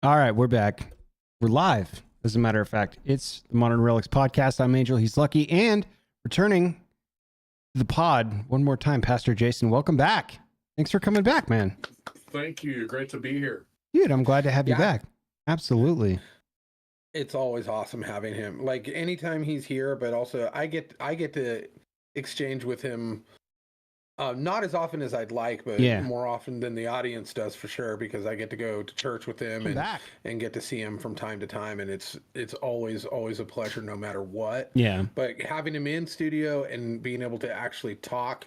All right, we're back. We're live, as a matter of fact. It's the Modern Relics podcast. I'm Angel. He's Lucky. And returning to the pod one more time, Pastor Jason. Welcome back. Thanks for coming back, man. Thank you. Great to be here. Dude, I'm glad to have you back. Absolutely. It's always awesome having him. Like anytime he's here, but also I get to exchange with him not as often as I'd like, but more often than the audience does for sure, because I get to go to church with him and get to see him from time to time, and it's always a pleasure no matter what. Yeah. But having him in studio and being able to actually talk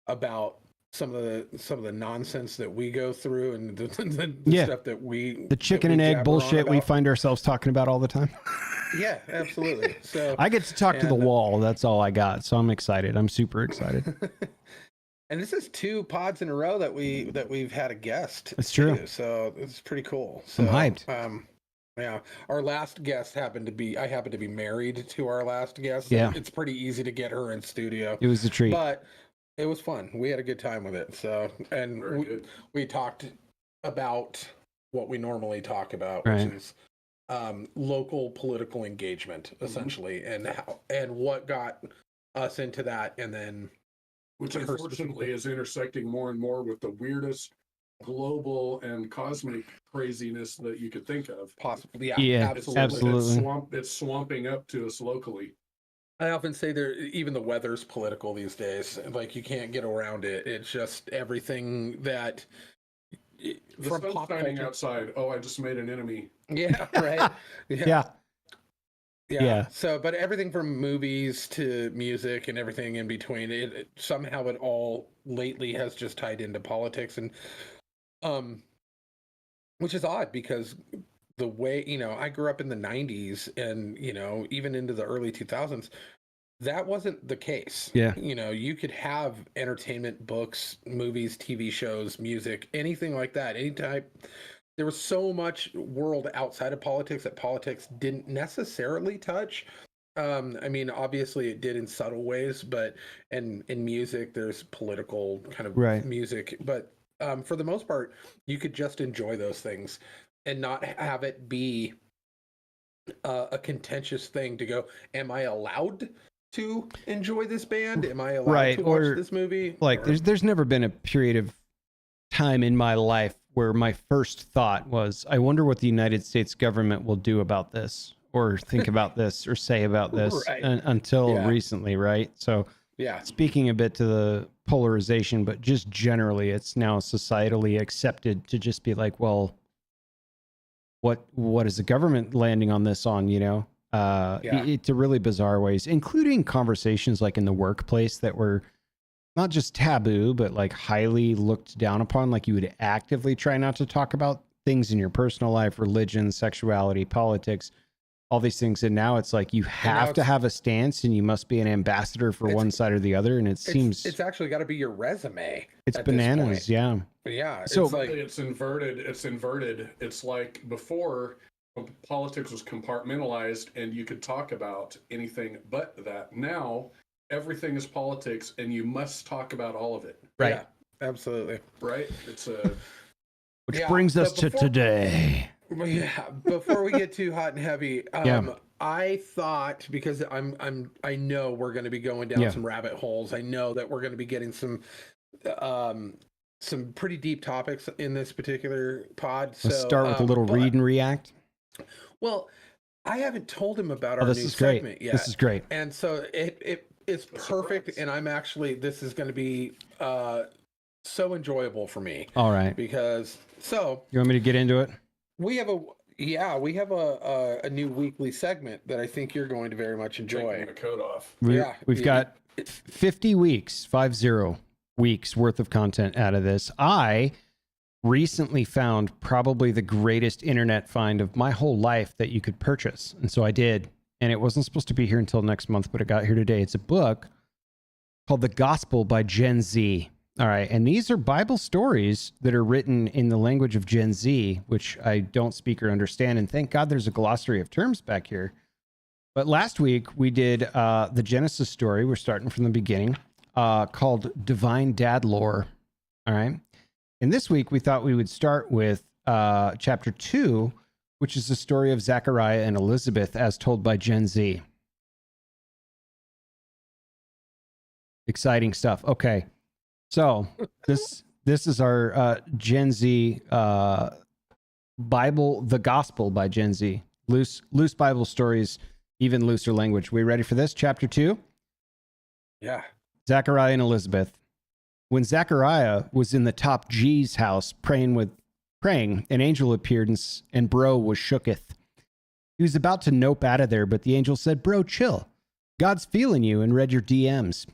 about some of the nonsense that we go through and the stuff that the chicken and egg bullshit we find ourselves talking about all the time. Yeah, absolutely. So I get to talk to the wall. That's all I got. So I'm excited. I'm super excited. And this is 2 pods in a row that we've had a guest. That's true. So it's pretty cool. So, I'm hyped. Yeah, our last guest I happened to be married to our last guest. So yeah, it's pretty easy to get her in studio. It was a treat, but it was fun. We had a good time with it. So, and we talked about what we normally talk about, which is local political engagement, essentially, and what got us into that, and then. Which unfortunately is intersecting more and more with the weirdest global and cosmic craziness that you could think of. Possibly, yeah, absolutely. It's swamping up to us locally. I often say even the weather's political these days. Like, you can't get around it. It's just everything that the sun's shining outside. Oh, I just made an enemy. Yeah, right. Yeah. So, but everything from movies to music and everything in between, somehow it all lately has just tied into politics, and which is odd because the way, I grew up in the 90s and, even into the early 2000s, that wasn't the case. Yeah. You could have entertainment, books, movies, TV shows, music, anything like that, any type. There was so much world outside of politics that politics didn't necessarily touch. I mean, obviously it did in subtle ways, but in music, there's political kind of music. But for the most part, you could just enjoy those things and not have it be a contentious thing to go, am I allowed to enjoy this band? Am I allowed to watch this movie? Like, there's never been a period of time in my life where my first thought was, I wonder what the United States government will do about this, or think about this, or say about this, until recently, right? So, speaking a bit to the polarization, but just generally, it's now societally accepted to just be like, well, what is the government landing on this on, to really bizarre ways, including conversations like in the workplace that were not just taboo, but like highly looked down upon. Like, you would actively try not to talk about things in your personal life, religion, sexuality, politics, all these things. And now it's like you have to have a stance, and you must be an ambassador for one side or the other. And it's actually got to be your resume. It's bananas. Yeah. Yeah. So it's inverted. It's like before, politics was compartmentalized and you could talk about anything but that. Now everything is politics, and you must talk about all of it. Right. Yeah, absolutely. Right. It's which brings us to today. Yeah. Before we get too hot and heavy, I thought, because I know we're going to be going down some rabbit holes. I know that we're going to be getting some pretty deep topics in this particular pod. So let's start with a little read and react. Well, I haven't told him about our new segment yet. This is great. And so it's perfect, and this is going to be so enjoyable for me. All right. Because you want me to get into it? We have a new weekly segment that I think you're going to very much enjoy. Taking the coat off. We've got 50 weeks worth of content out of this. I recently found probably the greatest internet find of my whole life that you could purchase. And so I did. And it wasn't supposed to be here until next month, but it got here today. It's a book called The Gospel by Gen Z. All right. And these are Bible stories that are written in the language of Gen Z, which I don't speak or understand. And thank God there's a glossary of terms back here. But last week we did the Genesis story. We're starting from the beginning, called Divine Dad Lore. All right. And this week we thought we would start with chapter 2, which is the story of Zachariah and Elizabeth as told by Gen Z. Exciting stuff. Okay. So this is our Gen Z Bible, the Gospel by Gen Z. Loose Bible stories, even looser language. We ready for this? Chapter 2? Yeah. Zachariah and Elizabeth. When Zachariah was in the top G's house praying, an angel appeared and bro was shooketh. He was about to nope out of there, but the angel said, "Bro, chill. God's feeling you and read your DMs.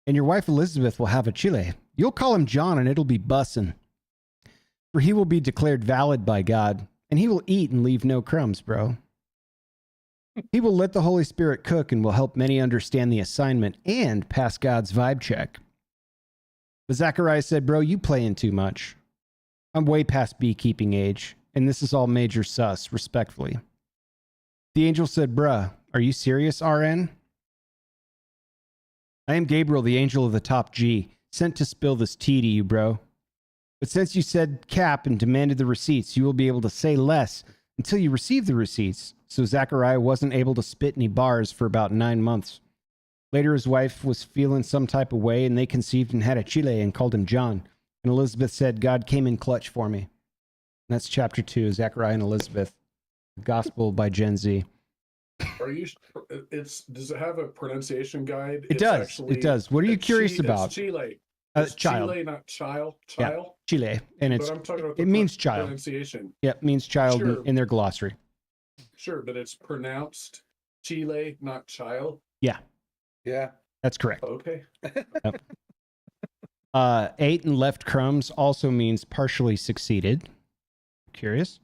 And your wife Elizabeth will have a chile. You'll call him John and it'll be bussin'. For he will be declared valid by God, and he will eat and leave no crumbs, bro. He will let the Holy Spirit cook and will help many understand the assignment and pass God's vibe check." But Zachariah said, "Bro, you playing too much. I'm way past beekeeping age, and this is all major sus, respectfully." The angel said, "Bruh, are you serious, RN? I am Gabriel, the angel of the top G, sent to spill this tea to you, bro. But since you said cap and demanded the receipts, you will be able to say less until you receive the receipts." So Zachariah wasn't able to spit any bars for about 9 months. Later, his wife was feeling some type of way, and they conceived and had a chile and called him John. And Elizabeth said, "God came in clutch for me." And that's chapter 2, Zachariah and Elizabeth, the Gospel by Gen Z. Are you? Does it have a pronunciation guide? It does. It does. What are you curious about? It's Chile. Child. Chile, not child. Yeah, Chile, and But I'm talking about it means child. pronunciation. Yeah, it means child Sure. in their glossary. Sure, but it's pronounced Chile, not child. Yeah, Yeah. that's correct. Okay. Yep. Ate and left crumbs also means partially succeeded. Curious.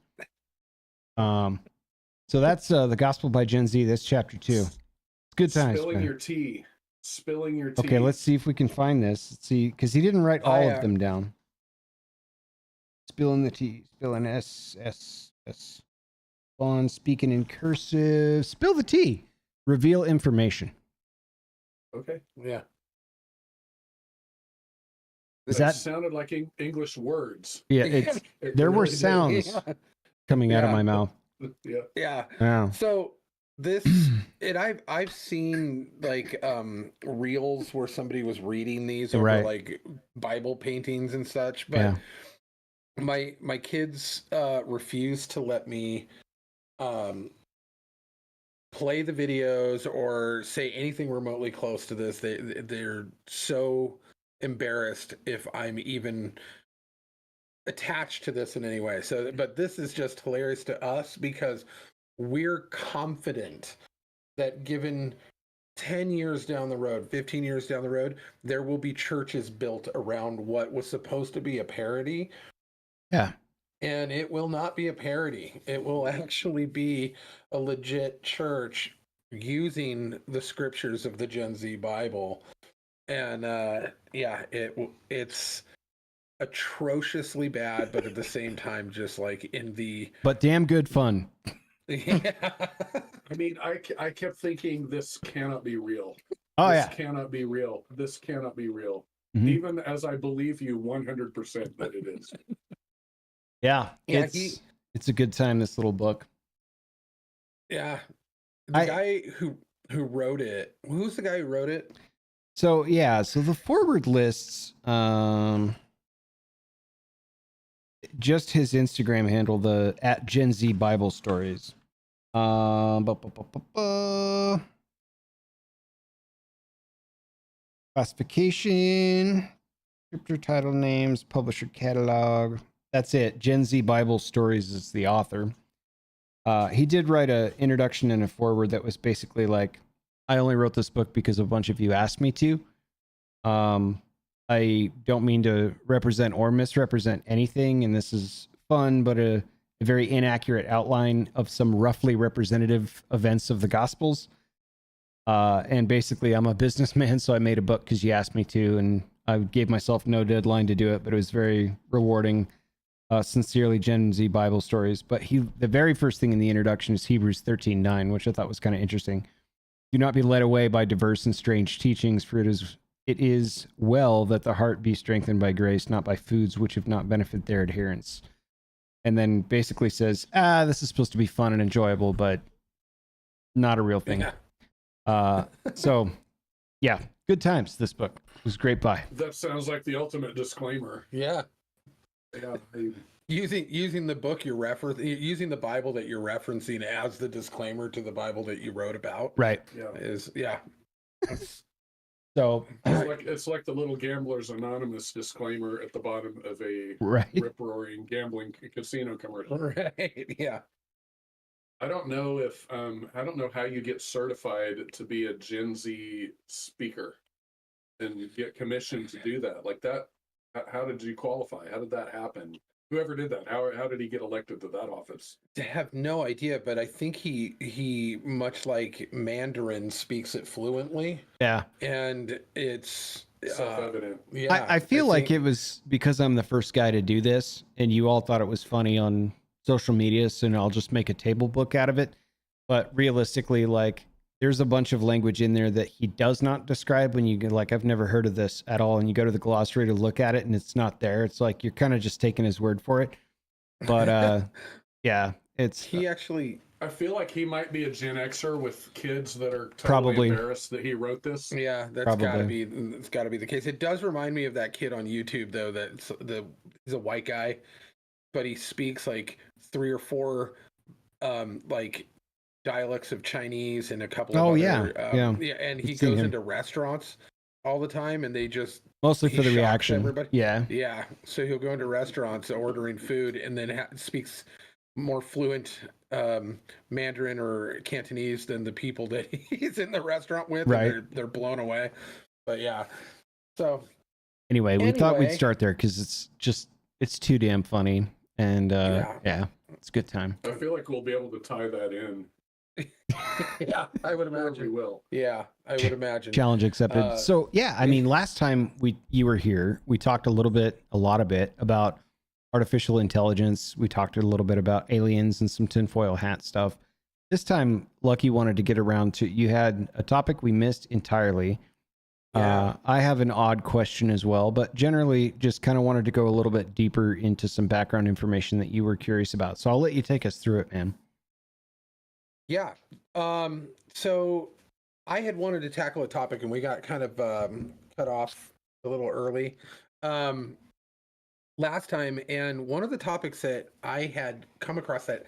So that's the Gospel by Gen Z. That's chapter 2. It's good times. Spilling man. your tea. Spilling your tea. Okay, let's see if we can find this. Let's see, because he didn't write all of them down. Spilling the tea. Spilling S. On speaking in cursive. Spill the tea. Reveal information. Okay. Yeah. Is That that sounded like English words. yeah? It's there were really did. sounds coming out of my mouth. Yeah. Yeah. Wow. So this, and I've seen like reels where somebody was reading these over Right. like Bible paintings and such, but Yeah. my kids refuse to let me play the videos or say anything remotely close to this. They're so embarrassed if I'm even attached to this in any way. So, but this is just hilarious to us because we're confident that given 10 years down the road, 15 years down the road, there will be churches built around what was supposed to be a parody. Yeah. And it will not be a parody. It will actually be a legit church using the scriptures of the Gen Z Bible. And yeah, it's atrociously bad, but at the same time, just like in the But damn good fun. yeah. I mean, I kept thinking this cannot be real. Oh This yeah. cannot be real. This cannot be real. Mhm. Even as I believe you 100% that it is. Yeah. Yeah, It's a good time, this little book. Yeah. The guy who wrote it, who's the guy who wrote it? So yeah, so the forward lists just his Instagram handle, the at Gen Z Bible Stories. Classification, scripture title names, publisher catalog. That's it. Gen Z Bible Stories is the author. He did write an introduction and a foreword that was basically like, I only wrote this book because a bunch of you asked me to. I don't mean to represent or misrepresent anything, and this is fun, but a very inaccurate outline of some roughly representative events of the Gospels. And basically, I'm a businessman, so I made a book because you asked me to, and I gave myself no deadline to do it, but it was very rewarding. Sincerely, Gen Z Bible Stories. But the very first thing in the introduction is Hebrews 13:9, which I thought was kind of interesting. Do not be led away by diverse and strange teachings, for it is well that the heart be strengthened by grace, not by foods which have not benefited their adherents. and then basically says, this is supposed to be fun and enjoyable, but not a real thing. Yeah. So yeah, good times. This book it was a great buy. That sounds like the ultimate disclaimer. Yeah. Yeah. Using the book you're using the Bible that you're referencing as the disclaimer to the Bible that you wrote about. Right. Yeah. Is yeah. So It's like the little Gamblers Anonymous disclaimer at the bottom of a right. rip-roaring gambling casino commercial. Right. Yeah. I don't know how you get certified to be a Gen Z speaker and get commissioned to do that. Like that, how did you qualify? How did that happen? Whoever did that, how did he get elected to that office? I have no idea, but I think he much like Mandarin speaks it fluently, Yeah. and it's Self-evident. yeah. I feel like think- it was because I'm the first guy to do this, and you all thought it was funny on social media, so I'll just make a table book out of it. But realistically, like, there's a bunch of language in there that he does not describe when you get, like, I've never heard of this at all, and you go to the glossary to look at it, and it's not there. It's like you're kind of just taking his word for it. But yeah, it's he actually. I feel like he might be a Gen Xer with kids that are totally Probably. embarrassed that he wrote this. Yeah, that's gotta be the case. It does remind me of that kid on YouTube though. He's a white guy, but he speaks like 3 or 4 like dialects of Chinese and a couple of other, yeah, and he goes into restaurants all the time, and they just mostly for the shocks reaction. everybody. Yeah. So he'll go into restaurants ordering food, and then speaks more fluent Mandarin or Cantonese than the people that he's in the restaurant with. Right. And they're blown away. But yeah. So Anyway, we thought we'd start there because it's too damn funny, and yeah, it's a good time. I feel like we'll be able to tie that in. Yeah, I would We imagine. will. Yeah, I would imagine. Challenge accepted. So yeah, I mean, last time you were here, we talked a lot about artificial intelligence. We talked a little bit about aliens and some tinfoil hat stuff. This time, Lucky wanted to get around to, you had a topic we missed entirely. Yeah. I have an odd question as well, but generally just kind of wanted to go a little bit deeper into some background information that you were curious about. So I'll let you take us through it, man. Yeah. So I had wanted to tackle a topic, and we got kind of cut off a little early last time. And one of the topics that I had come across, that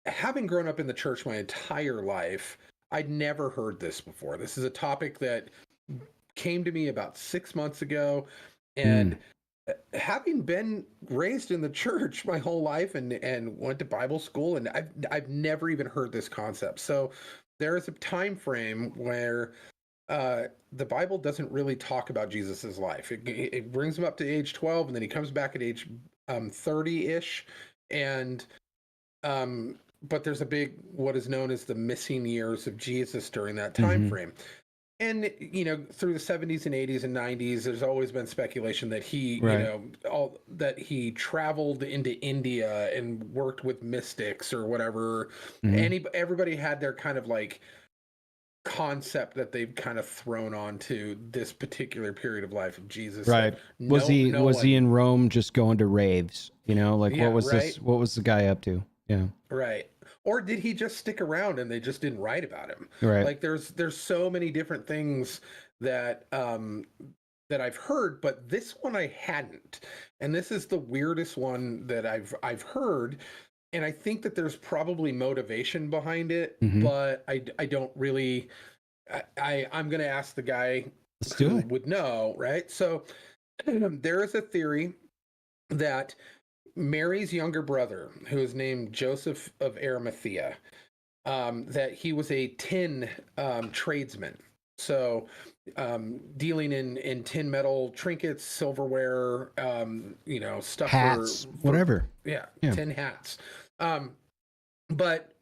having grown up in the church my entire life, I'd never heard this before. This is a topic that came to me about 6 months ago, and having been raised in the church my whole life and went to Bible school, and I've never even heard this concept. So there is a time frame where the Bible doesn't really talk about Jesus's life. It brings him up to age 12, and then he comes back at age 30-ish, and but there's a big, what is known as the missing years of Jesus during that time frame. And, you know, through the 70s and 80s and 90s, there's always been speculation that he, that he traveled into India and worked with mystics or whatever. Everybody had their kind of like concept that they've kind of thrown onto this particular period of life of Jesus. Right. Was he in Rome just going to raves? You know, like what was this? What was the guy up to? Yeah. Right. Or did he just stick around and they just didn't write about him? Right. Like there's so many different things that that I've heard, but this one I hadn't. And this is the weirdest one that I've heard. And I think that there's probably motivation behind it, but I don't really. I'm going to ask the guy who would know, right? So there is a theory that Mary's younger brother, who is named Joseph of Arimathea, that he was a tin tradesman. So dealing in tin metal trinkets, silverware, stuff, hats, whatever. Yeah, tin hats. But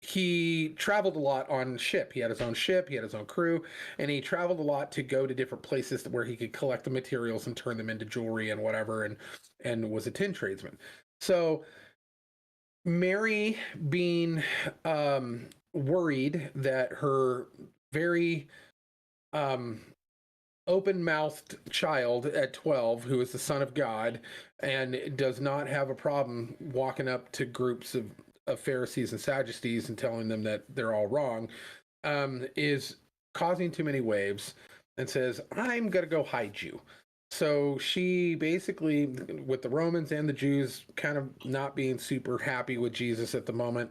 he traveled a lot on ship. He had his own ship, he had his own crew, and he traveled a lot to go to different places where he could collect the materials and turn them into jewelry and whatever, and was a tin tradesman. So Mary, being worried that her very open-mouthed child at 12 who is the son of God and does not have a problem walking up to groups of Pharisees and Sadducees and telling them that they're all wrong, is causing too many waves and says, I'm going to go hide you. So she basically, with the Romans and the Jews kind of not being super happy with Jesus at the moment,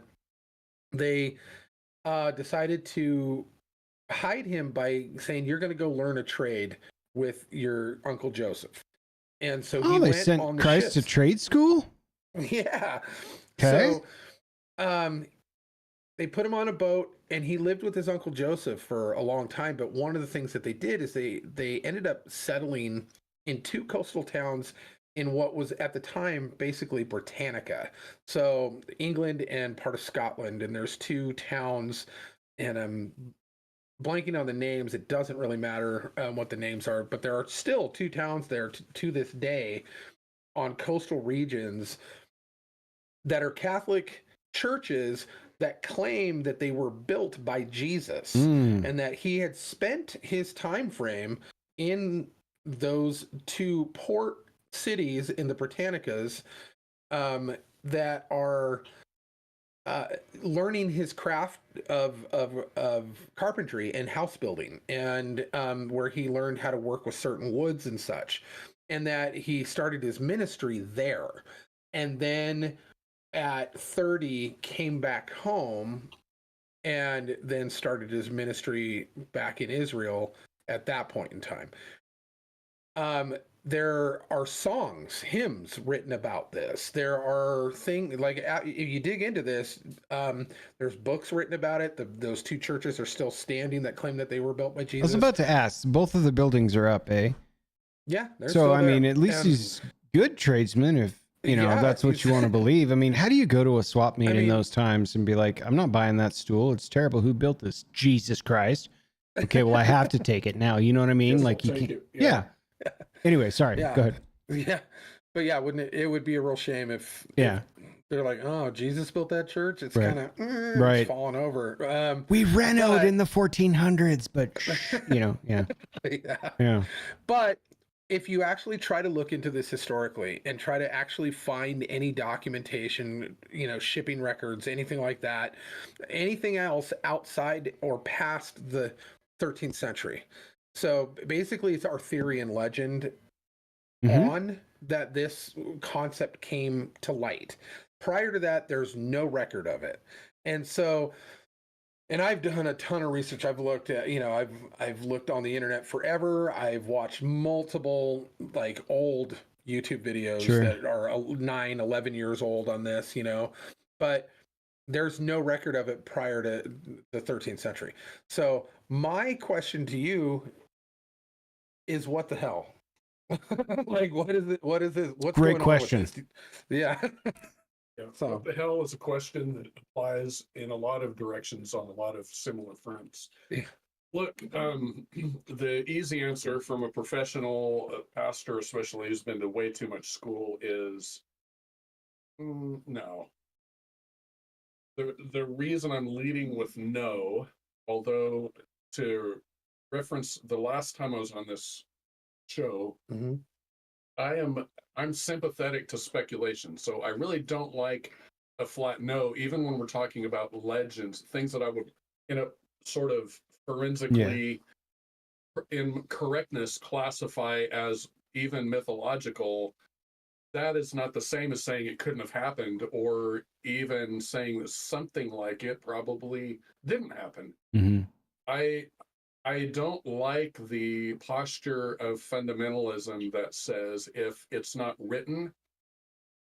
they decided to hide him by saying, you're going to go learn a trade with your Uncle Joseph. And so he they went sent on the Christ to ships. trade school? Yeah. Okay. So they put him on a boat and he lived with his Uncle Joseph for a long time. But one of the things that they did is they ended up settling in two coastal towns in what was at the time basically Britannica. So England and part of Scotland. And there's two towns, and I'm blanking on the names. It doesn't really matter what the names are, but there are still two towns there to this day on coastal regions that are Catholic churches that claim that they were built by Jesus and that he had spent his time frame in those two port cities in the Britannicas that are learning his craft of carpentry and house building, and where he learned how to work with certain woods and such, and that he started his ministry there, and then at 30 came back home and then started his ministry back in Israel at that point in time. There are songs, hymns written about this. There are things like, if you dig into this, there's books written about it. Those two churches are still standing that claim that they were built by I Jesus. was about to ask. Both of the buildings are up, eh? Yeah. So, I mean, at least he's good tradesman, if, you know, that's what you want to believe. I mean, how do you go to a swap meet in those times and be like, I'm not buying that stool. It's terrible. Who built this? Jesus Christ. Okay, well, I have to take it now. You know what I mean? Guess Like, I'll you take can't. it. Yeah. Anyway, sorry. Yeah. Go ahead. Yeah. But yeah, wouldn't it would be a real shame if they're like, oh, Jesus built that church. It's kind of it's falling over. We renoed in the 1400s, but you know, yeah. Yeah. But if you actually try to look into this historically and try to actually find any documentation, you know, shipping records, anything like that, anything else outside or past the 13th century. So basically, it's Arthurian legend on that this concept came to light. Prior to that, there's no record of it. And so, and I've done a ton of research. I've looked at, you know, I've looked on the internet forever. I've watched multiple like old YouTube videos that are 9, 11 years old on this, you know, but there's no record of it prior to the 13th century. So my question to you is, what the hell? Like, what is it? What is this? What's Great going question. on with this? Yeah. Yeah. So, what the hell is a question that applies in a lot of directions on a lot of similar fronts. Yeah. Look, the easy answer from a professional pastor, especially who's been to way too much school, is no. The reason I'm leading with no, although to reference the last time I was on this show, I'm sympathetic to speculation. So I really don't like a flat no, even when we're talking about legends, things that I would, in a sort of forensically in correctness classify as even mythological. That is not the same as saying it couldn't have happened, or even saying that something like it probably didn't happen. I don't like the posture of fundamentalism that says if it's not written,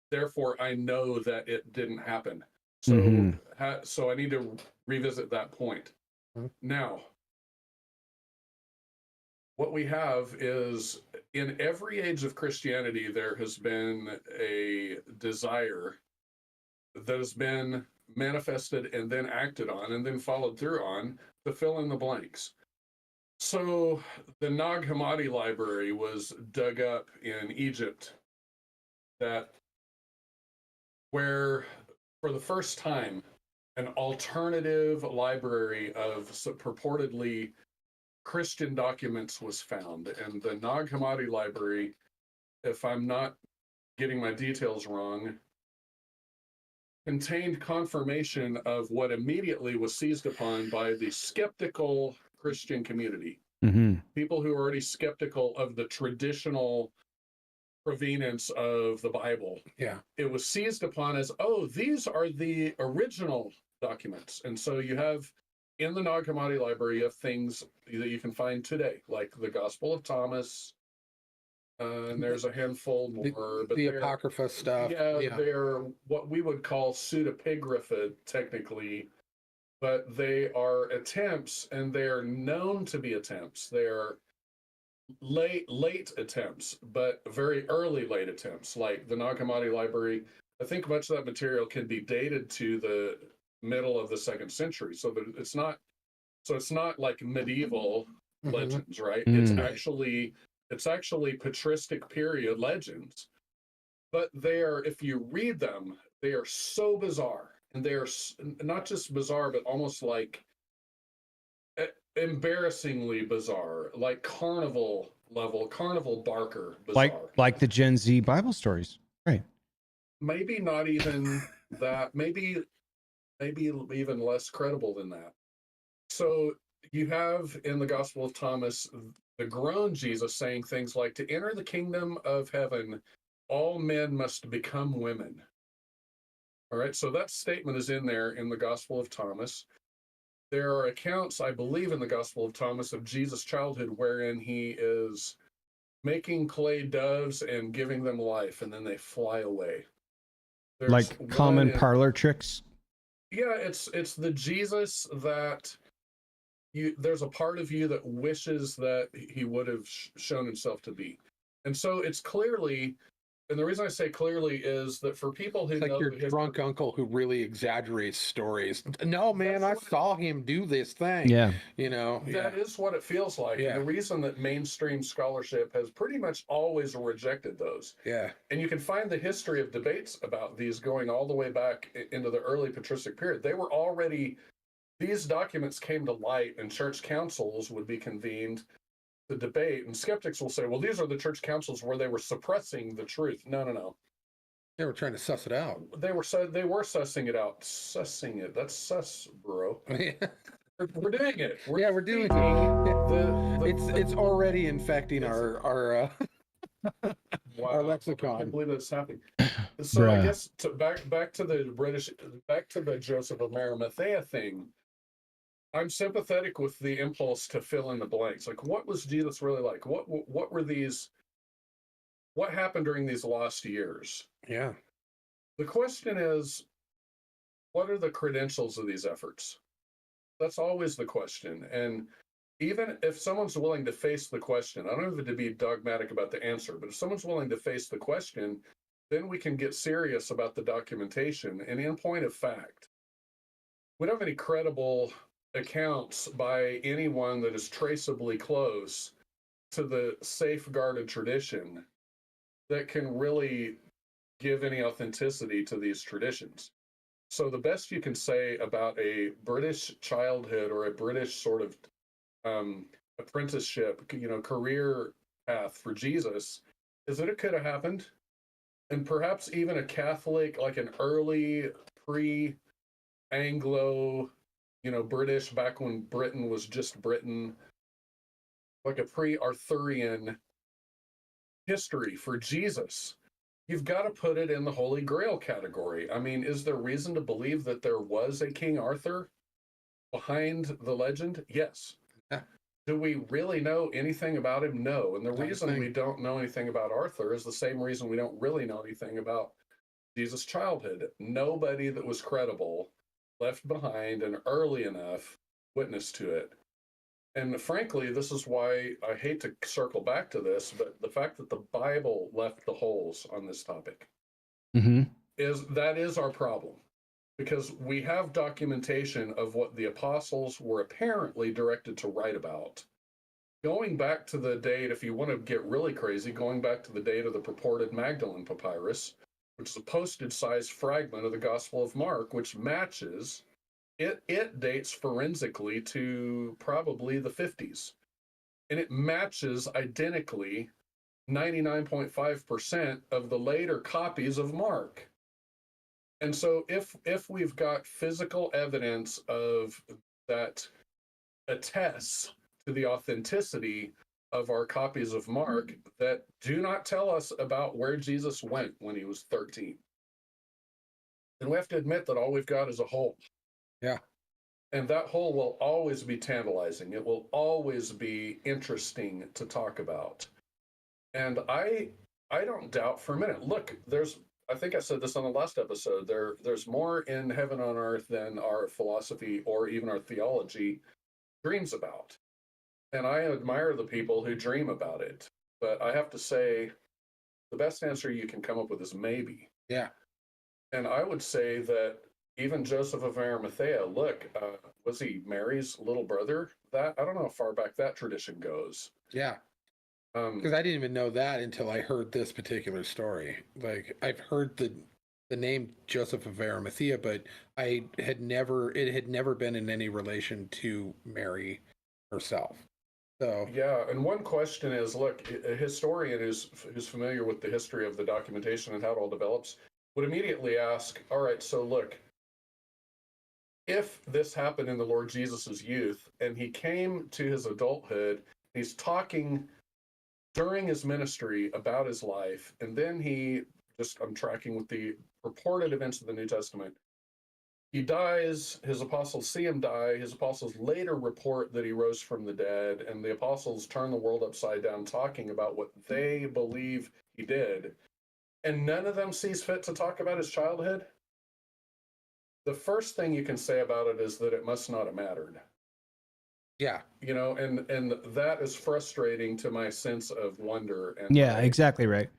therefore I know that it didn't happen. So, so I need to revisit that point. Now, what we have is, in every age of Christianity, there has been a desire that has been manifested and then acted on and then followed through on to fill in the blanks. So the Nag Hammadi library was dug up in Egypt, where for the first time an alternative library of purportedly Christian documents was found, and the Nag Hammadi library, if I'm not getting my details wrong, contained confirmation of what immediately was seized upon by the skeptical Christian community. Mm-hmm. People who are already skeptical of the traditional provenance of the Bible. Yeah. It was seized upon as, oh, these are the original documents. And so you have in the Nag Hammadi library, you have things that you can find today, like the Gospel of Thomas, and there's a handful more. But the Apocrypha stuff. Yeah, they're what we would call pseudepigrapha technically, but they are attempts, and they are known to be attempts. They are late attempts, but very early late attempts, like the Nag Hammadi library. I think much of that material can be dated to the middle of the 2nd century, so that it's not like medieval legends, right? It's actually patristic period legends, but if you read them, they are so bizarre, and they are not just bizarre, but almost like embarrassingly bizarre, like carnival barker bizarre. Like the Gen Z Bible stories, right? Maybe not even that. Maybe even less credible than that. So you have in the Gospel of Thomas the grown Jesus saying things like, to enter the kingdom of heaven, all men must become women. All right, so that statement is in there in the Gospel of Thomas. There are accounts, I believe, in the Gospel of Thomas of Jesus' childhood wherein he is making clay doves and giving them life, and then they fly away. There's like common parlor tricks. Yeah, it's the Jesus that there's a part of you that wishes that he would have shown himself to be. And so it's clearly, and the reason I say clearly is that for people who it's like your drunk uncle who really exaggerates stories. No, man, I saw him do this thing. Yeah. That is what it feels like. Yeah. And the reason that mainstream scholarship has pretty much always rejected those. Yeah. And you can find the history of debates about these going all the way back into the early patristic period. These documents came to light, and church councils would be convened to debate, and skeptics will say, well, these are the church councils where they were suppressing the truth. No. They were trying to suss it out. They were sussing it out. Sussing it. That's sus, bro. We're doing it. We're doing it. It's already infecting our wow, our lexicon. I can't believe that's happening. So I guess back to the Joseph of Arimathea thing. I'm sympathetic with the impulse to fill in the blanks. Like, what was Jesus really like? What were these? What happened during these lost years? Yeah. The question is, what are the credentials of these efforts? That's always the question. And even if someone's willing to face the question, I don't have to be dogmatic about the answer, but if someone's willing to face the question, then we can get serious about the documentation. And in point of fact, we don't have any credible accounts by anyone that is traceably close to the safeguarded tradition that can really give any authenticity to these traditions. So the best you can say about a British childhood or a British sort of apprenticeship, career path for Jesus is that it could have happened. And perhaps even a Catholic, like an early pre-Anglo, British, back when Britain was just Britain, like a pre-Arthurian history for Jesus. You've got to put it in the Holy Grail category. I mean, is there reason to believe that there was a King Arthur behind the legend? Yes. Yeah. Do we really know anything about him? No. And the reason we don't know anything about Arthur is the same reason we don't really know anything about Jesus' childhood. Nobody that was credible left behind an early enough witness to it. And frankly, this is why I hate to circle back to this, but the fact that the Bible left the holes on this topic is our problem. Because we have documentation of what the apostles were apparently directed to write about. Going back to the date, if you want to get really crazy, going back to the date of the purported Magdalene papyrus, which is a postage-sized fragment of the Gospel of Mark, which matches, it dates forensically to probably the 50s. and it matches identically 99.5% of the later copies of Mark. And so if we've got physical evidence of that attests to the authenticity of our copies of Mark that do not tell us about where Jesus went when he was 13, then we have to admit that all we've got is a hole. Yeah. And that hole will always be tantalizing. It will always be interesting to talk about. And I don't doubt for a minute. Look, I think I said this on the last episode. There's more in heaven on earth than our philosophy or even our theology dreams about. And I admire the people who dream about it. But I have to say, the best answer you can come up with is maybe. Yeah. And I would say that even Joseph of Arimathea, look, was he Mary's little brother? That I don't know how far back that tradition goes. Yeah. Because I didn't even know that until I heard this particular story. Like, I've heard the name Joseph of Arimathea, but it had never been in any relation to Mary herself. So yeah, and one question is, look, a historian who's familiar with the history of the documentation and how it all develops would immediately ask, all right, so look, if this happened in the Lord Jesus's youth and he came to his adulthood, he's talking during his ministry about his life, and then I'm tracking with the purported events of the New Testament. He dies, his apostles see him die, his apostles later report that he rose from the dead, and the apostles turn the world upside down talking about what they believe he did, and none of them sees fit to talk about his childhood. The first thing you can say about it is that it must not have mattered. yeah. And that is frustrating to my sense of wonder. And Yeah, exactly right.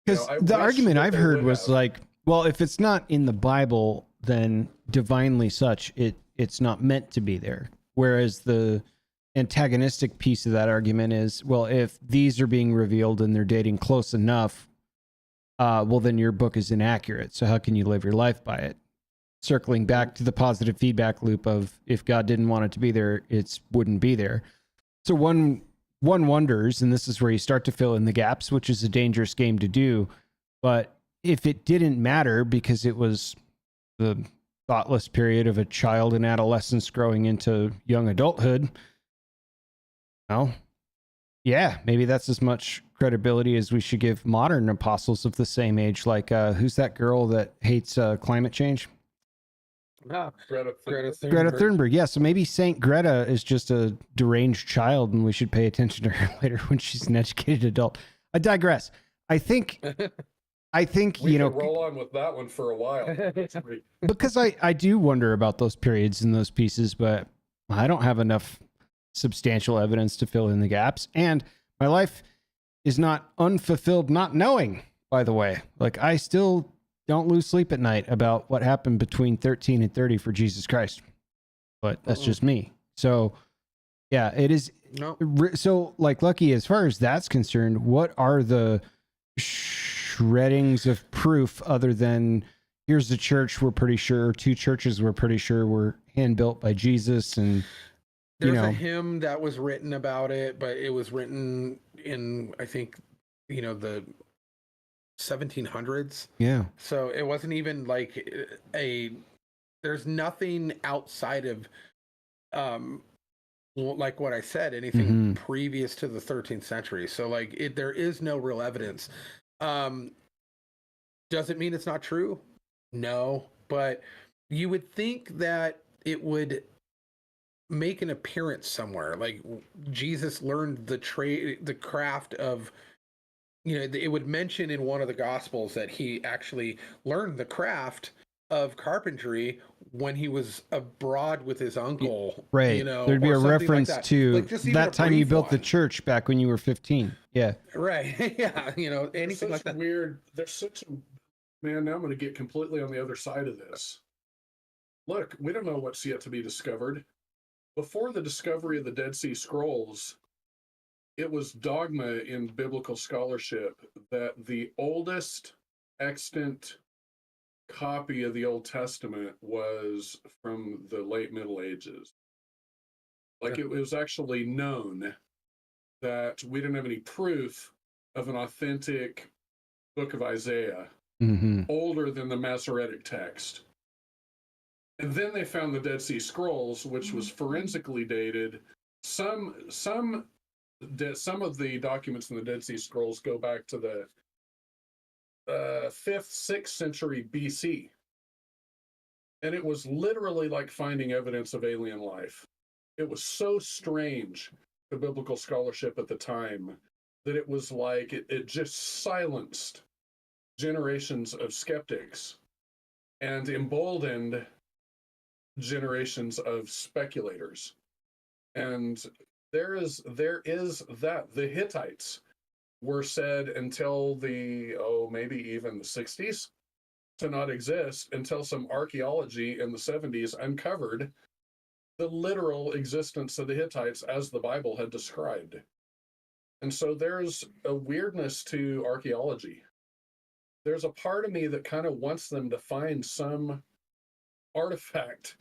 Because I the wish argument that I've they heard would was have. like, well, if it's not in the Bible, then divinely such, it's not meant to be there. Whereas the antagonistic piece of that argument is, well, if these are being revealed and they're dating close enough, well, then your book is inaccurate. So how can you live your life by it? Circling back to the positive feedback loop of if God didn't want it to be there, it wouldn't be there. So one wonders, and this is where you start to fill in the gaps, which is a dangerous game to do. But if it didn't matter because it was the thoughtless period of a child and adolescence growing into young adulthood, well, yeah, maybe that's as much credibility as we should give modern apostles of the same age. Like, who's that girl that hates climate change? Greta Greta Greta Thunberg. Thunberg. Yeah, so maybe Saint Greta is just a deranged child, and we should pay attention to her later when she's an educated adult. I digress. I think We you know, could roll on with that one for a while. because I do wonder about those periods and those pieces, but I don't have enough substantial evidence to fill in the gaps, and my life is not unfulfilled not knowing. By the way, like I still don't lose sleep at night about what happened between 13 and 30 for Jesus Christ. But that's just me. So, yeah, it is. No. So, like, Lucky, as far as that's concerned, what are the shreddings of proof other than here's the church we're pretty sure, two churches we're pretty sure were hand built by Jesus, and There's a hymn that was written about it, but it was written in, I think, the 1700s. Yeah. So it wasn't even like there's nothing outside of, like what I said, anything previous to the 13th century. So like there is no real evidence. Does it mean it's not true? No, but you would think that it would make an appearance somewhere. Like Jesus learned the craft of, it would mention in one of the gospels that he actually learned the craft of carpentry when he was abroad with his uncle. Right. There'd be a reference like to like that time you built the church back when you were 15. Yeah. Right. Yeah. Anything like that. Weird. There's such a man. Now I'm going to get completely on the other side of this. Look, we don't know what's yet to be discovered. Before the discovery of the Dead Sea Scrolls, it was dogma in biblical scholarship that the oldest extant copy of the Old Testament was from the late Middle Ages. Like it was actually known that we didn't have any proof of an authentic book of Isaiah older than the Masoretic text. And then they found the Dead Sea Scrolls, which was forensically dated. Some of the documents in the Dead Sea Scrolls go back to the 5th, 6th century BC. And it was literally like finding evidence of alien life. It was so strange to biblical scholarship at the time that it was like it just silenced generations of skeptics and emboldened generations of speculators. And there is that the Hittites were said until the maybe even the 60s to not exist, until some archaeology in the 70s uncovered the literal existence of the Hittites as the Bible had described. And so there's a weirdness to archaeology. There's a part of me that kind of wants them to find some artifact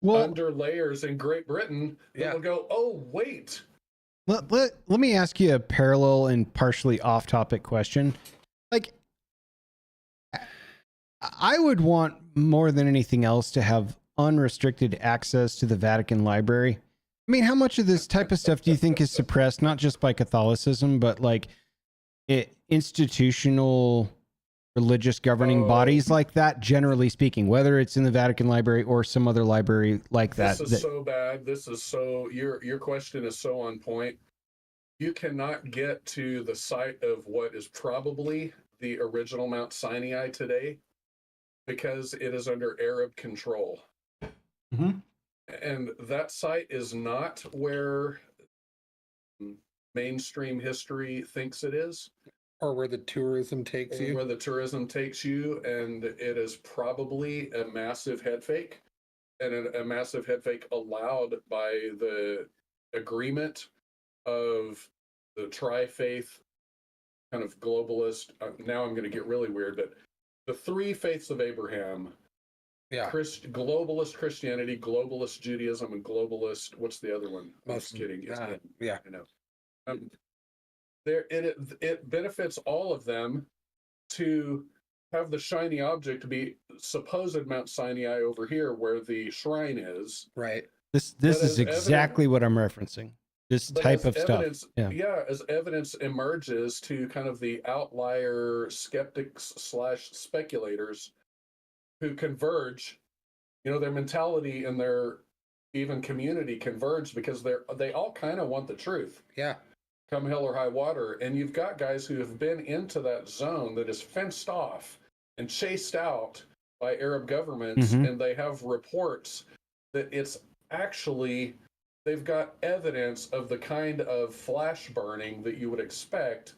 under layers in Great Britain that will go, oh, wait. Let me ask you a parallel and partially off-topic question. Like, I would want more than anything else to have unrestricted access to the Vatican Library. I mean, how much of this type of stuff do you think is suppressed, not just by Catholicism, but like institutional religious governing bodies like that, generally speaking, whether it's in the Vatican Library or some other library like that? This is so bad. This is so, your question is so on point. You cannot get to the site of what is probably the original Mount Sinai today because it is under Arab control. And that site is not where mainstream history thinks it is. Or where the tourism takes you. Where the tourism takes you, and it is probably a massive head fake, and a massive head fake allowed by the agreement of the tri-faith kind of globalist. Now I'm going to get really weird, but the three faiths of Abraham. Yeah. Globalist Christianity, globalist Judaism, and globalist, what's the other one? I'm just kidding. Yeah. I know. It benefits all of them to have the shiny object be supposed Mount Sinai over here where the shrine is. Right. This is exactly what I'm referencing. This type of stuff. As evidence emerges to kind of the outlier skeptics / speculators who converge, their mentality and their even community converge because they all kind of want the truth. Yeah. Come hell or high water. And you've got guys who have been into that zone that is fenced off and chased out by Arab governments, and they have reports that it's actually, they've got evidence of the kind of flash burning that you would expect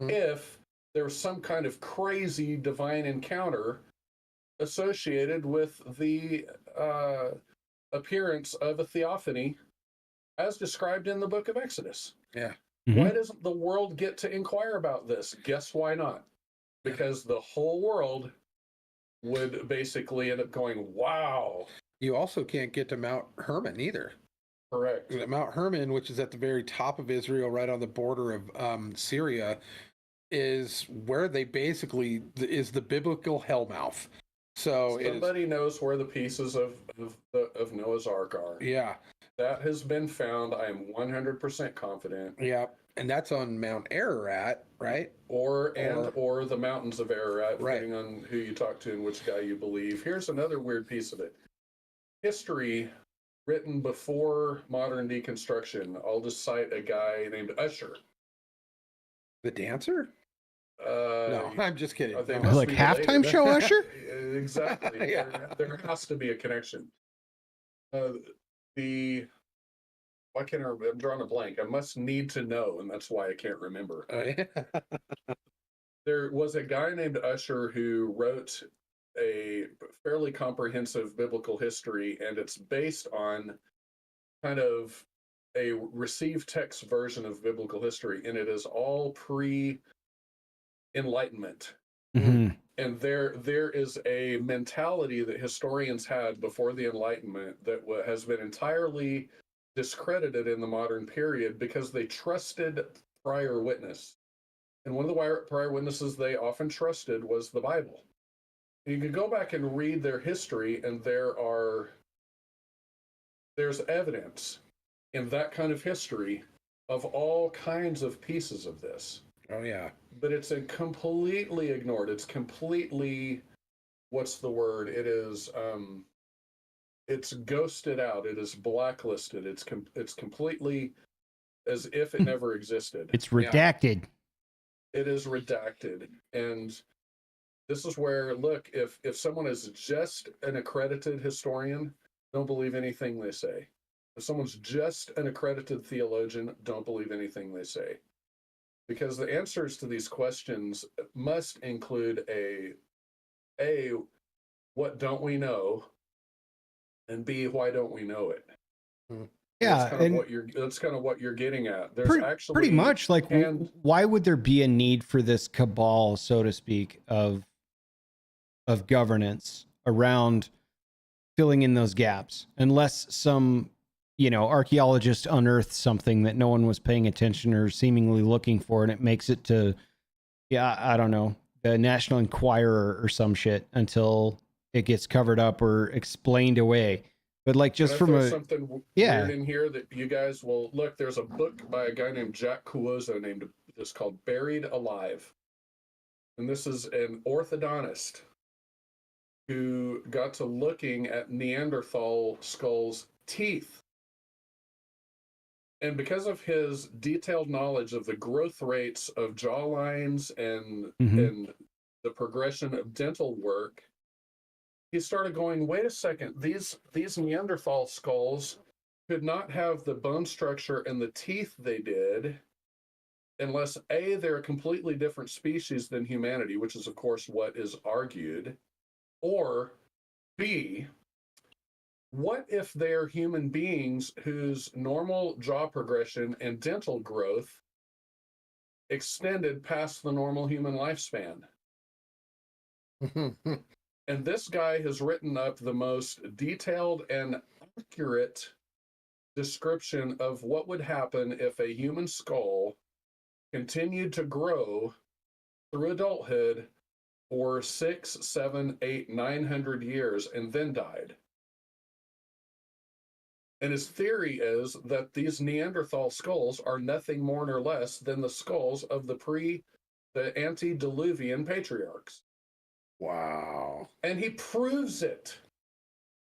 if there's some kind of crazy divine encounter associated with the appearance of a theophany as described in the book of Exodus. Yeah. Why doesn't the world get to inquire about this? Guess why not? Because the whole world would basically end up going, wow. You also can't get to Mount Hermon either. Correct. Mount Hermon, which is at the very top of Israel, right on the border of Syria, is where they basically is the biblical hellmouth. So somebody knows where the pieces of Noah's Ark are. Yeah. That has been found. I am 100% confident. Yeah. And that's on Mount Ararat, right? Or the mountains of Ararat, depending on who you talk to and which guy you believe. Here's another weird piece of it. History written before modern deconstruction. I'll just cite a guy named Usher. The dancer? No, I'm just kidding. Like halftime show Usher? Exactly. Yeah. There has to be a connection. Why can't I'm drawing a blank. I must need to know, and that's why I can't remember. Oh, yeah. There was a guy named Usher who wrote a fairly comprehensive biblical history, and it's based on kind of a received text version of biblical history, and it is all pre-Enlightenment. And there is a mentality that historians had before the Enlightenment that has been entirely discredited in the modern period because they trusted prior witness. And one of the prior witnesses they often trusted was the Bible. And you can go back and read their history, and there's evidence in that kind of history of all kinds of pieces of this. Oh yeah. But it's completely ignored. It's completely, what's the word? It is it's ghosted out. It is blacklisted. It's completely as if it never existed. It's redacted. It is redacted. And this is where, look, if someone is just an accredited historian, don't believe anything they say. If someone's just an accredited theologian, don't believe anything they say. Because the answers to these questions must include a, what don't we know? And B, why don't we know it? Yeah, that's kind of what you're getting at. There's actually pretty much like, why would there be a need for this cabal, so to speak, of governance around filling in those gaps, unless some, archaeologist unearthed something that no one was paying attention or seemingly looking for, and it makes it to, I don't know, the National Enquirer or some shit until it gets covered up or explained away. But like, just from something weird in here that you guys will look. There's a book by a guy named Jack Cuozzo named this called Buried Alive, and this is an orthodontist who got to looking at Neanderthal skulls' teeth. And because of his detailed knowledge of the growth rates of jaw lines and the progression of dental work, he started going, wait a second, these Neanderthal skulls could not have the bone structure and the teeth they did unless A, they're a completely different species than humanity, which is, of course, what is argued, or B, what if they're human beings whose normal jaw progression and dental growth extended past the normal human lifespan? And this guy has written up the most detailed and accurate description of what would happen if a human skull continued to grow through adulthood for 6, 7, 8, 900 years and then died. And his theory is that these Neanderthal skulls are nothing more nor less than the skulls of the antediluvian patriarchs. Wow. And he proves it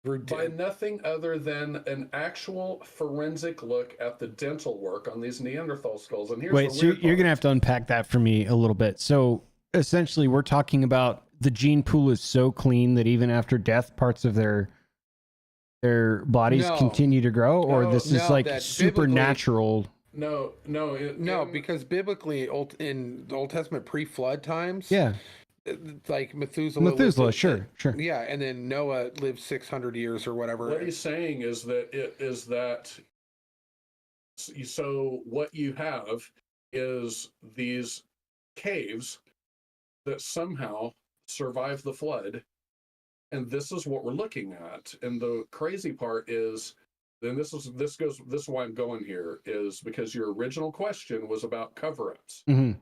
by nothing other than an actual forensic look at the dental work on these Neanderthal skulls. And here's so you're going to have to unpack that for me a little bit. So essentially, we're talking about the gene pool is so clean that even after death, parts of their bodies continue to grow, or this is like supernatural. Because biblically, in the Old Testament pre-flood times, like Methuselah, sure. Yeah, and then Noah lived 600 years or whatever. What he's saying is that so what you have is these caves that somehow survived the flood, and this is what we're looking at. And the crazy part is, then this is why I'm going here, is because your original question was about cover-ups. Mm-hmm.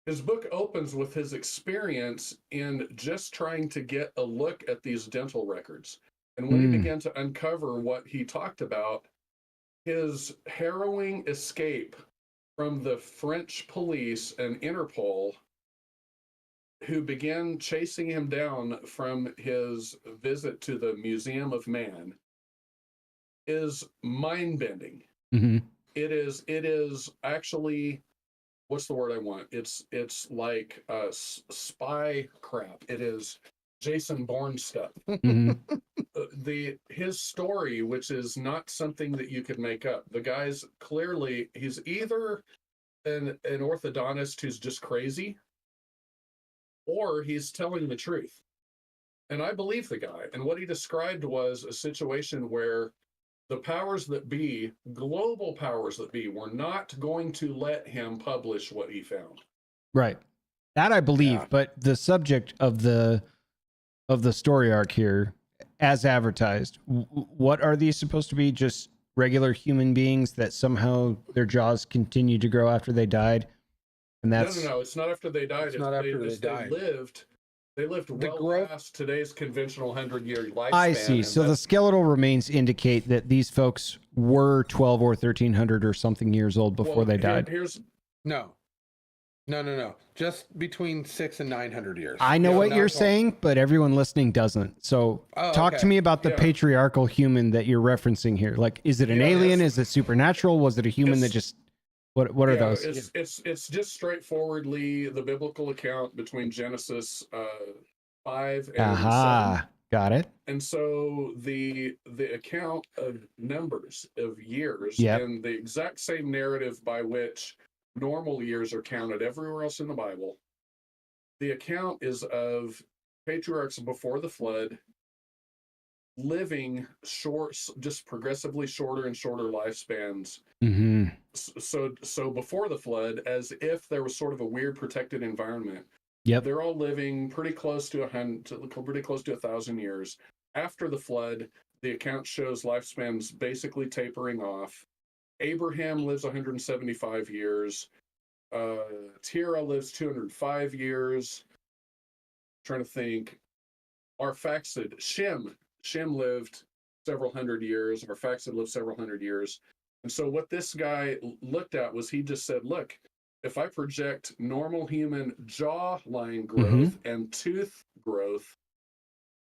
His book opens with his experience in just trying to get a look at these dental records. And when he began to uncover what he talked about, his harrowing escape from the French police and Interpol, who began chasing him down from his visit to the Museum of Man, is mind-bending. Mm-hmm. It is actually, what's the word I want? It's like spy crap. It is Jason Bourne stuff. Mm-hmm. His story, which is not something that you could make up. The guy's clearly, he's either an orthodontist who's just crazy, or he's telling the truth. And I believe the guy. And what he described was a situation where the powers that be, global powers that be, were not going to let him publish what he found. Right. That I believe, but the subject of the story arc here, as advertised, what are these supposed to be? Just regular human beings that somehow their jaws continued to grow after they died? And that's No. It's not after they died. It's not after they died. They lived The well growth- past today's conventional 100-year lifespan. I see. and So the that's- skeletal remains indicate that these folks were 12 or 1300 or something years old before well, they here- died. Here's No. Just between 600 and 900 years. I know Yeah, what not you're twelve. saying, but everyone listening doesn't. So Oh, talk to okay. me about the Yeah. patriarchal human that you're referencing here. Like, is it an Yeah, alien? it's- Is it supernatural? Was it a human that it's- just what are yeah, those? It's just straightforwardly the biblical account between Genesis 5 and 7. Aha. Got it. And so the account of numbers of years Yep. and the exact same narrative by which normal years are counted everywhere else in the Bible, the account is of patriarchs before the flood living just progressively shorter and shorter lifespans. Mm-hmm. So before the flood, as if there was sort of a weird protected environment. Yep. They're all living pretty close to 1,000 years. After the flood, the account shows lifespans basically tapering off. Abraham lives 175 years. Terah lives 205 years. Trying to think. Shem lived several hundred years. Arphaxad lived several hundred years. And so what this guy looked at was he just said, look, if I project normal human jawline growth and tooth growth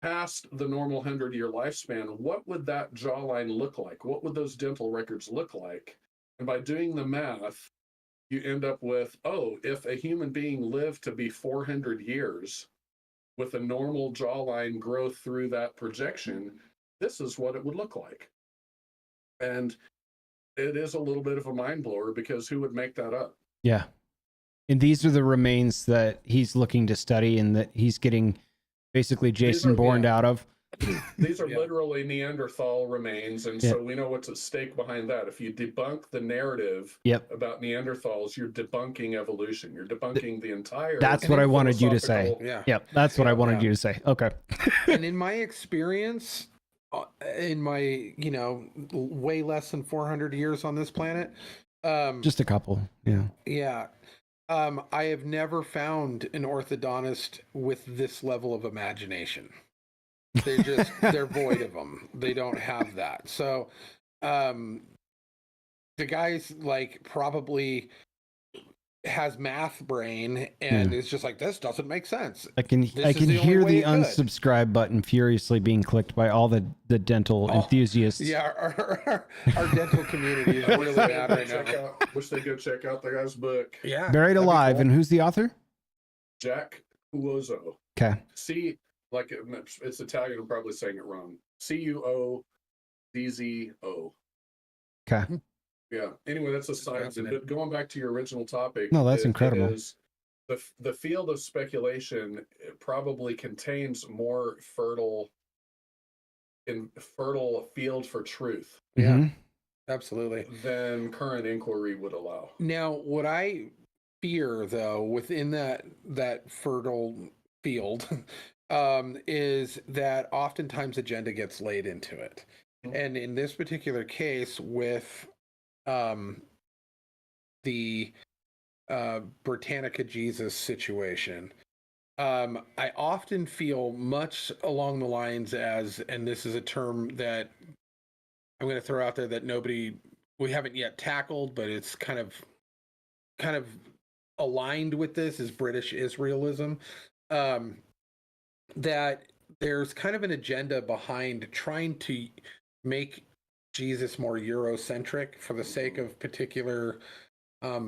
past the normal 100-year lifespan, what would that jawline look like? What would those dental records look like? And by doing the math, you end up with, if a human being lived to be 400 years with a normal jawline growth through that projection, this is what it would look like. And it is a little bit of a mind blower because who would make that up? Yeah. And these are the remains that he's looking to study and that he's getting basically Jason Bourne out of. These are Yeah. literally Neanderthal remains, and so we know what's at stake behind that. If you debunk the narrative about Neanderthals, you're debunking evolution. You're debunking the entire. That's what I wanted you to say. philosophical- Yeah. Yep. That's what I wanted you to say. Okay. And in my experience, in my, way less than 400 years on this planet, Just a couple. Yeah. yeah, I have never found an orthodontist with this level of imagination. They're void of them. They don't have that. So, the guy's like probably has math brain and is just like, this doesn't make sense. I can This is the only hear way the it could. unsubscribe button furiously being clicked by all the dental enthusiasts. Yeah, our dental community is really bad right now. Wish they could check out the guy's book, Yeah, Buried that'd be Alive. cool. And who's the author? Jack Uozo. Okay. It's Italian. I'm probably saying it wrong. Cuozzzo. Okay. Yeah. Anyway, that's a side. But going back to your original topic. No, that's incredible. Is the field of speculation probably contains more fertile field for truth Yeah, Mhm. absolutely. than current inquiry would allow. Now, what I fear, though, within that fertile field, is that oftentimes agenda gets laid into it, and in this particular case, with the Britannica Jesus situation, I often feel much along the lines as, and this is a term that I'm going to throw out there that we haven't yet tackled, but it's kind of aligned with this, is British Israelism. That there's kind of an agenda behind trying to make Jesus more Eurocentric for the sake of particular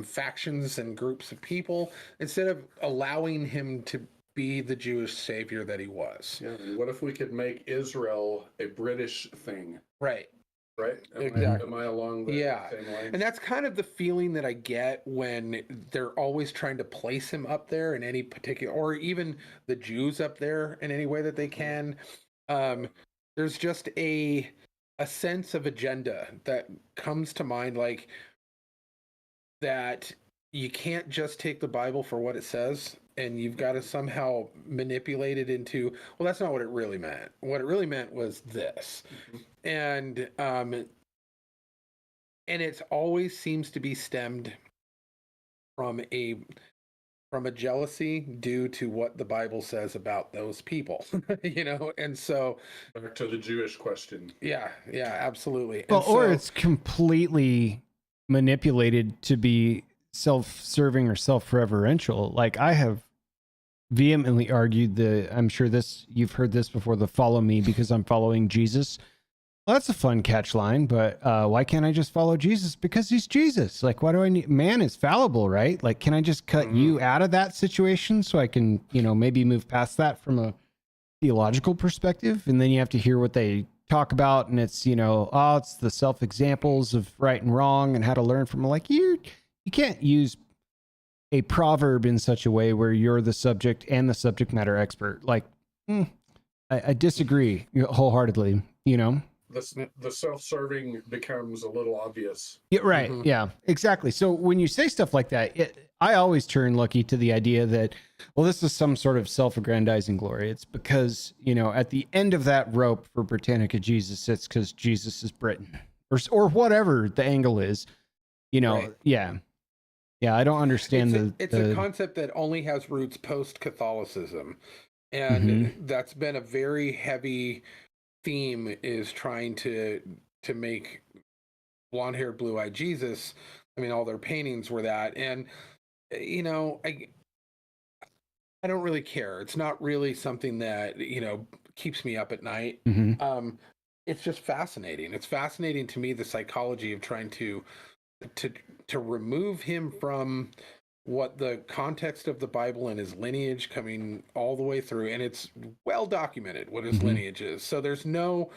factions and groups of people, instead of allowing him to be the Jewish savior that he was. Yeah. And what if we could make Israel a British thing? Right. Right? Exactly. Am I along the same line? And that's kind of the feeling that I get when they're always trying to place him up there in any particular, or even the Jews up there in any way that they can. There's just a sense of agenda that comes to mind, like that you can't just take the Bible for what it says, and you've got to somehow manipulate it into, well, that's not what it really meant. What it really meant was this. And and it always seems to be stemmed from a jealousy due to what the Bible says about those people, and so Back to the Jewish question. yeah, absolutely. Well, And or so, it's completely manipulated to be self-serving or self-referential. Like I have vehemently argued I'm sure you've heard this before, the follow me because I'm following Jesus. Well, that's a fun catch line, but why can't I just follow Jesus? Because he's Jesus. Like, why do I need? Man is fallible, right? Like, can I just cut you out of that situation so I can, maybe move past that from a theological perspective? And then you have to hear what they talk about, and it's, it's the self-examples of right and wrong and how to learn from. Like, you can't use a proverb in such a way where you're the subject and the subject matter expert. Like, I disagree wholeheartedly, The self-serving becomes a little obvious. Yeah, right. Mhm. Yeah, exactly. So when you say stuff like that, I always turn Lucky to the idea that, well, this is some sort of self-aggrandizing glory. It's because, at the end of that rope for Britannica Jesus, it's because Jesus is Britain or whatever the angle is, Right. Yeah. Yeah, I don't understand it's a concept that only has roots post-Catholicism, and that's been a very heavy theme, is trying to make blonde-haired, blue-eyed Jesus. I mean, all their paintings were that, and I don't really care. It's not really something that keeps me up at night. It's just fascinating. It's fascinating to me, the psychology of trying to remove him from what the context of the Bible and his lineage coming all the way through. And it's well documented what his lineage is. So there's no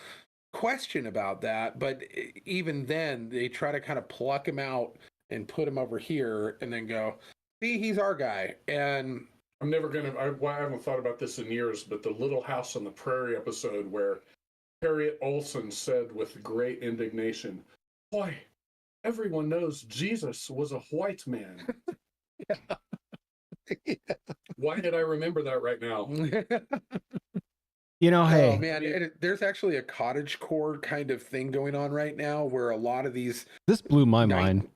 question about that. But even then, they try to kind of pluck him out and put him over here and then go, see, he's our guy. And I haven't thought about this in years, but the Little House on the Prairie episode where Harriet Olsen said with great indignation, "Boy, everyone knows Jesus was a white man." Why did I remember that right now? Hey. Oh man, there's actually a cottagecore kind of thing going on right now where a lot of these This blew my mind.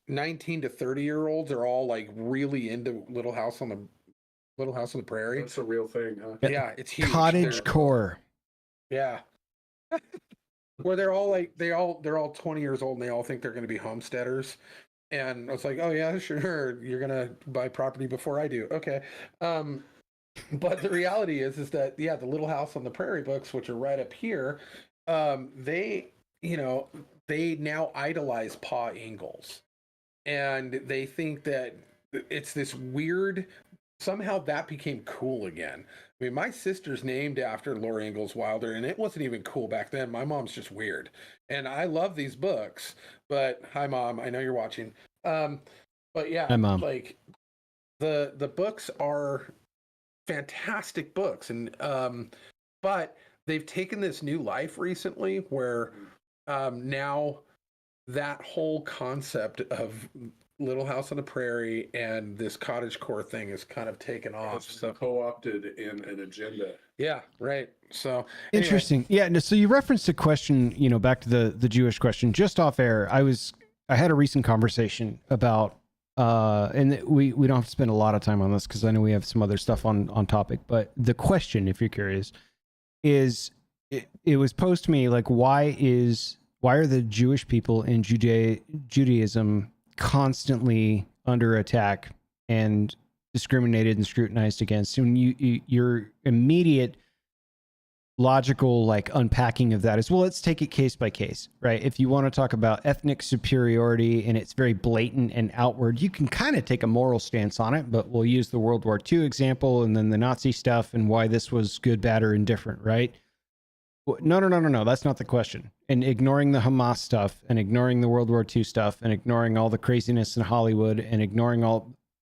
19 to 30-year-olds are all like really into Little House on the Prairie. That's a real thing, huh? Yeah, it's huge. Cottagecore. Yeah. Where they're all 20 years old and they all think they're going to be homesteaders. And I was like, oh yeah, sure. You're going to buy property before I do. Okay. But the reality is that, yeah, the Little House on the Prairie books, which are right up here, they now idolize Pa Ingalls. And they think that it's this weird, somehow that became cool again. I mean, my sister's named after Laura Ingalls Wilder, and it wasn't even cool back then. My mom's just weird. And I love these books, but hi, Mom, I know you're watching. But yeah, hi, Mom. Like the books are fantastic books, and but they've taken this new life recently where now that whole concept of Little House on the Prairie and this cottagecore thing is kind of taken off. So co-opted in an agenda. Yeah, right. So anyway. Interesting. Yeah. So you referenced a question, back to the Jewish question just off air. I had a recent conversation about, and we don't have to spend a lot of time on this because I know we have some other stuff on topic, but the question, if you're curious, is it was posed to me like, why are the Jewish people in Judaism constantly under attack and discriminated and scrutinized against? And your immediate logical like unpacking of that is, well, let's take it case by case, right? If you want to talk about ethnic superiority and it's very blatant and outward, you can kind of take a moral stance on it, but we'll use the World War II example and then the Nazi stuff and why this was good, bad, or indifferent, right? No. That's not the question. And ignoring the Hamas stuff and ignoring the World War II stuff and ignoring all the craziness in Hollywood and ignoring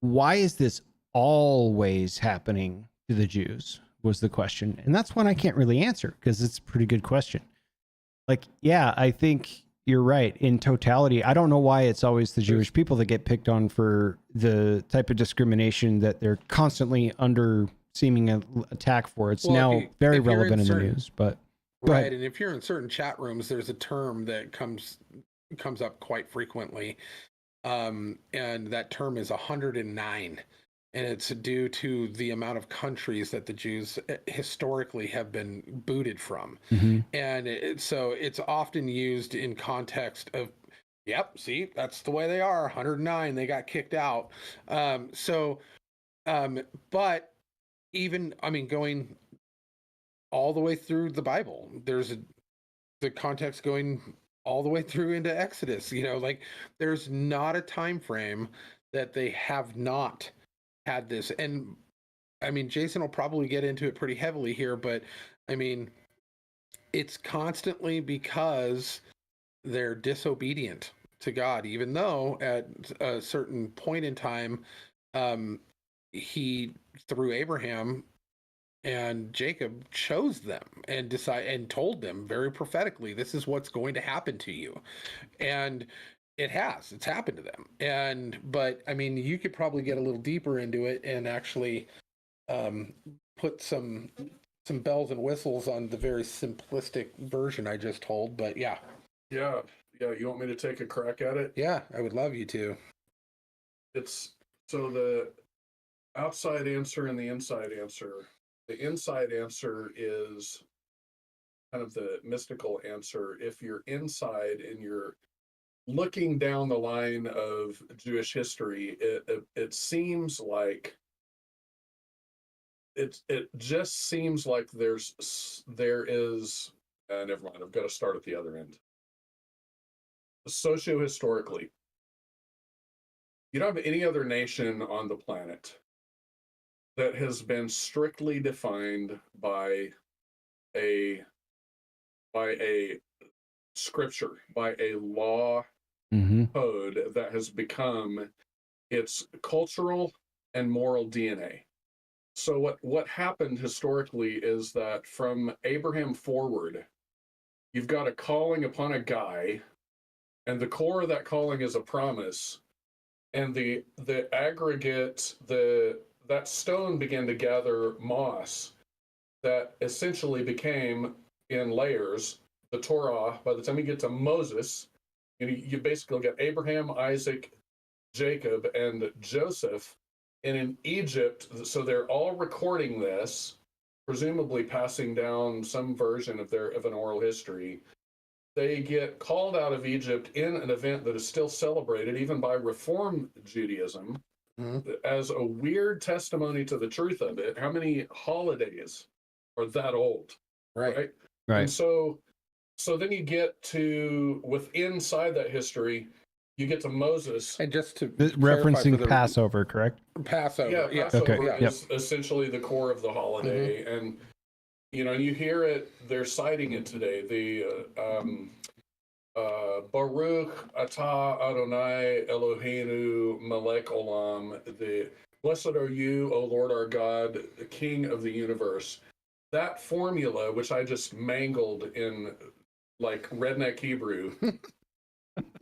why is this always happening to the Jews was the question. And that's one I can't really answer because it's a pretty good question. Like, yeah, I think you're right. In totality, I don't know why it's always the Jewish people that get picked on for the type of discrimination that they're constantly under seeming attack for. It's now very relevant in the news, but right. And if you're in certain chat rooms, there's a term that comes comes up quite frequently. And that term is 109. And it's due to the amount of countries that the Jews historically have been booted from. Mm-hmm. And so it's often used in context of, yep, see, that's the way they are. 109, they got kicked out. But even, I mean, going all the way through the Bible, there's the context going all the way through into Exodus. Like there's not a time frame that they have not had this. And I mean, Jason will probably get into it pretty heavily here, but I mean, it's constantly because they're disobedient to God, even though at a certain point in time, he, through Abraham and Jacob, chose them and told them very prophetically, this is what's going to happen to you. And it's happened to them. But I mean, you could probably get a little deeper into it and actually put some bells and whistles on the very simplistic version I just told. But yeah. You want me to take a crack at it? Yeah, I would love you to. It's so the outside answer and the inside answer. The inside answer is kind of the mystical answer. If you're inside and you're looking down the line of Jewish history, it seems like it just seems like there is never mind, I've got to start at the other end. Socio-historically, you don't have any other nation on the planet that has been strictly defined by a scripture, by a law code that has become its cultural and moral DNA. So what happened historically is that from Abraham forward, you've got a calling upon a guy, and the core of that calling is a promise, and the aggregate, that stone began to gather moss that essentially became, in layers, the Torah. By the time you get to Moses, you basically get Abraham, Isaac, Jacob, and Joseph. And in Egypt, so they're all recording this, presumably passing down some version of an oral history. They get called out of Egypt in an event that is still celebrated, even by Reform Judaism, as a weird testimony to the truth of it. How many holidays are that old? Right. And so then you get to, inside that history, you get to Moses. And just to referencing Passover, correct? Passover. Yeah, Passover okay. is essentially the core of the holiday. And you hear it, they're citing it today. The Baruch Atah Adonai Eloheinu Melech Olam. The blessed are you, O Lord our God, the King of the universe. That formula, which I just mangled in like redneck Hebrew,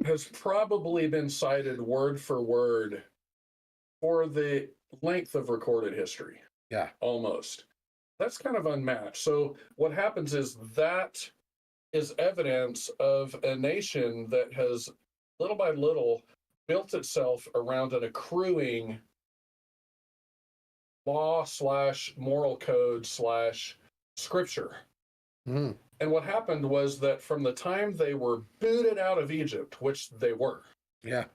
has probably been cited word for word for the length of recorded history. Yeah. Almost. That's kind of unmatched. So what happens is that is evidence of a nation that has, little by little, built itself around an accruing law/moral code/scripture. And what happened was that from the time they were booted out of Egypt, which they were, at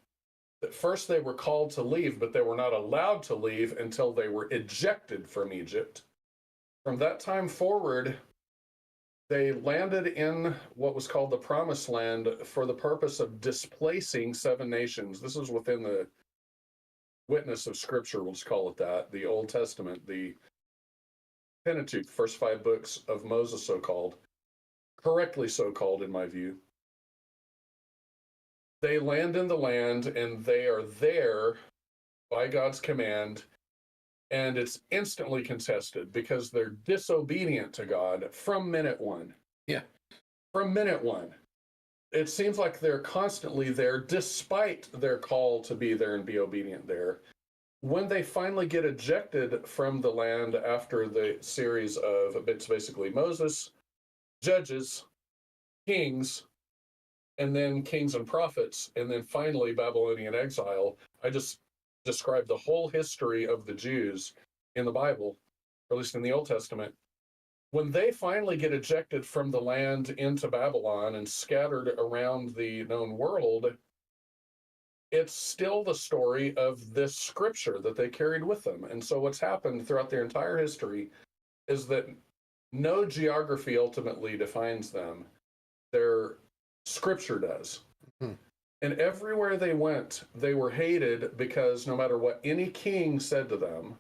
first they were called to leave, but they were not allowed to leave until they were ejected from Egypt. From that time forward, they landed in what was called the Promised Land for the purpose of displacing 7 nations. This is within the witness of Scripture, we'll just call it that, the Old Testament, the Pentateuch, first 5 books of Moses, so-called, correctly so-called in my view. They land in the land, and they are there by God's command, and it's instantly contested because they're disobedient to God from minute one. Yeah. From minute one. It seems like they're constantly there, despite their call to be there and be obedient there. When they finally get ejected from the land after the series of, it's basically Moses, Judges, Kings, and then kings and prophets, and then finally Babylonian exile. I just described the whole history of the Jews in the Bible, or at least in the Old Testament. When they finally get ejected from the land into Babylon and scattered around the known world, it's still the story of this scripture that they carried with them. And so what's happened throughout their entire history is that no geography ultimately defines them. Their scripture does. Hmm. And everywhere they went, they were hated because no matter what any king said to them,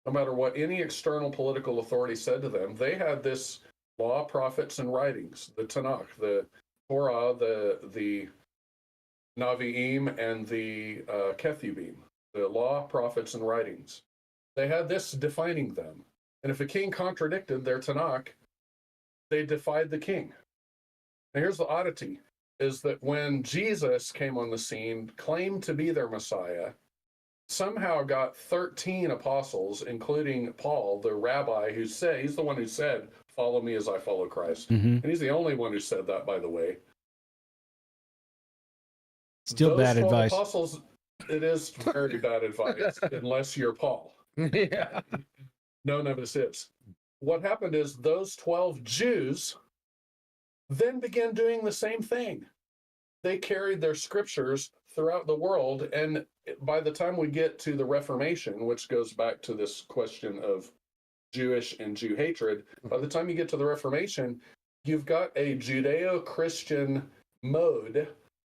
no matter what any external political authority said to them, they had this law, prophets, and writings, the Tanakh, the Torah, the Navi'im, and the Ketubim, the law, prophets, and writings. They had this defining them. And if a king contradicted their Tanakh, they defied the king. Now here's the oddity, is that when Jesus came on the scene, claimed to be their Messiah, somehow got 13 apostles, including Paul, the rabbi, who said, he's the one who said, follow me as I follow Christ. Mm-hmm. And he's the only one who said that, by the way. Still Those bad 12 advice. apostles, it is very bad advice, unless you're Paul. Yeah. No, none of this is. What happened is those 12 Jews then began doing the same thing. They carried their scriptures throughout the world, and by the time we get to the Reformation, which goes back to this question of Jewish and Jew hatred, by the time you get to the Reformation, you've got a Judeo-Christian mode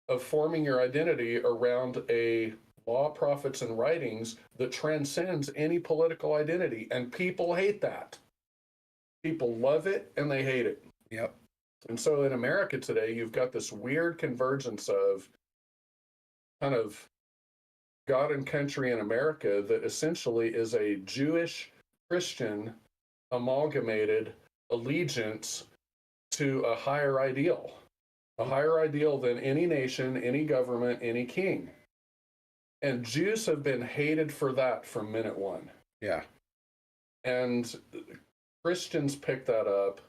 of forming your identity around a law, prophets, and writings that transcends any political identity, and people hate that. People love it and they hate it. Yep. And so in America today, you've got this weird convergence of kind of God and country in America that essentially is a Jewish Christian amalgamated allegiance to a higher ideal than any nation, any government, any king. And Jews have been hated for that from minute one. Yeah. And Christians pick that up.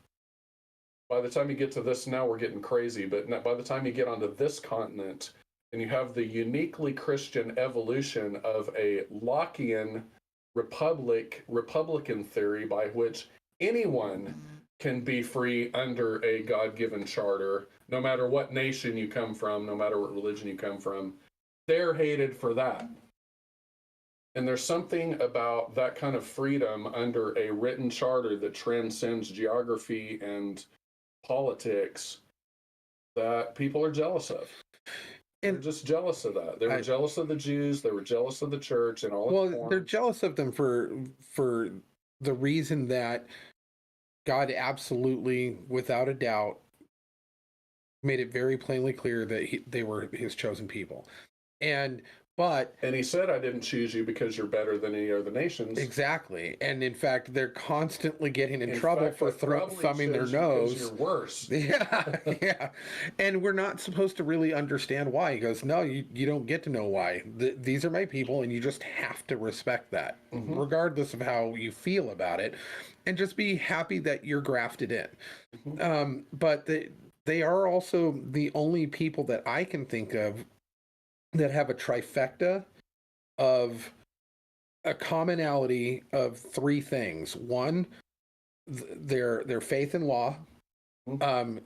By the time you get to this, now we're getting crazy, but by the time you get onto this continent, and you have the uniquely Christian evolution of a Lockean Republican theory by which anyone can be free under a God-given charter, no matter what nation you come from, no matter what religion you come from, they're hated for that. And there's something about that kind of freedom under a written charter that transcends geography and politics that people are jealous of. They're just jealous of that. They were jealous of the Jews. They were jealous of the church and all. Well, they're jealous of them for the reason that God absolutely, without a doubt, made it very plainly clear that they were his chosen people. And he said, I didn't choose you because you're better than any other nations. Exactly. And in fact, they're constantly getting in trouble for thumbing their nose. You're worse. Yeah. Yeah. And we're not supposed to really understand why. He goes, no, you don't get to know why. These are my people, and you just have to respect that, regardless of how you feel about it. And just be happy that you're grafted in. But they are also the only people that I can think of that have a trifecta of a commonality of three things. One, their faith in law.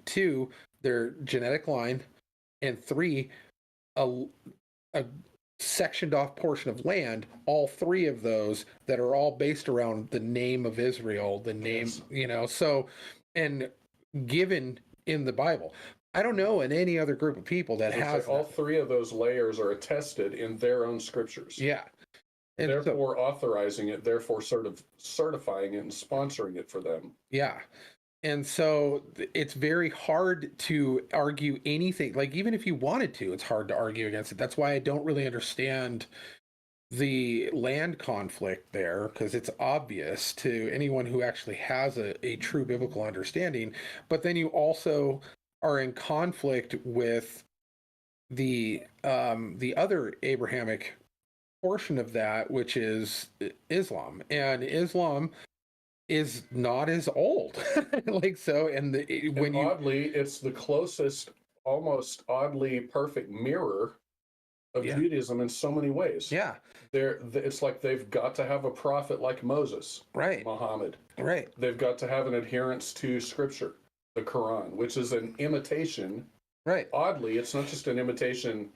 Two, their genetic line. And three, a sectioned off portion of land. All three of those that are all based around the name of Israel, the name, so, and given in the Bible. I don't know in any other group of people that has all three of those layers are attested in their own scriptures. Yeah. And therefore authorizing it, therefore sort of certifying it and sponsoring it for them. Yeah. And so it's very hard to argue anything. Like, even if you wanted to, it's hard to argue against it. That's why I don't really understand the land conflict there, because it's obvious to anyone who actually has a true biblical understanding. But then you also are in conflict with the other Abrahamic portion of that, which is Islam. And Islam is not as old. Like, so, and oddly, it's the closest almost oddly perfect mirror of Yeah. Judaism in so many ways. Yeah. It's like they've got to have a prophet like Moses, Right. Muhammad. Right. They've got to have an adherence to Scripture, the Quran, which is an imitation. Right. Oddly, it's not just an imitation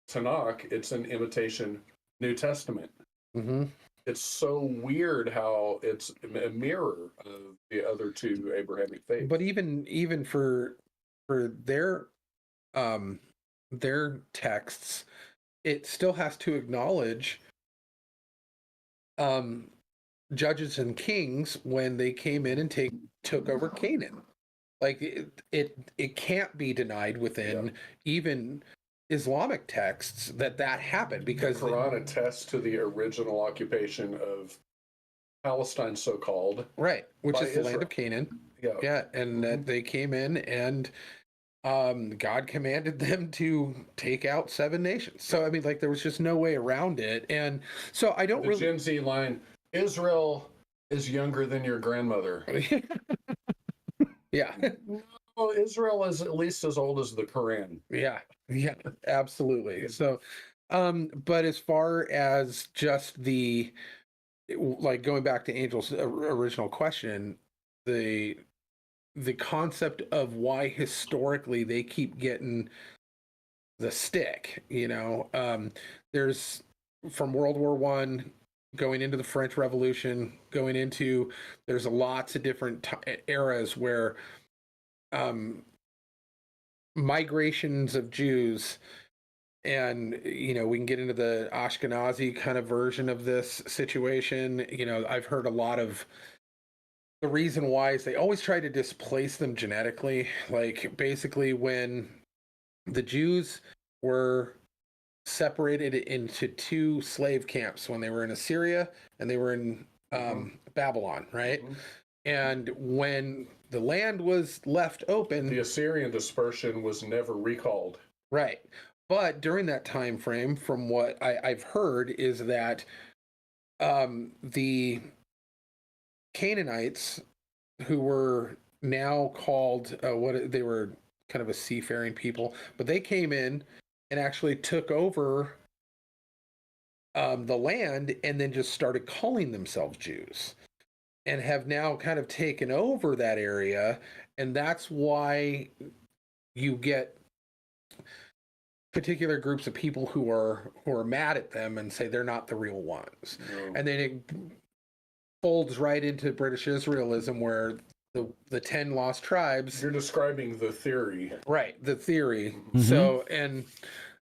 Tanakh; it's an imitation New Testament. Mm-hmm. It's so weird how it's a mirror of the other two Abrahamic faiths. But even for their texts, it still has to acknowledge judges and kings when they came in and took over Canaan. Like it can't be denied within even Islamic texts that happened, because the Quran attests to the original occupation of Palestine, so-called, right, which by is the land Israel. of Canaan. Yeah. Yeah, and that they came in and God commanded them to take out 7 nations. So I mean, like, there was just no way around it. And so I don't The really Gen Z line: Israel is younger than your grandmother. Yeah. No, Israel is at least as old as the Quran. Yeah, absolutely. So, but as far as just like going back to Angel's original question, the concept of why historically they keep getting the stick, there's from World War One going into the French Revolution, going into, there's lots of different eras where migrations of Jews, and we can get into the Ashkenazi kind of version of this situation. I've heard a lot of the reason why is they always try to displace them genetically. Like, basically, when the Jews were separated into 2 slave camps, when they were in Assyria and they were in Babylon, right? Mhm. And when the land was left open, The Assyrian dispersion was never recalled. right. But during that time frame, from what I've heard, is that the Canaanites, who were now called they were kind of a seafaring people, but they came in and actually took over the land, and then just started calling themselves Jews, and have now kind of taken over that area. And that's why you get particular groups of people who are mad at them and say they're not the real ones. No. And then it folds right into British Israelism, where the 10 lost tribes. You're describing the theory. Right, the theory. Mhm.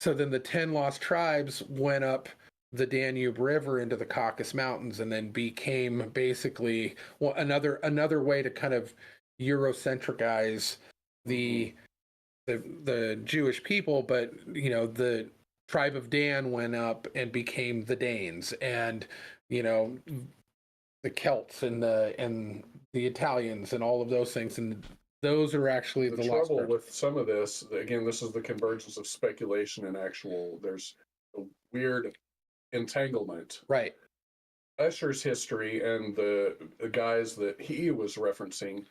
So then the 10 lost tribes went up the Danube River into the Caucasus Mountains, and then became basically, well, another way to kind of Eurocentricize the Jewish people. But the tribe of Dan went up and became the Danes, and the Celts and the Italians and all of those things, and those are actually The the lost trouble tribes. with some of this, again, this is the convergence of speculation and actual. There's a weird entanglement. Right. Usher's history and the guys that he was referencing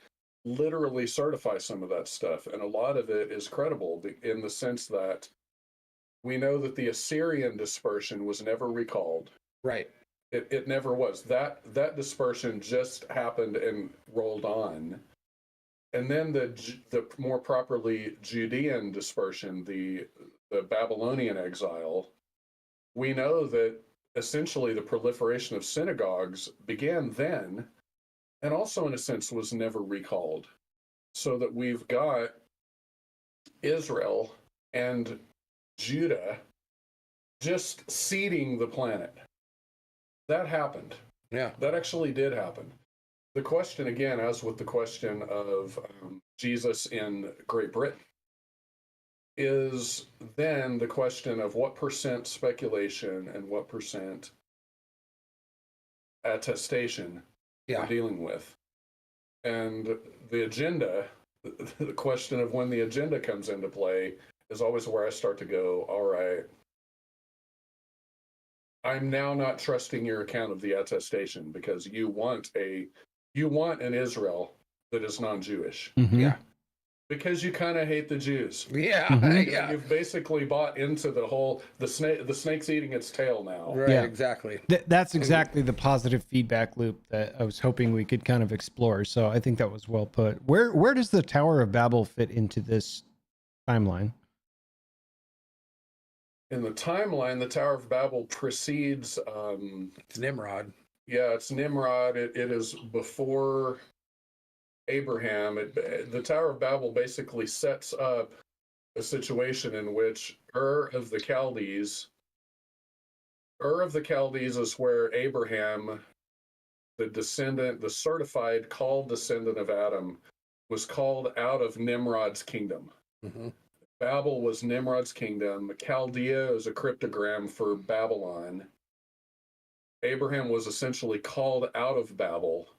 literally certify some of that stuff, and a lot of it is credible in the sense that we know that the Assyrian dispersion was never recalled. Right. It never was. That dispersion just happened and rolled on. And then the more properly Judean dispersion, the Babylonian exile, we know that essentially the proliferation of synagogues began then, and also in a sense was never recalled. So that we've got Israel and Judah just seeding the planet. That happened. Yeah. That actually did happen. The question, again, as with the question of Jesus in Great Britain, is then the question of what percent speculation and what percent attestation we're dealing with. And the agenda, the question of when the agenda comes into play, is always where I start to go, all right, I'm now not trusting your account of the attestation, because you want an Israel that is non-Jewish. Mhm. Yeah. Because you kind of hate the Jews. Yeah, Mhm. yeah. You've basically bought into the whole the snake's eating its tail now. Right, Yeah. exactly. That's exactly the positive feedback loop that I was hoping we could kind of explore. So I think that was well put. Where does the Tower of Babel fit into this timeline? In the timeline, the Tower of Babel precedes. It's Nimrod. Yeah, it's Nimrod. It is before Abraham. The Tower of Babel basically sets up a situation in which Ur of the Chaldees is where Abraham, the certified called descendant of Adam, was called out of Nimrod's kingdom. Mm-hmm. Babel was Nimrod's kingdom. Chaldea is a cryptogram for Babylon. Abraham was essentially called out of Babel,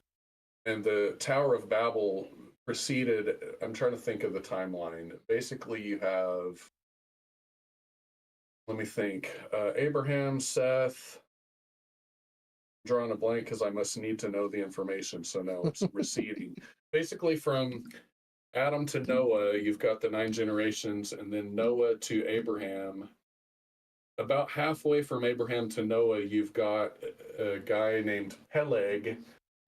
and the Tower of Babel preceded. I'm trying to think of the timeline. Basically, you have. Let me think. Abraham, Seth. Drawing a blank because I must need to know the information. So now it's receding. Basically, from Adam to Noah, you've got the 9 generations, and then Noah to Abraham. About halfway from Abraham to Noah, you've got a guy named Peleg,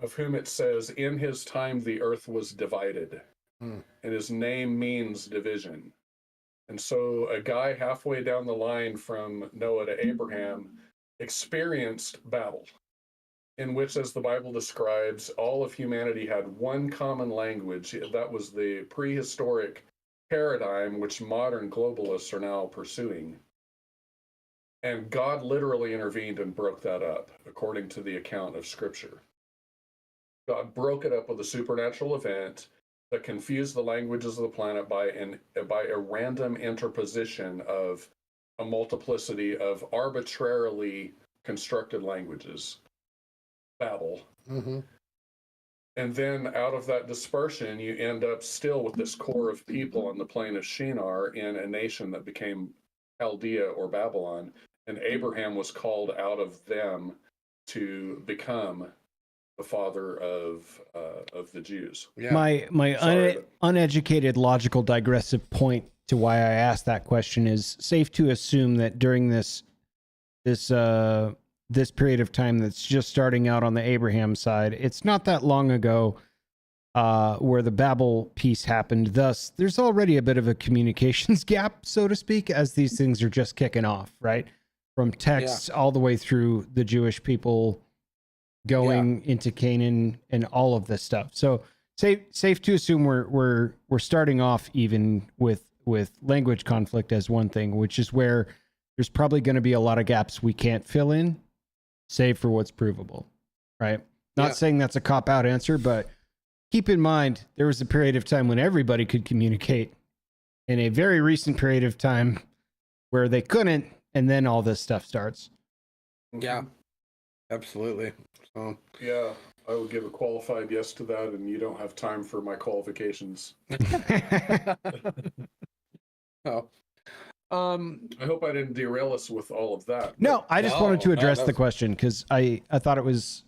of whom it says, in his time the earth was divided. And his name means division. And so a guy halfway down the line from Noah to Abraham experienced Babel, in which, as the Bible describes, all of humanity had one common language. That was the prehistoric paradigm which modern globalists are now pursuing. And God literally intervened and broke that up, according to the account of Scripture. God broke it up with a supernatural event that confused the languages of the planet by a random interposition of a multiplicity of arbitrarily constructed languages. Babel. Mm-hmm. And then out of that dispersion, you end up still with this core of people on the plain of Shinar in a nation that became Chaldea or Babylon. And Abraham was called out of them to become the father of the Jews. Yeah. My uneducated logical digressive point to why I asked that question is safe to assume that during this period of time that's just starting out on the Abraham side, it's not that long ago where the Babel piece happened. Thus, there's already a bit of a communications gap, so to speak, as these things are just kicking off, right? From texts all the way through the Jewish people going into Canaan and all of this stuff. So safe to assume we're starting off even with language conflict as one thing, which is where there's probably going to be a lot of gaps we can't fill in, save for what's provable, right? Not saying that's a cop-out answer, but keep in mind there was a period of time when everybody could communicate, in a very recent period of time where they couldn't, and then all this stuff starts. Yeah, absolutely. So Yeah, I would give a qualified yes to that, and you don't have time for my qualifications. oh. I hope I didn't derail us with all of that. No, I just wanted to address no. the question because I thought it was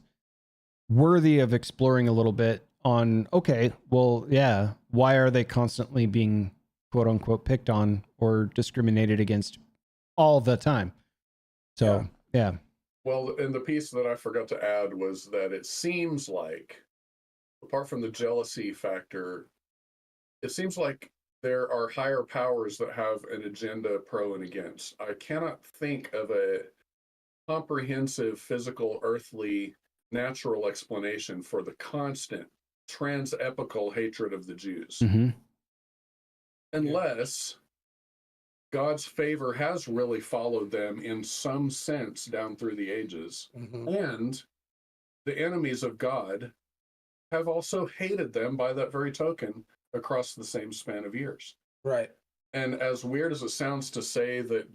worthy of exploring a little bit on, okay, well, yeah, why are they constantly being quote unquote picked on or discriminated against all the time? So, yeah. Well, and the piece that I forgot to add was that it seems like, apart from the jealousy factor, it seems like there are higher powers that have an agenda pro and against. I cannot think of a comprehensive, physical, earthly, natural explanation for the constant trans-epical hatred of the Jews. Mm-hmm. Unless God's favor has really followed them in some sense down through the ages. Mm-hmm. And the enemies of God have also hated them by that very token across the same span of years. Right. And as weird as it sounds to say that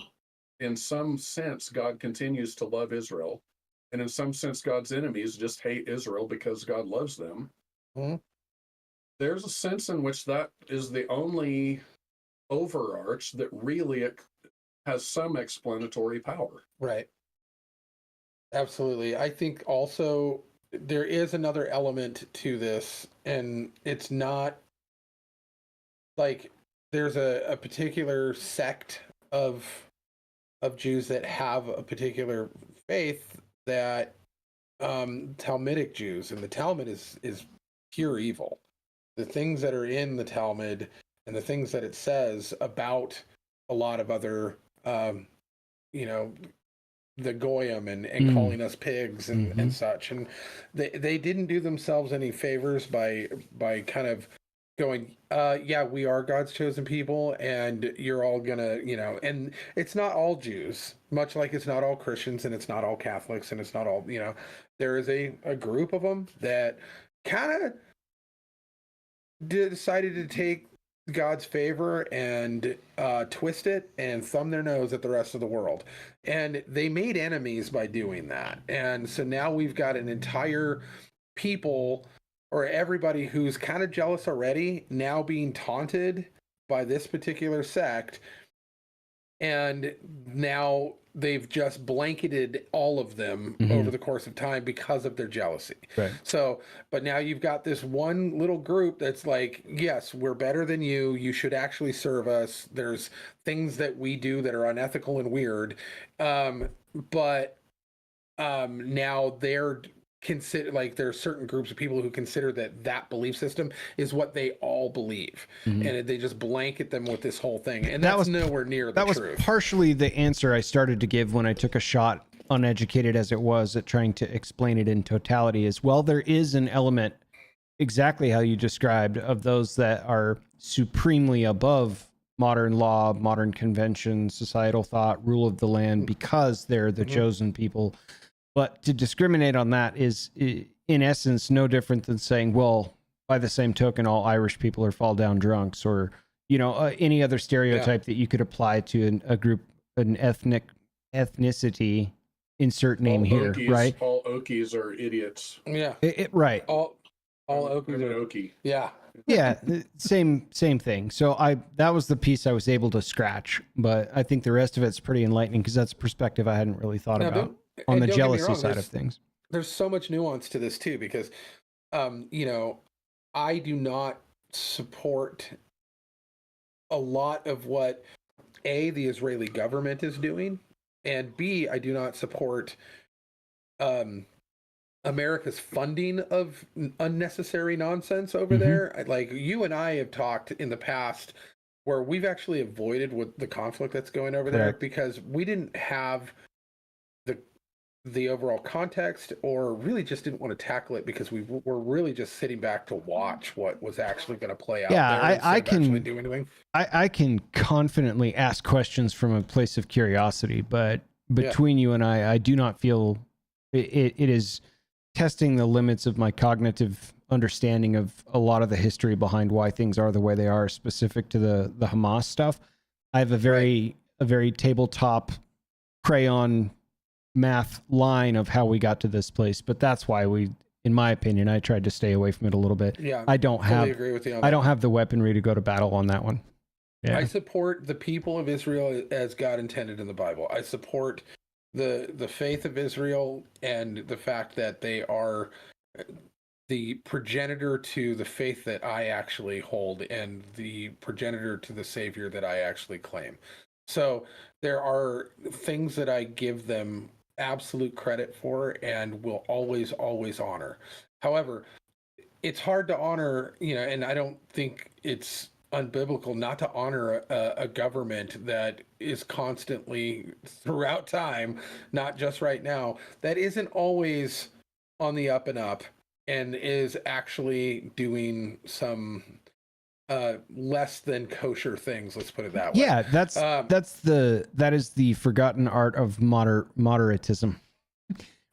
in some sense God continues to love Israel, and in some sense God's enemies just hate Israel because God loves them, there's a sense in which that is the only overarch that really has some explanatory power. Right. Absolutely. I think also there is another element to this, and it's not like there's a particular sect of Jews that have a particular faith that Talmudic Jews, and the Talmud is pure evil. The things that are in the Talmud and the things that it says about a lot of other, you know, the goyim and calling us pigs and such, and they didn't do themselves any favors by kind of going, yeah, we are God's chosen people, and you're all gonna, and it's not all Jews, much like it's not all Christians, and it's not all Catholics, and it's not all, there is a group of them that kind of decided to take God's favor and twist it and thumb their nose at the rest of the world. And they made enemies by doing that. And so now we've got an entire people, or everybody who's kind of jealous already, now being taunted by this particular sect. And now they've just blanketed all of them over the course of time because of their jealousy. Right. So, but now you've got this one little group that's like, yes, we're better than you. You should actually serve us. There's things that we do that are unethical and weird. But now they're consider, like, there are certain groups of people who consider that belief system is what they all believe, and they just blanket them with this whole thing, and that was nowhere near the truth. That was partially the answer I started to give when I took a shot, uneducated as it was, at trying to explain it in totality. As well, there is an element, exactly how you described, of those that are supremely above modern law, modern convention, societal thought, rule of the land, because they're the chosen people. But to discriminate on that is, in essence, no different than saying, well, by the same token, all Irish people are fall down drunks, or, any other stereotype that you could apply to a group, an ethnicity, insert name here, right? All Okies are idiots. Yeah. Right. All Okies are Okie. Yeah. Yeah, same thing. So that was the piece I was able to scratch, but I think the rest of it's pretty enlightening, because that's a perspective I hadn't really thought about on the jealousy side of things. There's so much nuance to this too, because I do not support a lot of what A, the Israeli government is doing, and B, I do not support America's funding of unnecessary nonsense over there. Like, you and I have talked in the past where we've actually avoided with the conflict that's going over there, because we didn't have the overall context, or really just didn't want to tackle it, because we were really just sitting back to watch what was actually going to play out. Yeah, I can do anything. I can confidently ask questions from a place of curiosity, but between you and I do not feel it is testing the limits of my cognitive understanding of a lot of the history behind why things are the way they are, specific to the Hamas stuff. I have a very tabletop crayon math line of how we got to this place, but that's why in my opinion, I tried to stay away from it a little bit. Yeah, I don't agree with you on I don't have the weaponry to go to battle on that one. Yeah. I support the people of Israel as God intended in the Bible. I support the faith of Israel, and the fact that they are the progenitor to the faith that I actually hold, and the progenitor to the Savior that I actually claim. So there are things that I give them absolute credit for and will always honor. However, it's hard to honor, and I don't think it's unbiblical not to honor a government that is constantly, throughout time, not just right now, that isn't always on the up and up, and is actually doing some less than kosher things, let's put it that way. Yeah, that is the forgotten art of moderatism,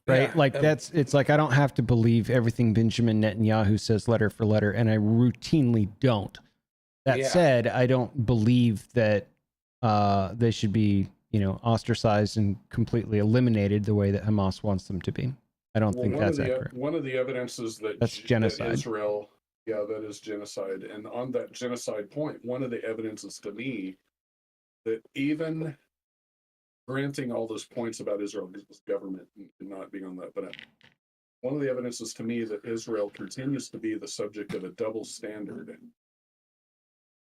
right? Yeah, it's like, I don't have to believe everything Benjamin Netanyahu says letter for letter, and I routinely don't. That said, I don't believe that they should be, ostracized and completely eliminated the way that Hamas wants them to be. I don't think that's accurate. One of the evidences that's genocide. That Israel, that is genocide. And on that genocide point, one of the evidences to me that, even granting all those points about Israel's government and not being on that, but one of the evidences to me that Israel continues to be the subject of a double standard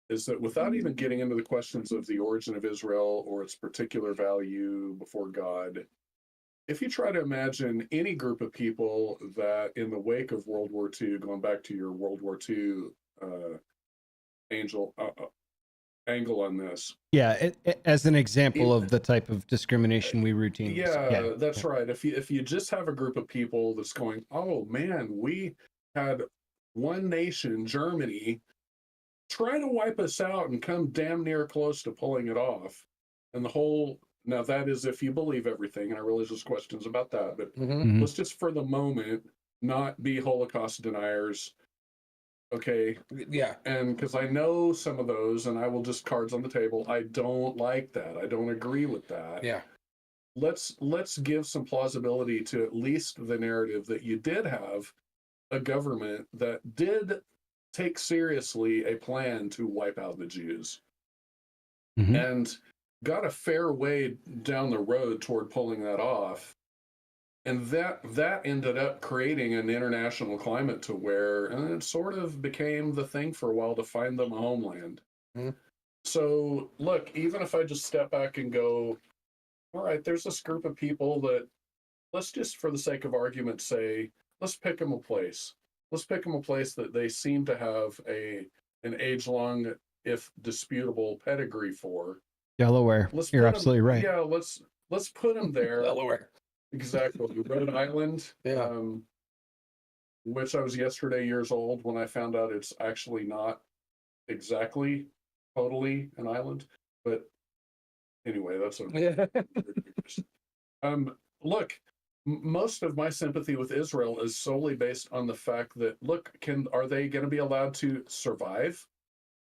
is that without even getting into the questions of the origin of Israel or its particular value before God, if you try to imagine any group of people that in the wake of World War II, going back to your World War II angel angle on this. Yeah, as an example It- of the type of discrimination we routinely see. yeah, that's right. If you just have a group of people that's going, oh man, we had one nation, Germany, try to wipe us out and come damn near close to pulling it off. And the whole, now that is if you believe everything, and I realize there's questions about that, but Mhm. let's just for the moment not be Holocaust deniers. Okay. Yeah. And because I know some of those, and I will just cards on the table. I don't like that. I don't agree with that. Yeah. Let's give some plausibility to at least the narrative that you did have a government that did take seriously a plan to wipe out the Jews Mhm. and got a fair way down the road toward pulling that off. And that ended up creating an international climate to where and it sort of became the thing for a while to find them a homeland. Mhm. So look, even if I just step back and go, all right, there's this group of people that let's just for the sake of argument say, let's pick them a place. Let's pick them a place that they seem to have an age-long, if disputable, pedigree for. Delaware. Let's You're put 'em- absolutely right. Yeah, let's put them there. Delaware. Exactly. Rhode Island, Yeah. which I was yesterday years old when I found out it's actually not exactly totally an island. But anyway, that's a Yeah. look, most of my sympathy with Israel is solely based on the fact that look, are they going to be allowed to survive?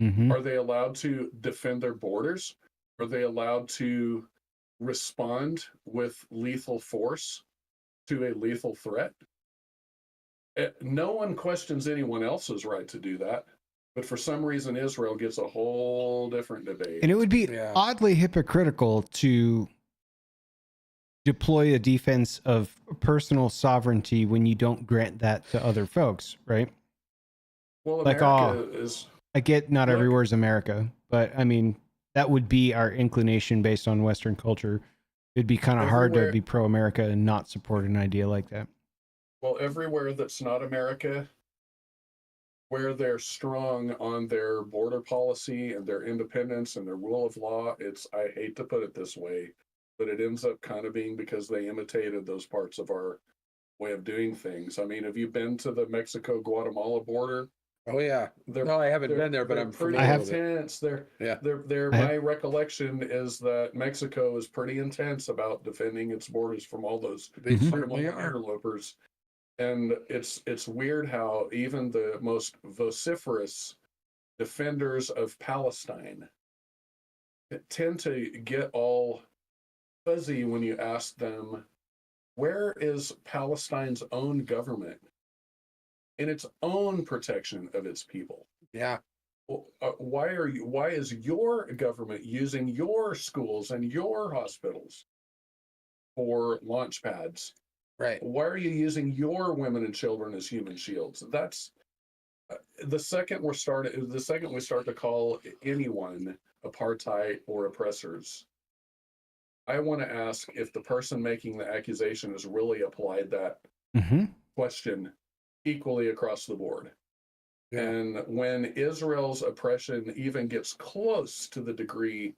Mhm. Are they allowed to defend their borders? Are they allowed to respond with lethal force to a lethal threat? No one questions anyone else's right to do that. But for some reason, Israel gets a whole different debate. And it would be Yeah. oddly hypocritical to deploy a defense of personal sovereignty when you don't grant that to other folks, right? Well, Like, America is. I get not Look- everywhere's America, but I mean, that would be our inclination based on Western culture. It'd be kind of hard to Everywhere- be pro America and not support an idea like that. Well, everywhere that's not America, where they're strong on their border policy and their independence and their rule of law, I hate to put it this way, but it ends up kind of being because they imitated those parts of our way of doing things. I mean, have you been to the Mexico-Guatemala border? Oh yeah. They're, No, I haven't they're- been there, but they're I'm pretty familiar with it. intense. Yeah. They're I have- my recollection is that Mexico is pretty intense about defending its borders from all those They Mhm. certainly criminal are. interlopers. And it's weird how even the most vociferous defenders of Palestine tend to get all fuzzy when you ask them, where is Palestine's own government in its own protection of its people? Yeah. Well, why is your government using your schools and your hospitals for launch pads? Right. Why are you using your women and children as human shields? That's the second we start to call anyone apartheid or oppressors. I want to ask if the person making the accusation has really applied that Mhm. question equally across the board. Yeah. And when Israel's oppression even gets close to the degree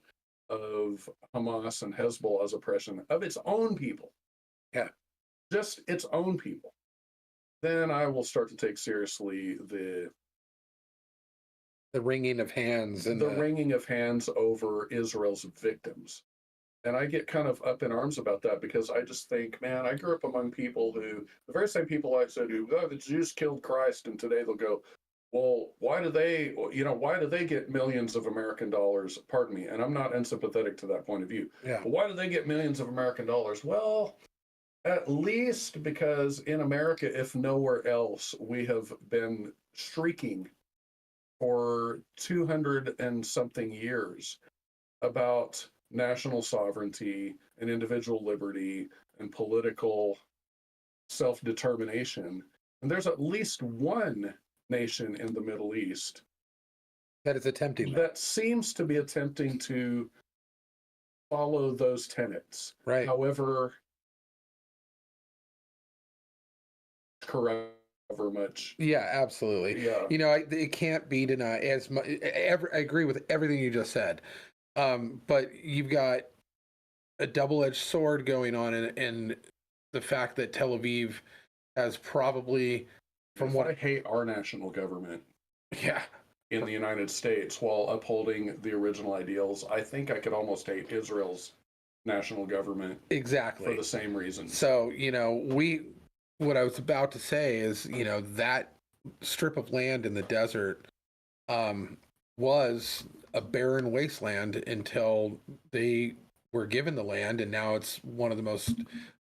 of Hamas and Hezbollah's oppression of its own people, Yeah. just its own people, then I will start to take seriously the wringing of hands and wringing of hands over Israel's victims. And I get kind of up in arms about that because I just think, man, I grew up among people who, the very same people I said who, oh, the Jews killed Christ, and today they'll go, well, why do they get millions of American dollars? Pardon me, and I'm not unsympathetic to that point of view. yeah. But why do they get millions of American dollars? Well, at least because in America, if nowhere else, we have been streaking for 200 and something years about national sovereignty and individual liberty and political self-determination. And there's at least one nation in the Middle East That is attempting that seems to be attempting to follow those tenets. Right. However, correct much. Yeah, absolutely. Yeah. You know, it can't be denied as much. I agree with everything you just said. But you've got a double-edged sword going on in the fact that Tel Aviv has probably, from what I hate our national government yeah, in the United States while upholding the original ideals, I think I could almost hate Israel's national government exactly for the same reason. So, you know, what I was about to say is, you know, that strip of land in the desert was a barren wasteland until they were given the land, and now it's one of the most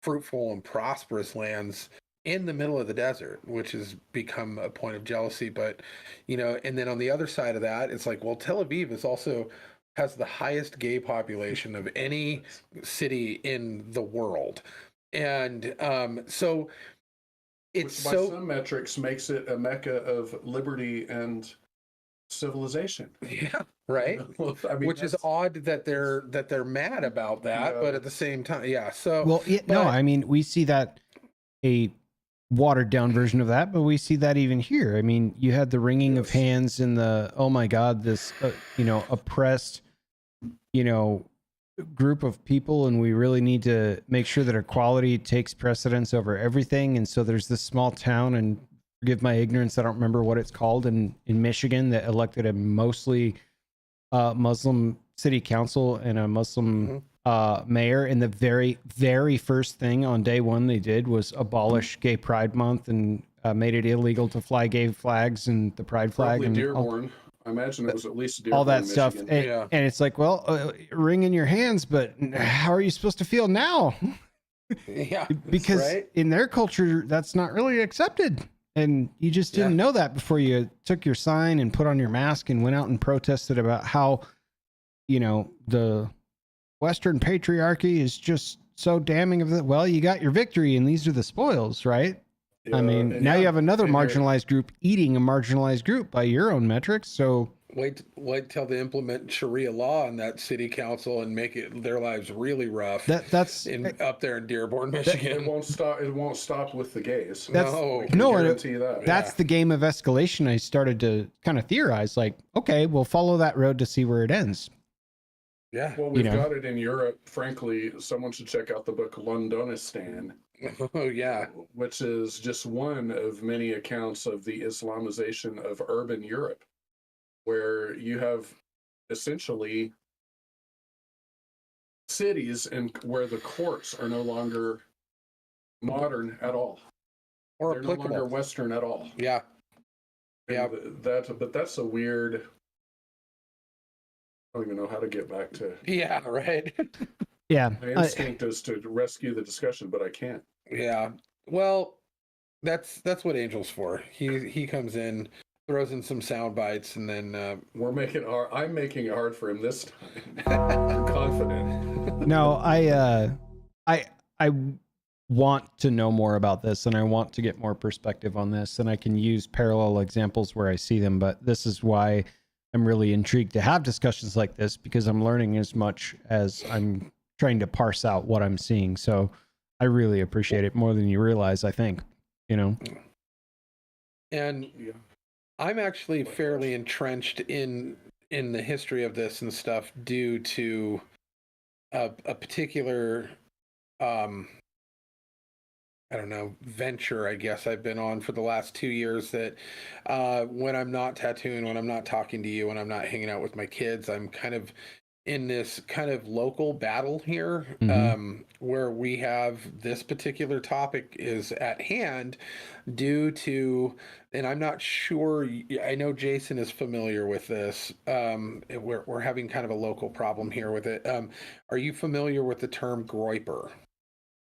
fruitful and prosperous lands in the middle of the desert, which has become a point of jealousy. But, you know, and then on the other side of that, it's like, well, Tel Aviv is also has the highest gay population of any city in the world. And so it's which by some metrics makes it a mecca of liberty and civilization. yeah, right. I mean, which is odd that they're mad about that, but at the same time, yeah. So Well, no, I mean, we see that a watered down version of that, but we see that even here. I mean, you had the wringing of hands in the, oh my God, this, you know, oppressed, you know, group of people, and we really need to make sure that equality takes precedence over everything. And so there's this small town, and forgive my ignorance, I don't remember what it's called, in Michigan, that elected a mostly Muslim city council and a Muslim mayor. And the very, very first thing on day one they did was abolish Gay Pride Month and made it illegal to fly gay flags and the pride flag. Probably and Dearborn. I imagine it was at least Dearborn, all that Michigan. stuff. And, and it's like, well, ring in your hands, but how are you supposed to feel now? Yeah, because right? in their culture, that's not really accepted. And you just didn't know that before you took your sign and put on your mask and went out and protested about how, you know, the Western patriarchy is just so damning of the, well, you got your victory and these are the spoils, right? I mean, now you have another marginalized group eating a marginalized group by your own metrics. So wait till they implement Sharia law in that city council and make it their lives really rough. That's up there in Dearborn, Michigan. It won't stop. It won't stop with the gays. That's, I can guarantee that. That's the game of escalation. I started to kind of theorize, like, okay, we'll follow that road to see where it ends. Yeah. Well, we've got it in Europe. Frankly, someone should check out the book Londonistan. Oh, yeah. Which is just one of many accounts of the Islamization of urban Europe, where you have essentially cities and where the courts are no longer modern at all. Or they're applicable. no longer Western at all. Yeah. And but that's a weird. I don't even know how to get back to. Yeah, right. Yeah. My instinct is to rescue the discussion, but I can't. Yeah. Well, that's what Angel's for. He comes in, throws in some sound bites, and then I'm making it hard for him this time. I'm confident. No, I want to know more about this, and I want to get more perspective on this, and I can use parallel examples where I see them, but this is why I'm really intrigued to have discussions like this, because I'm learning as much as I'm trying to parse out what I'm seeing. So I really appreciate it more than you realize, I think, you know. And I'm actually fairly entrenched in the history of this and stuff due to a particular I don't know, venture, I guess I've been on for the last 2 years, that when I'm not tattooing, when I'm not talking to you, when I'm not hanging out with my kids, I'm kind of in this kind of local battle here, where we have this particular topic is at hand due to, and I'm not sure, I know Jason is familiar with this. We're having kind of a local problem here with it. Are you familiar with the term groiper?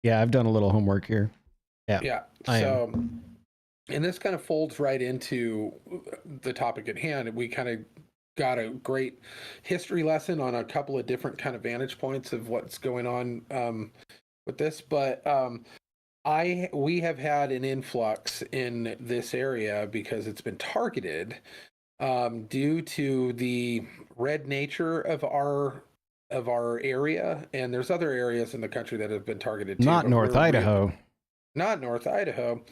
Yeah, I've done a little homework here. Yeah. So, and this kind of folds right into the topic at hand. We kind of got a great history lesson on a couple of different kind of vantage points of what's going on with this. But we have had an influx in this area because it's been targeted due to the red nature of our area, and there's other areas in the country that have been targeted too. Not but North we're Idaho. not North Idaho,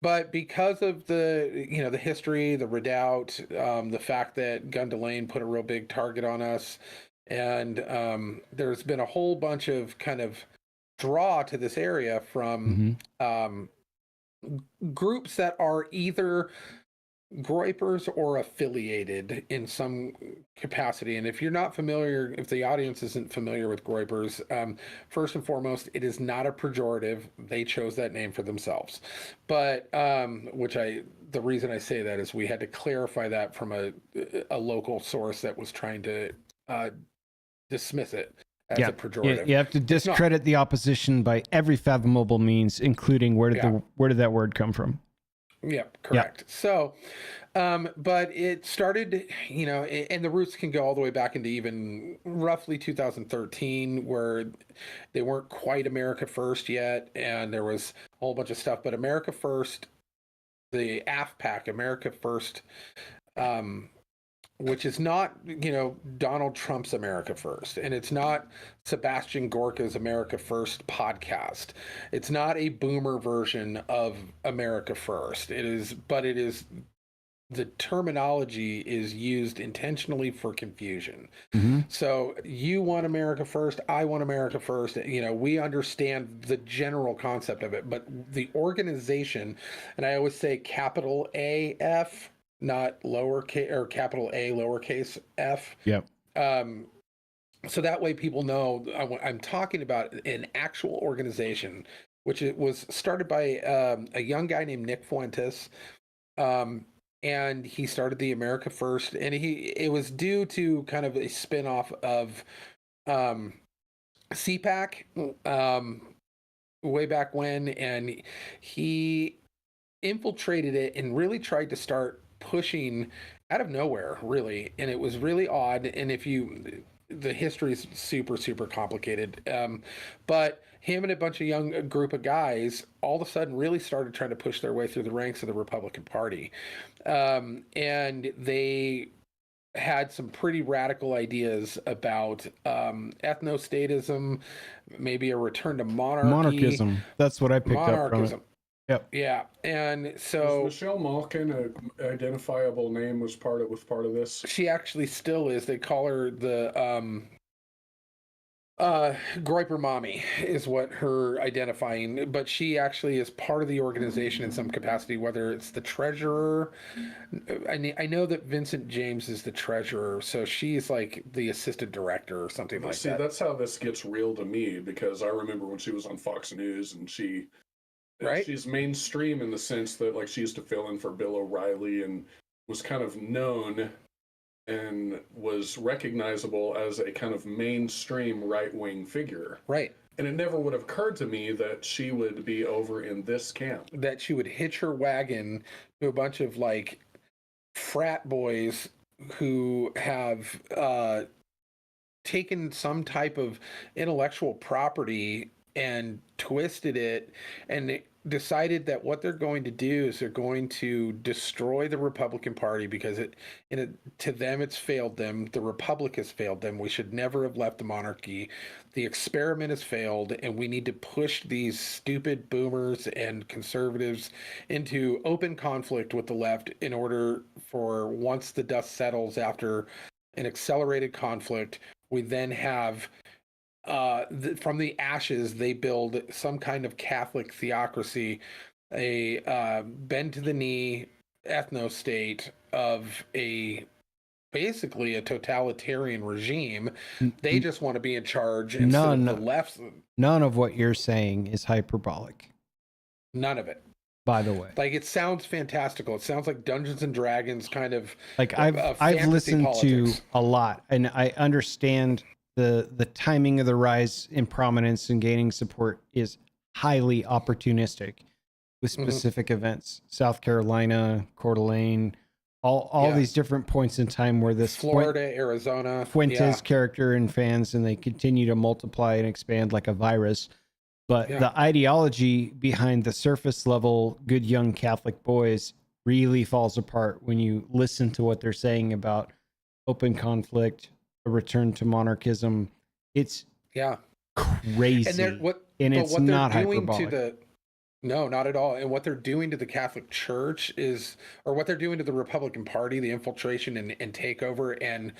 but because of the history, the redoubt, the fact that Gun Lane put a real big target on us, and there's been a whole bunch of kind of draw to this area from groups that are either groypers or affiliated in some capacity. And if you're not familiar, if the audience isn't familiar with groypers, first and foremost, it is not a pejorative. They chose that name for themselves. But the reason I say that is we had to clarify that from a local source that was trying to dismiss it as a pejorative. You have to discredit the opposition by every fathomable means, including where did that word come from? Yep, correct. Yep. So, but it started, and the roots can go all the way back into even roughly 2013, where they weren't quite America First yet, and there was a whole bunch of stuff. But America First, the AFPAC, America First, which is not, Donald Trump's America First, and it's not Sebastian Gorka's America First podcast. It's not a boomer version of America First. But the terminology is used intentionally for confusion. Mm-hmm. So you want America First, I want America First. We understand the general concept of it, but the organization, and I always say capital AF, not lowercase, or capital A lowercase f. Yep. So that way people know I'm talking about an actual organization, which it was started by a young guy named Nick Fuentes, and he started the America First, and it was due to kind of a spinoff of CPAC way back when, and he infiltrated it and really tried to start pushing out of nowhere, really, and it was really odd. And the history is super, super complicated, but him and a bunch of young group of guys all of a sudden really started trying to push their way through the ranks of the Republican Party, and they had some pretty radical ideas about ethnostatism, maybe a return to monarchism. That's what I picked up from it. Yep. Yeah, and so was Michelle Malkin, an identifiable name, was part of this. She actually still is. They call her the Groiper Mommy is what her identifying, but she actually is part of the organization in some capacity, whether it's the treasurer. I know that Vincent James is the treasurer, so she's like the assistant director or something like that. See, that's how this gets real to me, because I remember when she was on Fox News, and she's mainstream in the sense that, like, she used to fill in for Bill O'Reilly and was kind of known and was recognizable as a kind of mainstream right-wing figure. Right. And it never would have occurred to me that she would be over in this camp. That she would hitch her wagon to a bunch of, like, frat boys who have taken some type of intellectual property and twisted it, and decided that what they're going to do is they're going to destroy the Republican Party because to them it's failed them. The Republic has failed them. We should never have left the monarchy. The experiment has failed, and we need to push these stupid boomers and conservatives into open conflict with the left in order for, once the dust settles after an accelerated conflict, we then have from the ashes, they build some kind of Catholic theocracy, a bend to the knee ethno state of basically a totalitarian regime. They just want to be in charge instead of the left. None of what you're saying is hyperbolic. None of it. By the way, like, it sounds fantastical. It sounds like Dungeons and Dragons kind of. Like, I've listened to a lot, and I understand the timing of the rise in prominence and gaining support is highly opportunistic with specific events. South Carolina, Coeur d'Alene, all these different points in time where this Florida, Arizona, Fuentes character and fans, and they continue to multiply and expand like a virus. But the ideology behind the surface level good young Catholic boys really falls apart when you listen to what they're saying about open conflict, a return to monarchism. It's Yeah. crazy. And It's what they're not doing hyperbolic. no, not at all. And what they're doing to the Catholic Church is, or what they're doing to the Republican Party, the infiltration and takeover and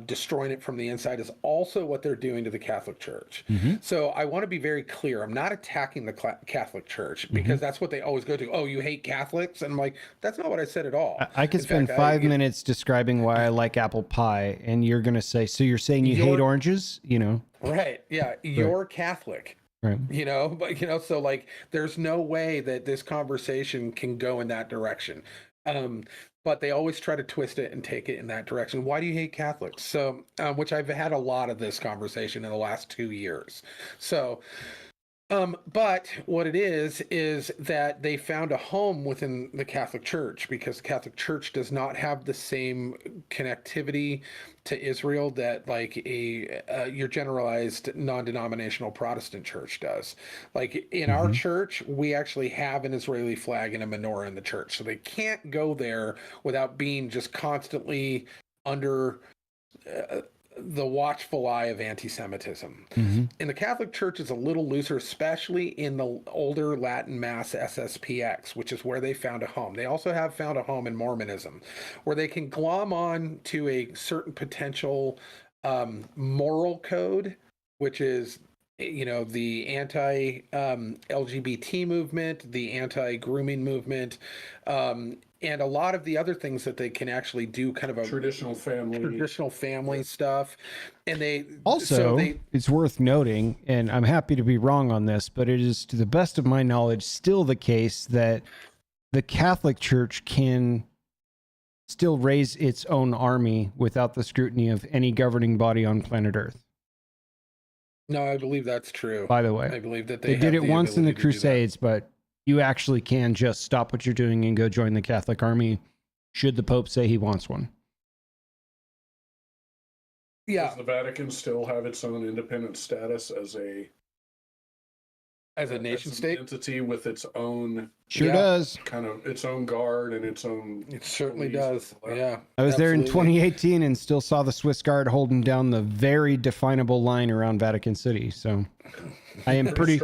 destroying it from the inside, is also what they're doing to the Catholic Church. Mm-hmm. So I want to be very clear. I'm not attacking the Catholic Church, because that's what they always go to. Oh, you hate Catholics? And I'm like, that's not what I said at all. I could spend 5 minutes describing why I like apple pie, and you're going to say, so you're saying you hate oranges? Right. Yeah. You're Catholic. Right. But so like, there's no way that this conversation can go in that direction. But they always try to twist it and take it in that direction. Why do you hate Catholics? So, which I've had a lot of this conversation in the last 2 years. So, but what it is that they found a home within the Catholic Church, because the Catholic Church does not have the same connectivity to Israel that like your generalized non-denominational Protestant church does. Like in our church, we actually have an Israeli flag and a menorah in the church, so they can't go there without being just constantly under the watchful eye of anti-Semitism. And the Catholic Church is a little looser, especially in the older Latin Mass SSPX, which is where they found a home. They also have found a home in Mormonism, where they can glom on to a certain potential moral code, which is the anti-LGBT movement, the anti-grooming movement, and a lot of the other things that they can actually do, kind of a traditional family stuff. And they also, it's worth noting, and I'm happy to be wrong on this, but it is, to the best of my knowledge, still the case that the Catholic Church can still raise its own army without the scrutiny of any governing body on planet Earth. No, I believe that's true. By the way, I believe that they did it once in the Crusades, but you actually can just stop what you're doing and go join the Catholic Army should the Pope say he wants one. Yeah. Does the Vatican still have its own independent status as a nation state entity with its own does kind of its own guard and its own? It certainly does. Yeah. I was there in 2018 and still saw the Swiss Guard holding down the very definable line around Vatican City. So I am pretty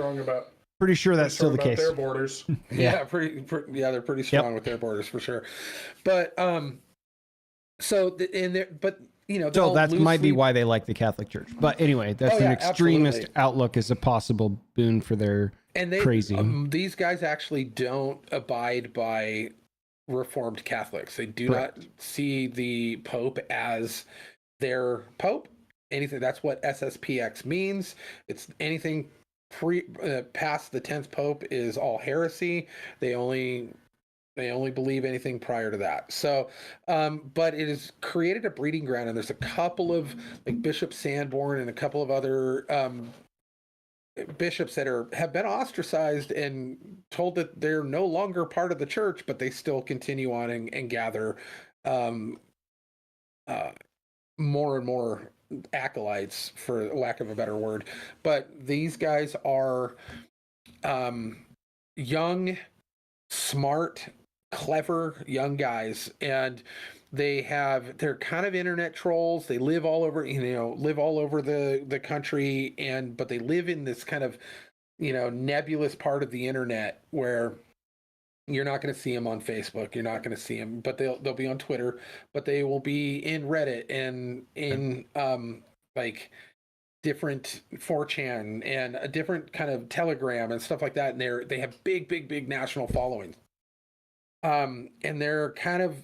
sure that's still the case. Their borders. Yeah, they're pretty strong with their borders for sure. But so that might be why they like the Catholic Church. But anyway, that's an extremist outlook as a possible boon for their crazy. These guys actually don't abide by Reformed Catholics. They do not see the Pope as their Pope. Anything, that's what SSPX means. It's anything past the 10th Pope is all heresy. They only believe anything prior to that. So, but it has created a breeding ground, and there's a couple of, like Bishop Sanborn and a couple of other bishops that have been ostracized and told that they're no longer part of the church, but they still continue on and gather more and more acolytes, for lack of a better word. But these guys are young, smart, clever young guys, and they're kind of internet trolls. They live all over the country, but they live in this kind of nebulous part of the internet where you're not going to see them on Facebook. You're not going to see them, but they'll be on Twitter, but they will be in Reddit and in like different 4chan and a different kind of Telegram and stuff like that. And they have big national followings. And they're kind of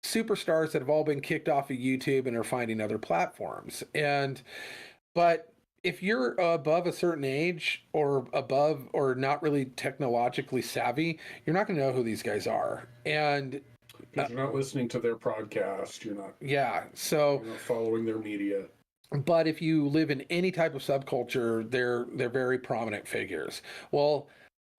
superstars that have all been kicked off of YouTube and are finding other platforms. But if you're above a certain age or above or not really technologically savvy, you're not going to know who these guys are. And because you're not listening to their podcast, you're not following their media. But if you live in any type of subculture, they're very prominent figures. Well,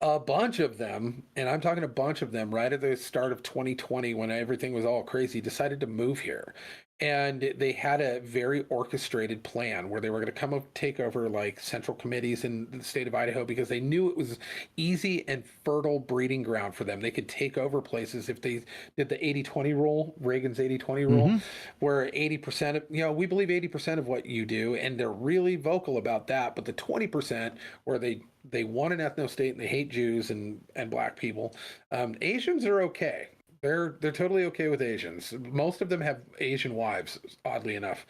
a bunch of them, and I'm talking a bunch of them, right at the start of 2020 when everything was all crazy, decided to move here. And they had a very orchestrated plan where they were going to come up, take over like central committees in the state of Idaho because they knew it was easy and fertile breeding ground for them. They could take over places if they did the 80-20 rule, Reagan's 80-20 rule, where 80% of, we believe 80% of what you do, and they're really vocal about that. But the 20% where they want an ethno state and they hate Jews and black people, Asians are okay. They're totally okay with Asians. Most of them have Asian wives, oddly enough.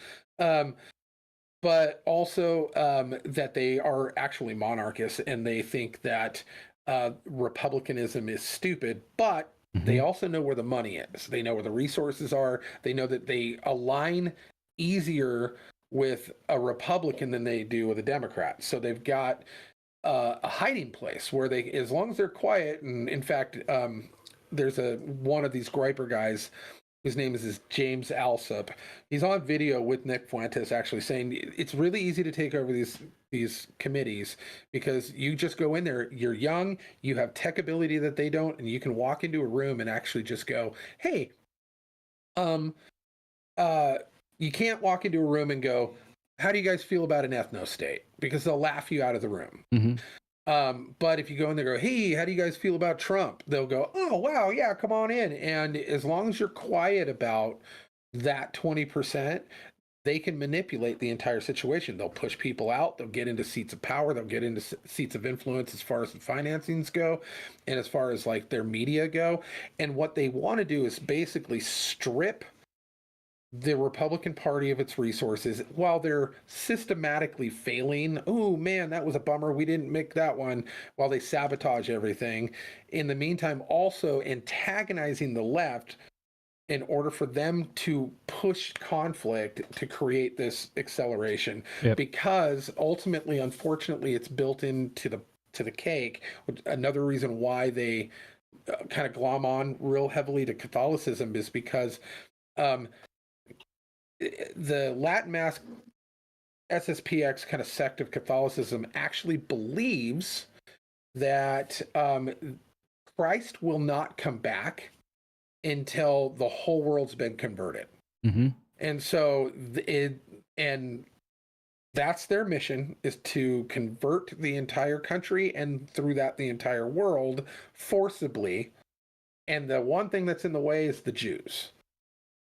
But also that they are actually monarchists and they think that republicanism is stupid, but they also know where the money is. They know where the resources are. They know that they align easier with a Republican than they do with a Democrat. So they've got a hiding place where they, as long as they're quiet, and in fact, there's one of these griper guys. His name is James Alsop. He's on video with Nick Fuentes actually saying it's really easy to take over these committees because you just go in there, you're young, you have tech ability that they don't, and you can walk into a room and actually just go, hey, you can't walk into a room and go, how do you guys feel about an ethno state? Because they'll laugh you out of the room. But if you go in there and go, hey, how do you guys feel about Trump? They'll go, oh, wow, yeah, come on in. And as long as you're quiet about that 20%, they can manipulate the entire situation. They'll push people out. They'll get into seats of power. They'll get into seats of influence as far as the financings go and as far as like their media go. And what they want to do is basically strip the Republican Party of its resources while they're systematically failing. Oh man, that was a bummer. We didn't make that one, while they sabotage everything. In the meantime, also antagonizing the left in order for them to push conflict to create this acceleration. Because ultimately, unfortunately, it's built into the cake. Another reason why they kind of glom on real heavily to Catholicism is because the Latin Mass SSPX kind of sect of Catholicism actually believes that Christ will not come back until the whole world's been converted. And so and that's their mission, is to convert the entire country and through that the entire world forcibly. And the one thing that's in the way is the Jews.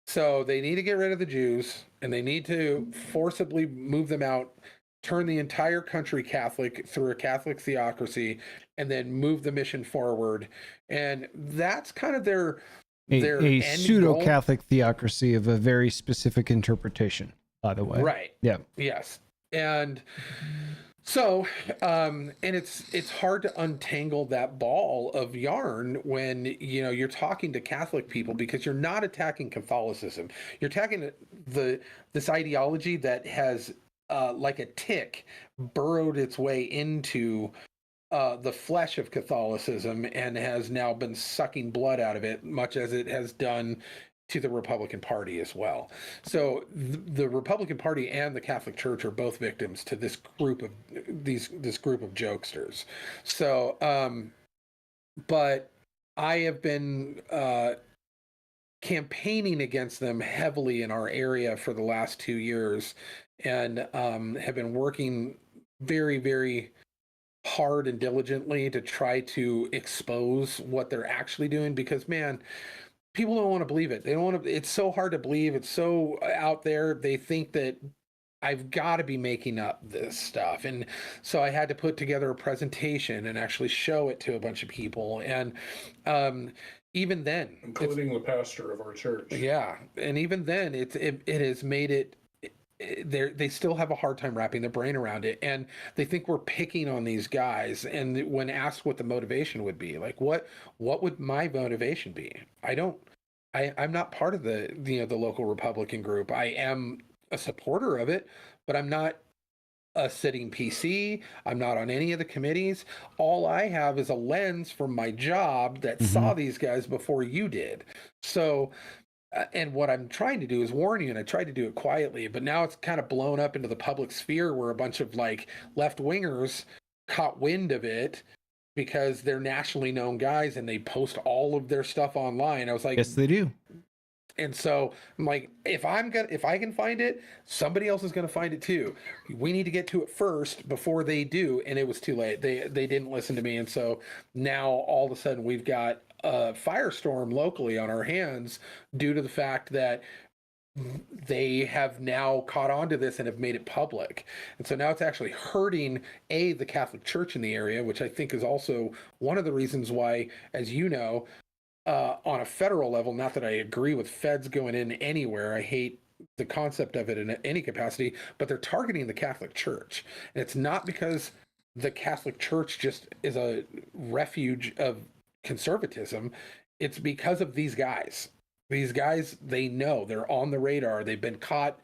So they need to get rid of the Jews, and they need to forcibly move them out, turn the entire country Catholic through a Catholic theocracy, and then move the mission forward. And that's kind of their a pseudo-Catholic theocracy of a very specific interpretation, by the way. Right. Yeah. Yes. And so, and it's hard to untangle that ball of yarn when, you're talking to Catholic people, because you're not attacking Catholicism. You're attacking this ideology that has, like a tick, burrowed its way into the flesh of Catholicism and has now been sucking blood out of it, much as it has done to the Republican Party as well. So the Republican Party and the Catholic Church are both victims to this group of this group of jokesters. So, but I have been campaigning against them heavily in our area for the last 2 years, and have been working very, very hard and diligently to try to expose what they're actually doing, because man, people don't want to believe it. They don't want to. It's so hard to believe. It's so out there. They think that I've got to be making up this stuff. And so I had to put together a presentation and actually show it to a bunch of people. And even then, including the pastor of our church. Yeah. And even then, it has made it, they still have a hard time wrapping their brain around it, and they think we're picking on these guys. And when asked what the motivation would be, like what would my motivation be? I'm not part of the local Republican group. I am a supporter of it, but I'm not a sitting PC. I'm not on any of the committees. All I have is a lens from my job that saw these guys before you did. So and what I'm trying to do is warn you, and I tried to do it quietly, but now it's kind of blown up into the public sphere where a bunch of like left-wingers caught wind of it because they're nationally known guys and they post all of their stuff online. I was like, yes, they do. And so I'm like, if I can find it, somebody else is gonna find it too. We need to get to it first before they do. And it was too late. They didn't listen to me. And so now all of a sudden we've got a firestorm locally on our hands due to the fact that they have now caught on to this and have made it public. And so now it's actually hurting the Catholic Church in the area, which I think is also one of the reasons why, as you know, on a federal level, not that I agree with feds going in anywhere, I hate the concept of it in any capacity, but they're targeting the Catholic Church. And it's not because the Catholic Church just is a refuge of conservatism. It's because of these guys. These guys, they know, they're on the radar. They've been caught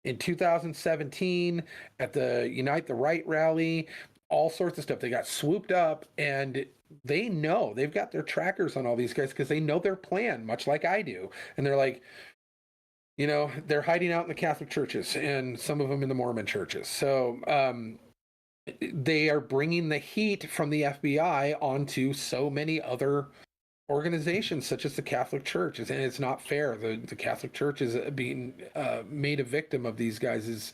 in 2017 at the Unite the Right rally, all sorts of stuff. They got swooped up, and they know, they've got their trackers on all these guys because they know their plan, much like I do. And they're like, they're hiding out in the Catholic churches and some of them in the Mormon churches. So they are bringing the heat from the FBI onto so many other organizations such as the Catholic Church, and it's not fair. The Catholic Church is being made a victim of these guys'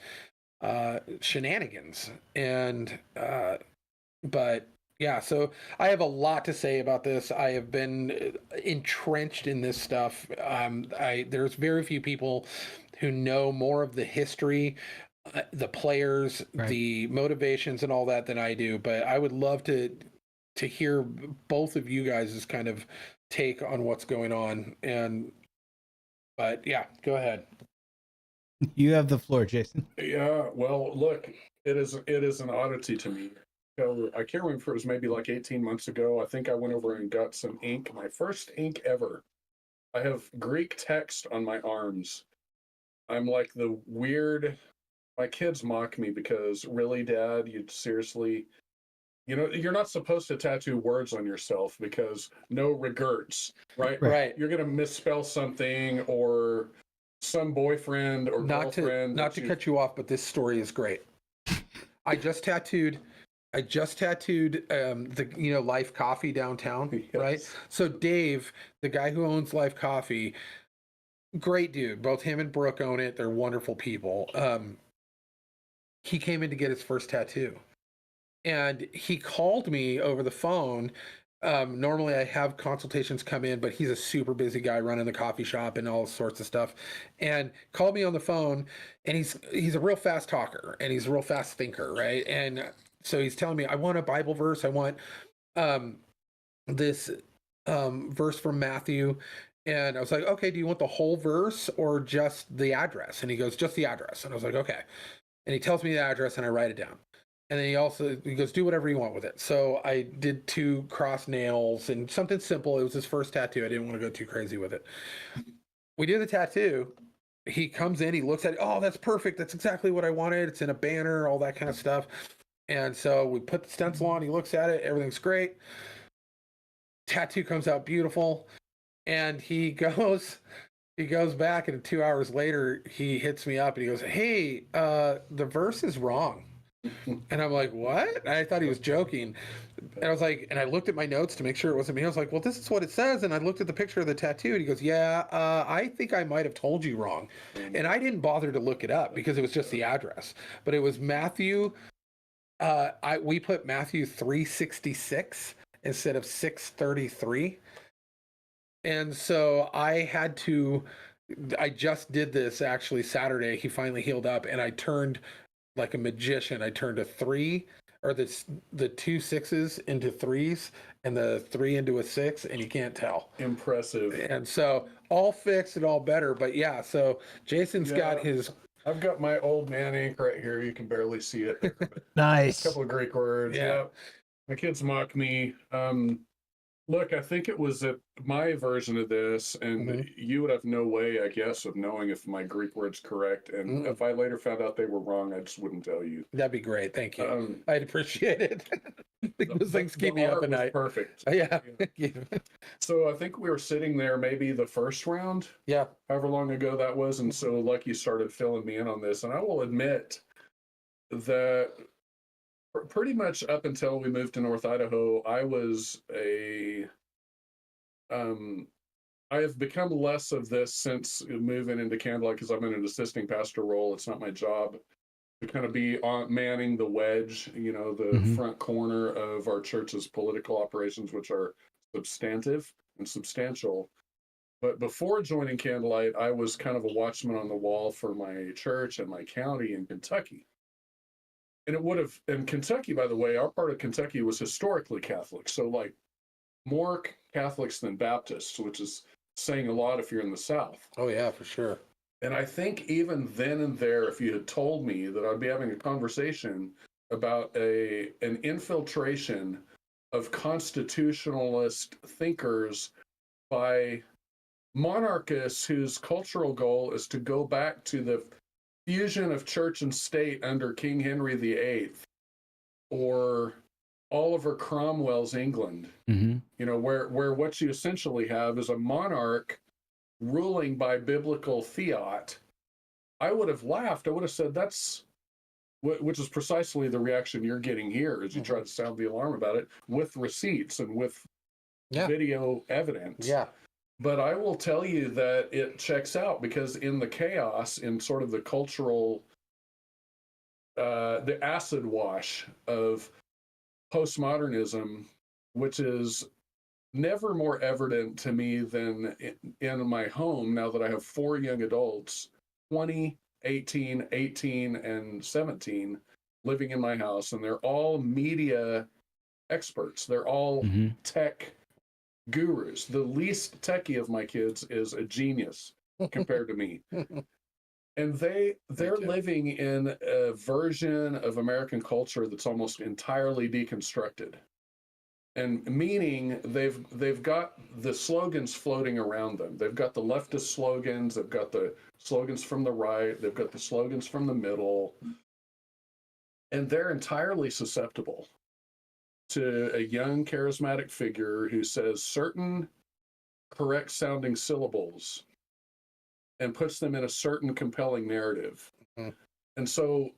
shenanigans. And but yeah, so I have a lot to say about this. I have been entrenched in this stuff. There's very few people who know more of the history, the players, right, the motivations, and all that than I do. But I would love to hear both of you guys' kind of take on what's going on. But yeah, go ahead. You have the floor, Jason. Yeah, well, look, it is an oddity to me. So I can't remember if it was maybe like 18 months ago. I think I went over and got some ink, my first ink ever. I have Greek text on my arms. I'm like the weird, my kids mock me because, really, Dad, you'd seriously, you're not supposed to tattoo words on yourself because no regrets, right? Right. You're going to misspell something, or some boyfriend or girlfriend. Not to cut you off, but this story is great. I just tattooed the Life Coffee downtown, yes, right? So Dave, the guy who owns Life Coffee, great dude. Both him and Brooke own it. They're wonderful people. He came in to get his first tattoo. And he called me over the phone. Normally I have consultations come in, but he's a super busy guy running the coffee shop and all sorts of stuff. And called me on the phone, and he's a real fast talker, and he's a real fast thinker, right? And so he's telling me, I want a Bible verse. I want this verse from Matthew. And I was like, okay, do you want the whole verse or just the address? And he goes, just the address. And I was like, okay. And he tells me the address, and I write it down. And then he goes, do whatever you want with it. So I did 2 cross nails and something simple. It was his first tattoo. I didn't want to go too crazy with it. We do the tattoo. He comes in, he looks at it. Oh, that's perfect. That's exactly what I wanted. It's in a banner, all that kind of stuff. And so we put the stencil on. He looks at it. Everything's great. Tattoo comes out beautiful. And he goes back, and 2 hours later, he hits me up and he goes, hey, the verse is wrong. And I'm like, what? And I thought he was joking. And I was like, and I looked at my notes to make sure it wasn't me. I was like, well, this is what it says. And I looked at the picture of the tattoo, and he goes, yeah, I think I might have told you wrong. And I didn't bother to look it up because it was just the address. But it was Matthew. We put Matthew 3:66 instead of 6:33. And so I just did this actually Saturday. He finally healed up, and I turned like a magician. I turned a 3, or the 2 6s into 3s, and the 3 into a 6, and you can't tell. Impressive. And so all fixed and all better. But yeah, so Jason's got his. I've got my old man ink right here. You can barely see it. Nice. A couple of Greek words. Yeah. My kids mock me. Look, I think it was my version of this, and you would have no way, I guess, of knowing if my Greek word's correct. And if I later found out they were wrong, I just wouldn't tell you. That'd be great. Thank you. I'd appreciate it. Those things keep me up at night. Perfect. Yeah. Thank you. So I think we were sitting there maybe the first round. Yeah. However long ago that was. And so Lucky started filling me in on this. And I will admit that pretty much up until we moved to North Idaho, I was I have become less of this since moving into Candlelight because I'm in an assisting pastor role. It's not my job to kind of be on manning the wedge, the front corner of our church's political operations, which are substantive and substantial. But before joining Candlelight, I was kind of a watchman on the wall for my church and my county in Kentucky. And Kentucky, by the way, our part of Kentucky was historically Catholic. So like more Catholics than Baptists, which is saying a lot if you're in the South. Oh yeah, for sure. And I think even then and there, if you had told me that I'd be having a conversation about an infiltration of constitutionalist thinkers by monarchists whose cultural goal is to go back to the fusion of church and state under King Henry VIII or Oliver Cromwell's England, where what you essentially have is a monarch ruling by biblical fiat, I would have laughed. I would have said which is precisely the reaction you're getting here as you try to sound the alarm about it with receipts and with video evidence. Yeah. But I will tell you that it checks out because in the chaos, in sort of the cultural, the acid wash of postmodernism, which is never more evident to me than in my home now that I have 4 young adults, 20, 18, and 17, living in my house, and they're all media experts. They're all tech gurus. The least techie of my kids is a genius compared to me. And they're living in a version of American culture that's almost entirely deconstructed. And meaning they've got the slogans floating around them. They've got the leftist slogans, they've got the slogans from the right, they've got the slogans from the middle. And they're entirely susceptible to a young charismatic figure who says certain correct sounding syllables and puts them in a certain compelling narrative. And so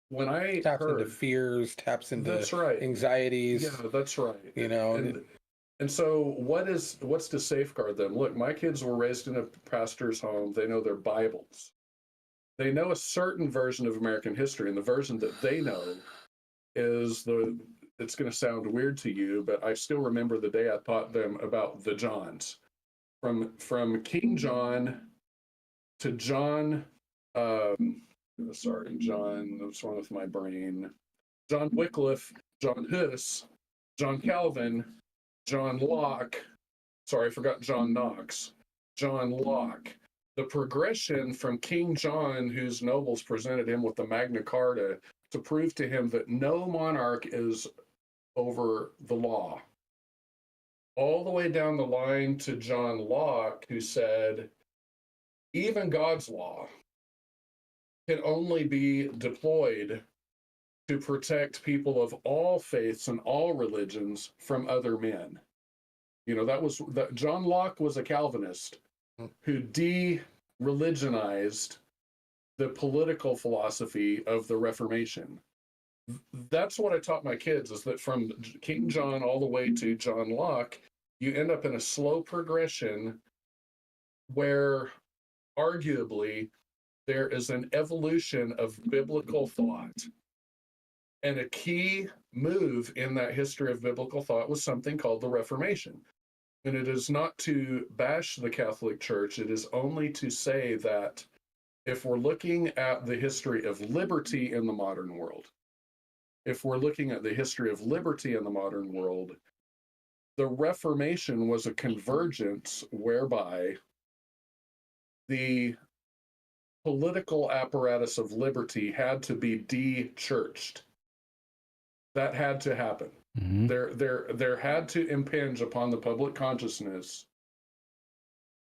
when I taps into fears, taps into anxieties. Yeah, that's right. And so what's to safeguard them? Look, my kids were raised in a pastor's home. They know their Bibles. They know a certain version of American history, and the version that they know is it's going to sound weird to you, but I still remember the day I taught them about the Johns. From King John to John, John, what's wrong with my brain? John Wycliffe, John Hus, John Calvin, John Locke. Sorry, I forgot John Knox. John Locke. The progression from King John, whose nobles presented him with the Magna Carta to prove to him that no monarch is over the law, all the way down the line to John Locke, who said, even God's law can only be deployed to protect people of all faiths and all religions from other men. John Locke was a Calvinist who de-religionized the political philosophy of the Reformation. That's what I taught my kids, is that from King John all the way to John Locke, you end up in a slow progression where arguably there is an evolution of biblical thought. And a key move in that history of biblical thought was something called the Reformation. And it is not to bash the Catholic Church, it is only to say that if we're looking at the history of liberty in the modern world, the Reformation was a convergence whereby the political apparatus of liberty had to be de-churched. That had to happen. There had to impinge upon the public consciousness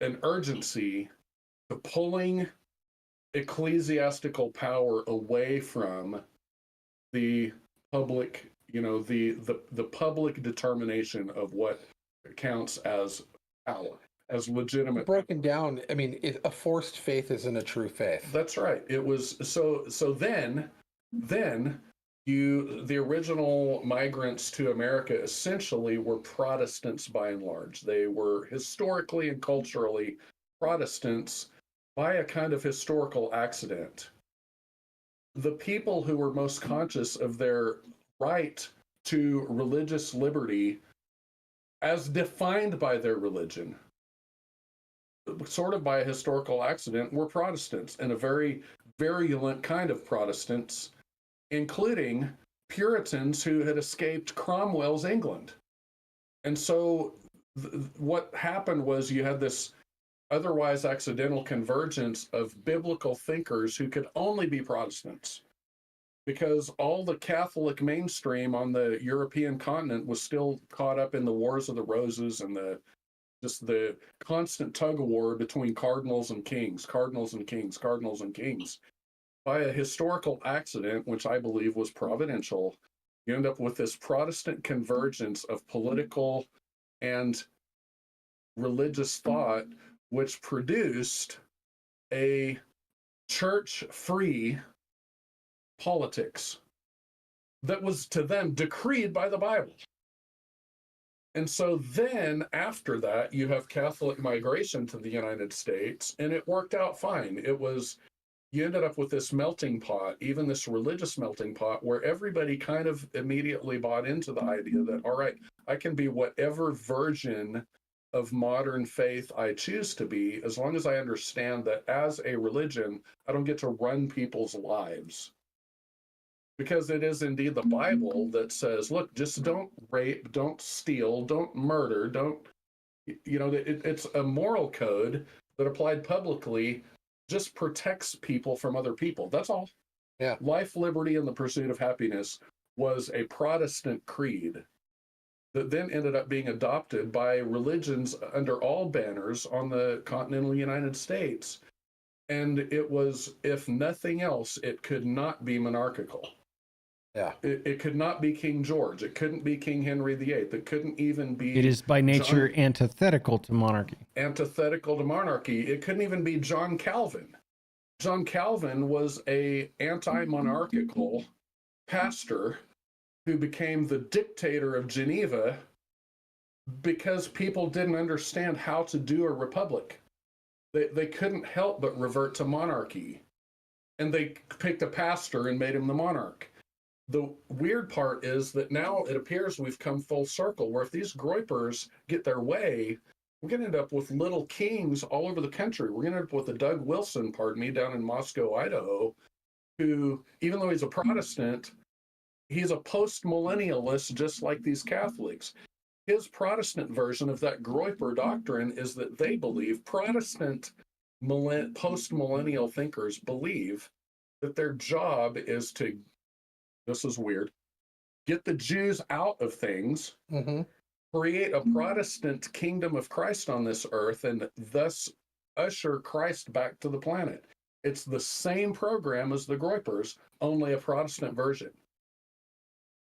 an urgency to pulling ecclesiastical power away from the public, the public determination of what counts as power, as legitimate. Broken down, I mean, a forced faith isn't a true faith. That's right. It was so then The original migrants to America essentially were Protestants by and large. They were historically and culturally Protestants by a kind of historical accident. The people who were most conscious of their right to religious liberty as defined by their religion, sort of by a historical accident, were Protestants, and a very virulent kind of Protestants, including Puritans who had escaped Cromwell's England. And so what happened was you had this otherwise accidental convergence of biblical thinkers who could only be Protestants, because all the Catholic mainstream on the European continent was still caught up in the Wars of the Roses and just the constant tug of war between cardinals and kings, cardinals and kings, cardinals and kings. By a historical accident, which I believe was providential, you end up with this Protestant convergence of political and religious thought, which produced a church-free politics that was to them decreed by the Bible. And so then after that, you have Catholic migration to the United States, and it worked out fine. You ended up with this melting pot, even this religious melting pot, where everybody kind of immediately bought into the idea that, all right, I can be whatever version of modern faith I choose to be, as long as I understand that as a religion, I don't get to run people's lives. Because it is indeed the Bible that says, look, just don't rape, don't steal, don't murder, it's a moral code that applied publicly just protects people from other people. That's all. Yeah. Life, liberty, and the pursuit of happiness was a Protestant creed that then ended up being adopted by religions under all banners on the continental United States. And it was, if nothing else, it could not be monarchical. Yeah. It could not be King George. It couldn't be King Henry VIII. It couldn't even be... It is by nature antithetical to monarchy. Antithetical to monarchy. It couldn't even be John Calvin. John Calvin was a anti-monarchical pastor who became the dictator of Geneva because people didn't understand how to do a republic. They couldn't help but revert to monarchy. And they picked a pastor and made him the monarch. The weird part is that now it appears we've come full circle, where if these groypers get their way, we're going to end up with little kings all over the country. We're going to end up with a Doug Wilson, down in Moscow, Idaho, who, even though he's a Protestant, he's a post-millennialist just like these Catholics. His Protestant version of that groyper doctrine is that they believe, Protestant post-millennial thinkers believe, that their job is to, this is weird, get the Jews out of things, create a Protestant kingdom of Christ on this earth, and thus usher Christ back to the planet. It's the same program as the groypers, only a Protestant version.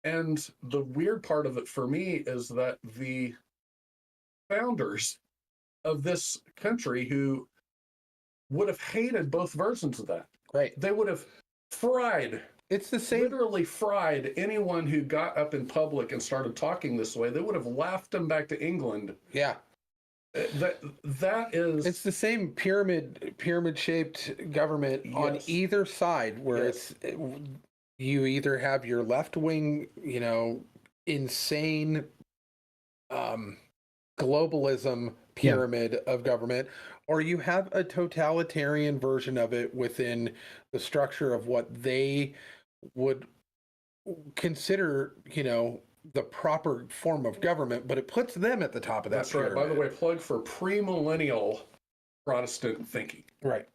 And the weird part of it for me is that the founders of this country, who would have hated both versions of that, right? They would have fried, it's the same, literally fried anyone who got up in public and started talking this way. They would have laughed them back to England. Yeah. That is, it's the same pyramid shaped government on either side, where it's, you either have your left wing, insane globalism pyramid of government, or you have a totalitarian version of it within the structure of what they would consider, the proper form of government, but it puts them at the top of that pyramid. Right. By the way, plug for premillennial Protestant thinking. Right.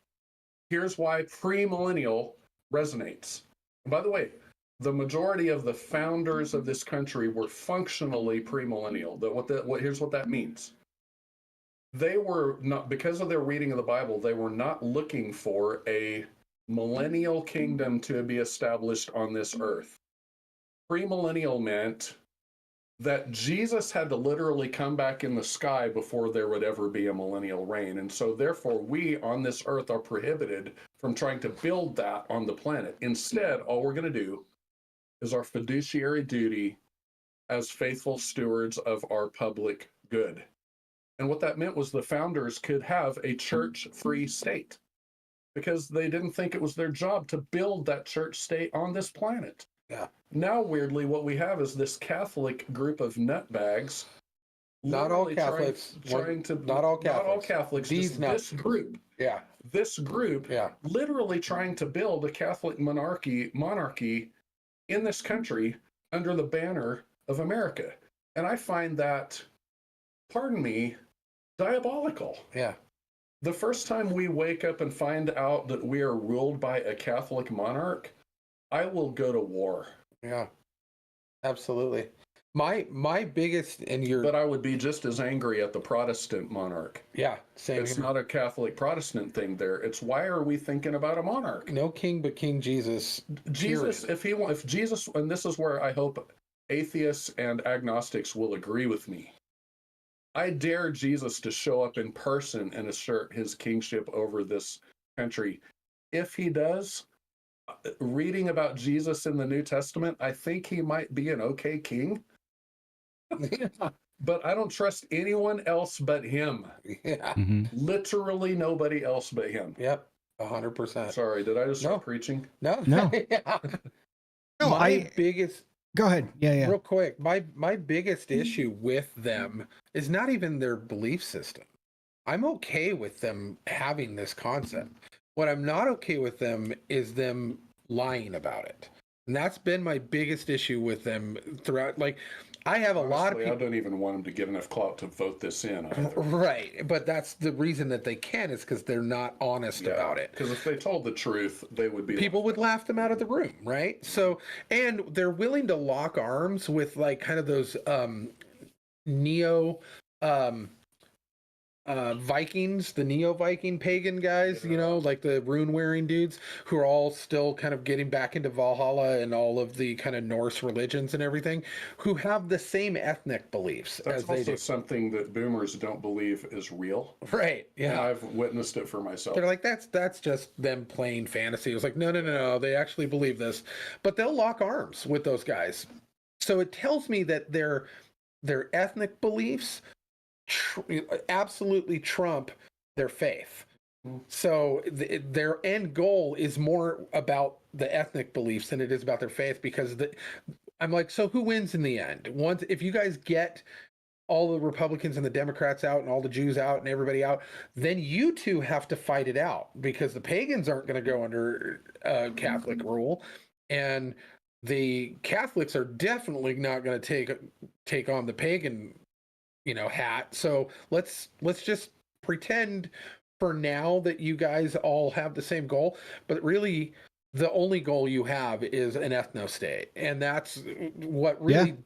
Here's why premillennial resonates. And by the way, the majority of the founders of this country were functionally premillennial. Here's what that means. They were not, because of their reading of the Bible, they were not looking for a millennial kingdom to be established on this earth. Premillennial meant that Jesus had to literally come back in the sky before there would ever be a millennial reign. And so therefore we on this earth are prohibited from trying to build that on the planet. Instead, all we're going to do is our fiduciary duty as faithful stewards of our public good. And what that meant was the founders could have a church-free state because they didn't think it was their job to build that church state on this planet. Yeah. Now, weirdly, what we have is this Catholic group of nutbags. Not all literally Catholics. not all Catholics. These just nuts. this group, Yeah. literally trying to build a Catholic monarchy in this country under the banner of America. And I find that, pardon me, diabolical. Yeah. The first time we wake up and find out that we are ruled by a Catholic monarch, I will go to war. Yeah. Absolutely. My biggest, and your, But I would be just as angry at the Protestant monarch. yeah, same It's here. not a Catholic Protestant thing there. It's why are we thinking about a monarch? No king but King Jesus. Jesus, period. if Jesus, and this is where I hope atheists and agnostics will agree with me. I dare Jesus to show up in person and assert his kingship over this country. If he does, reading about Jesus in the New Testament, I think he might be an okay king, but I don't trust anyone else but him. Yeah. Literally nobody else but him. Yep. 100%. Sorry, did I just start No. preaching? No. No. Yeah. No, My biggest, Go ahead. Yeah. real quick, my biggest issue with them is not even their belief system. I'm okay with them having this concept. What I'm not okay with them is them lying about it. And that's been my biggest issue with them throughout. Like, I have a lot of Honestly, people. I don't even want them to get enough clout to vote this in. Either. Right. But that's the reason that they can, is because they're not honest about it. Because if they told the truth, they would be. People would laugh them out of the room, right? So, and they're willing to lock arms with like kind of those neo Vikings, the neo Viking pagan guys, you know, like the rune wearing dudes who are all still kind of getting back into Valhalla and all of the kind of Norse religions and everything, who have the same ethnic beliefs That's as they also do. something that boomers don't believe is real. Right. And Yeah. I've witnessed it for myself. They're like, that's just them playing fantasy. It was like, no, they actually believe this. But they'll lock arms with those guys. So it tells me that their ethnic beliefs absolutely trump their faith. So their end goal is more about the ethnic beliefs than it is about their faith, because I'm like, so who wins in the end? Once, if you guys get all the Republicans and the Democrats out and all the Jews out and everybody out, then you two have to fight it out, because the pagans aren't going to go under Catholic rule, and the Catholics are definitely not going to take on the pagan, hat. So let's just pretend for now that you guys all have the same goal, but really the only goal you have is an ethno state, and that's what really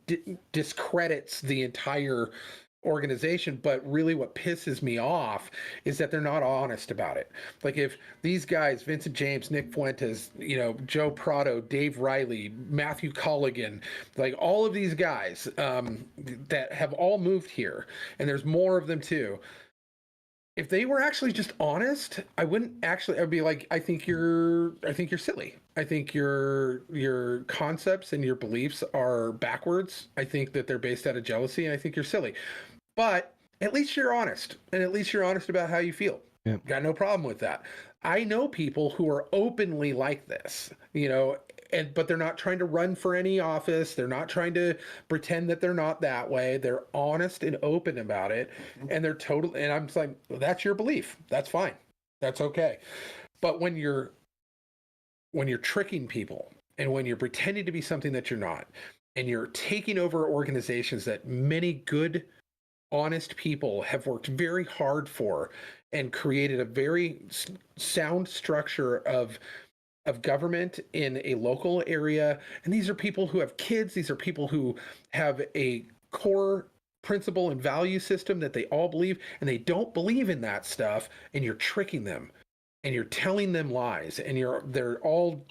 discredits the entire organization. But really what pisses me off is that they're not honest about it. Like, if these guys, Vincent James, Nick Fuentes, Joe Prado, Dave Riley, Matthew Colligan, like all of these guys that have all moved here, and there's more of them too, if they were actually just honest, I'd be like, I think you're silly. I think your concepts and your beliefs are backwards. I think that they're based out of jealousy, and I think you're silly. But at least you're honest, and at least you're honest about how you feel. Yeah. Got no problem with that. I know people who are openly like this, but they're not trying to run for any office. They're not trying to pretend that they're not that way. They're honest and open about it. And they're and I'm just like, well, that's your belief. That's fine. That's okay. But when you're tricking people, and when you're pretending to be something that you're not, and you're taking over organizations that many good, honest people have worked very hard for and created a very sound structure of government in a local area. And these are people who have kids. These are people who have a core principle and value system that they all believe, and they don't believe in that stuff. And you're tricking them, and you're telling them lies, and they're all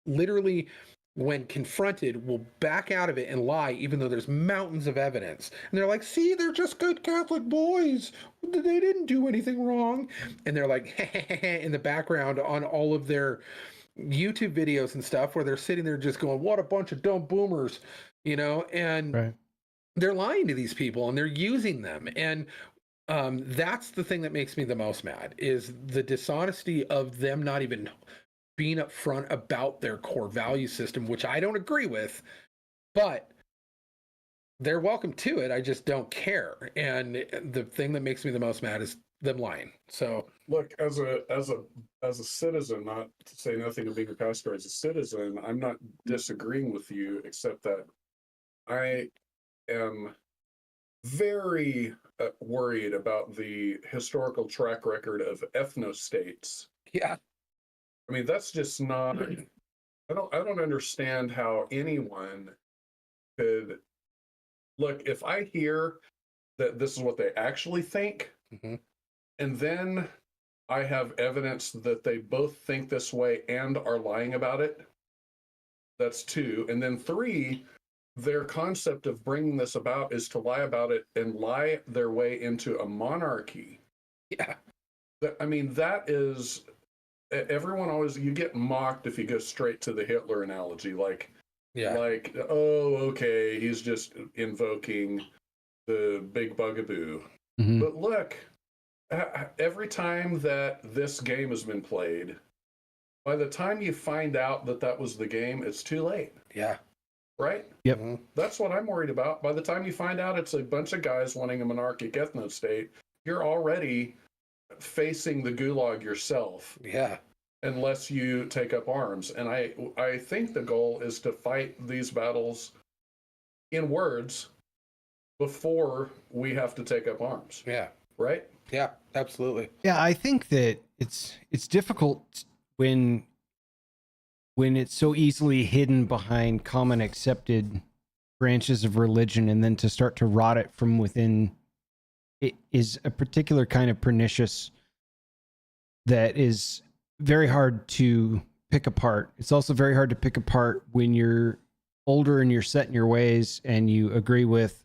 literally, when confronted, will back out of it and lie, even though there's mountains of evidence. And they're like, see, they're just good Catholic boys. They didn't do anything wrong. And they're like, in the background on all of their YouTube videos and stuff where they're sitting there just going, "What a bunch of dumb boomers," and Right. they're lying to these people and they're using them. And that's the thing that makes me the most mad, is the dishonesty of them not even being upfront about their core value system, which I don't agree with, but they're welcome to it. I just don't care. And the thing that makes me the most mad is them lying. So Look, as a citizen, not to say nothing of being a pastor, as a citizen, I'm not disagreeing with you, except that I am very worried about the historical track record of ethnostates. yeah, I mean, that's just not. I don't understand how anyone could look. If I hear that this is what they actually think, Mhm. and then I have evidence that they both think this way and are lying about it, that's two. And then three, their concept of bringing this about is to lie about it and lie their way into a monarchy. yeah, I mean, that is, everyone always, you get mocked if you go straight to the Hitler analogy, like, yeah, oh, okay, he's just invoking the big bugaboo. Mhm. But look, every time that this game has been played, by the time you find out that that was the game, it's too late, yeah. right? Yep. Mhm. That's what I'm worried about. By the time you find out it's a bunch of guys wanting a monarchic ethno state, you're already facing the gulag yourself, Yeah. unless you take up arms. And I think the goal is to fight these battles in words before we have to take up arms, Yeah. right? Yeah. Absolutely. Yeah, I think that it's difficult when it's so easily hidden behind common accepted branches of religion, and then to start to rot it from within, it is a particular kind of pernicious that is very hard to pick apart. It's also very hard to pick apart when you're older and you're set in your ways and you agree with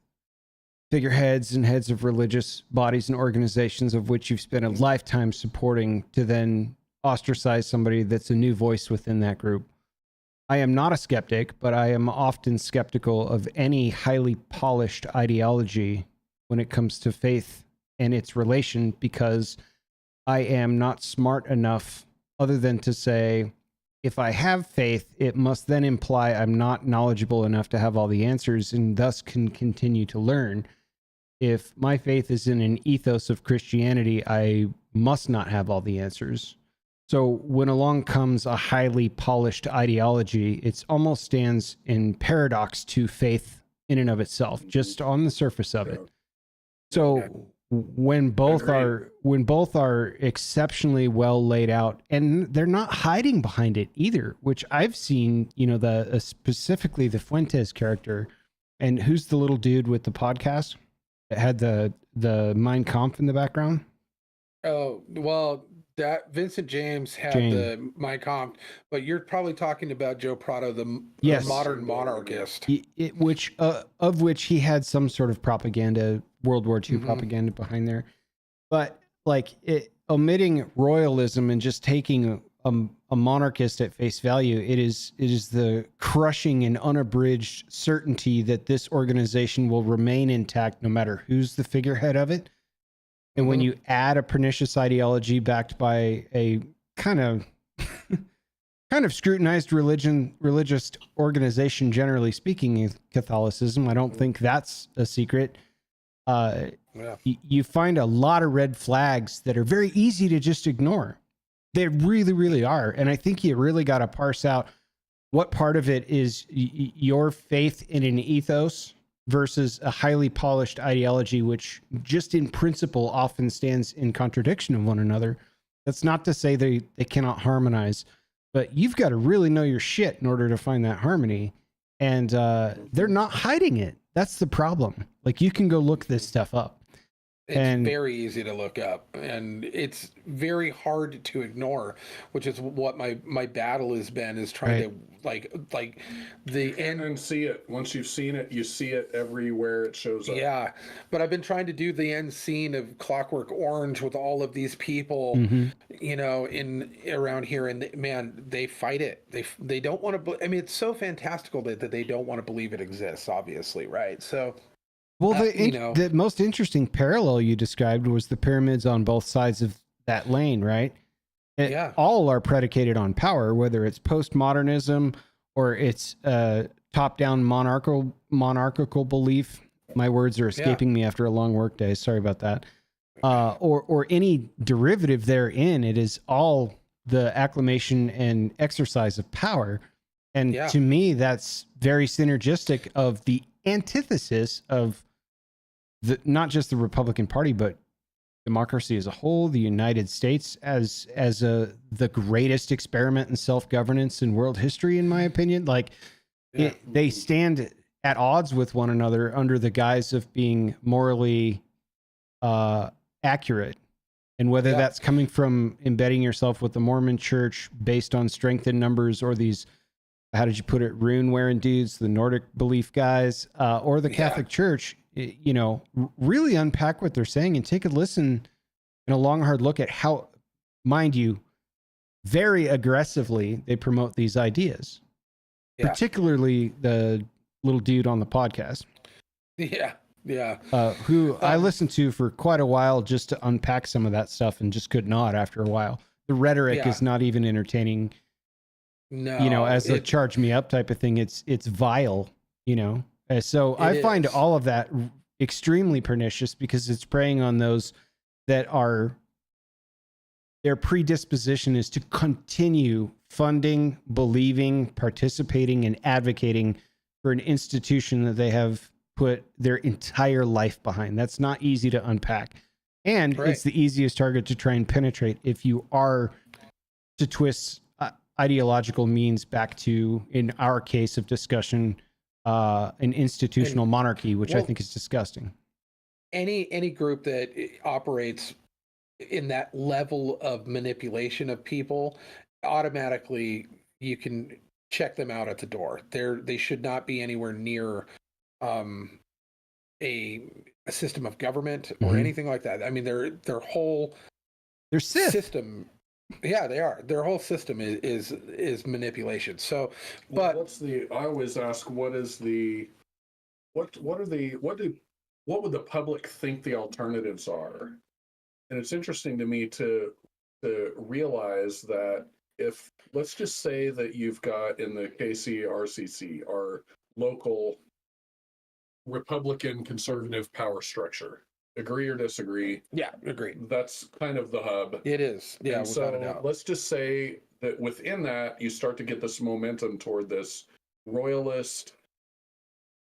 figureheads and heads of religious bodies and organizations of which you've spent a lifetime supporting, to then ostracize somebody that's a new voice within that group. I am not a skeptic, but I am often skeptical of any highly polished ideology when it comes to faith and its relation, because I am not smart enough, other than to say, if I have faith, it must then imply I'm not knowledgeable enough to have all the answers and thus can continue to learn. If my faith is in an ethos of Christianity, I must not have all the answers. So when along comes a highly polished ideology, it almost stands in paradox to faith in and of itself, just on the surface of it. So when both are exceptionally well laid out, and they're not hiding behind it either, which I've seen, specifically the Fuentes character, and who's the little dude with the podcast that had the Mein Kampf in the background? Oh, well, that Vincent James had the Mein Kampf, but you're probably talking about Joe Prado, the modern monarchist. Of which he had some sort of propaganda, World War II propaganda behind there. But omitting royalism and just taking a monarchist at face value, it is the crushing and unabridged certainty that this organization will remain intact no matter who's the figurehead of it. And when you add a pernicious ideology backed by a kind of scrutinized religious organization, generally speaking, in Catholicism, I don't think that's a secret. You find a lot of red flags that are very easy to just ignore. They really, really are. And I think you really got to parse out what part of it is your faith in an ethos versus a highly polished ideology, which just in principle often stands in contradiction of one another. That's not to say they cannot harmonize, but you've got to really know your shit in order to find that harmony. And they're not hiding it. That's the problem. Like, you can go look this stuff up. It's And very easy to look up, and it's very hard to ignore, which is what my battle has been, is trying Right. to like the end. And see it. Once you've seen it, you see it everywhere it shows up. Yeah, but I've been trying to do the end scene of Clockwork Orange with all of these people, Mhm. you know, in around here, and man, they fight it. They don't want to. I mean, it's so fantastical that they don't want to believe it exists. Obviously, right? So, Well, you know, the most interesting parallel you described was the pyramids on both sides of that lane, right? Yeah. All are predicated on power, whether it's postmodernism or it's top-down monarchical belief. My words are escaping me after a long work day. Sorry about that. Or any derivative therein. It is all the acclamation and exercise of power. And to me, that's very synergistic of the antithesis of not just the Republican Party, but democracy as a whole, the United States as the greatest experiment in self-governance in world history, in my opinion. Like they stand at odds with one another under the guise of being morally accurate. And whether that's coming from embedding yourself with the Mormon church based on strength in numbers, or these, how did you put it, rune wearing dudes, the Nordic belief guys, or the Catholic Church, you know, really unpack what they're saying and take a listen and a long, hard look at how, mind you, very aggressively they promote these ideas, particularly the little dude on the podcast. Who I listened to for quite a while just to unpack some of that stuff and just could not after a while. The rhetoric is not even entertaining. No, you know, as a charge me up type of thing. It's vile, you know. So I find all of that extremely pernicious because it's preying on those that are, their predisposition is to continue funding, believing, participating, and advocating for an institution that they have put their entire life behind. That's not easy to unpack. And it's the easiest target to try and penetrate if you are to twist ideological means back to, in our case of discussion, an institutional monarchy, which I think is disgusting. Any group that operates in that level of manipulation of people, automatically you can check them out at the door. They should not be anywhere near a system of government or anything like that. I mean, their whole system. Yeah, they are. Their whole system is manipulation. So, but I always ask, what would the public think the alternatives are? And it's interesting to me to realize that if, let's just say that you've got in the KCRCC, our local Republican conservative power structure. Agree or disagree? Yeah, agree. That's kind of the hub. It is. Yeah, without a doubt. Let's just say that within that, you start to get this momentum toward this royalist,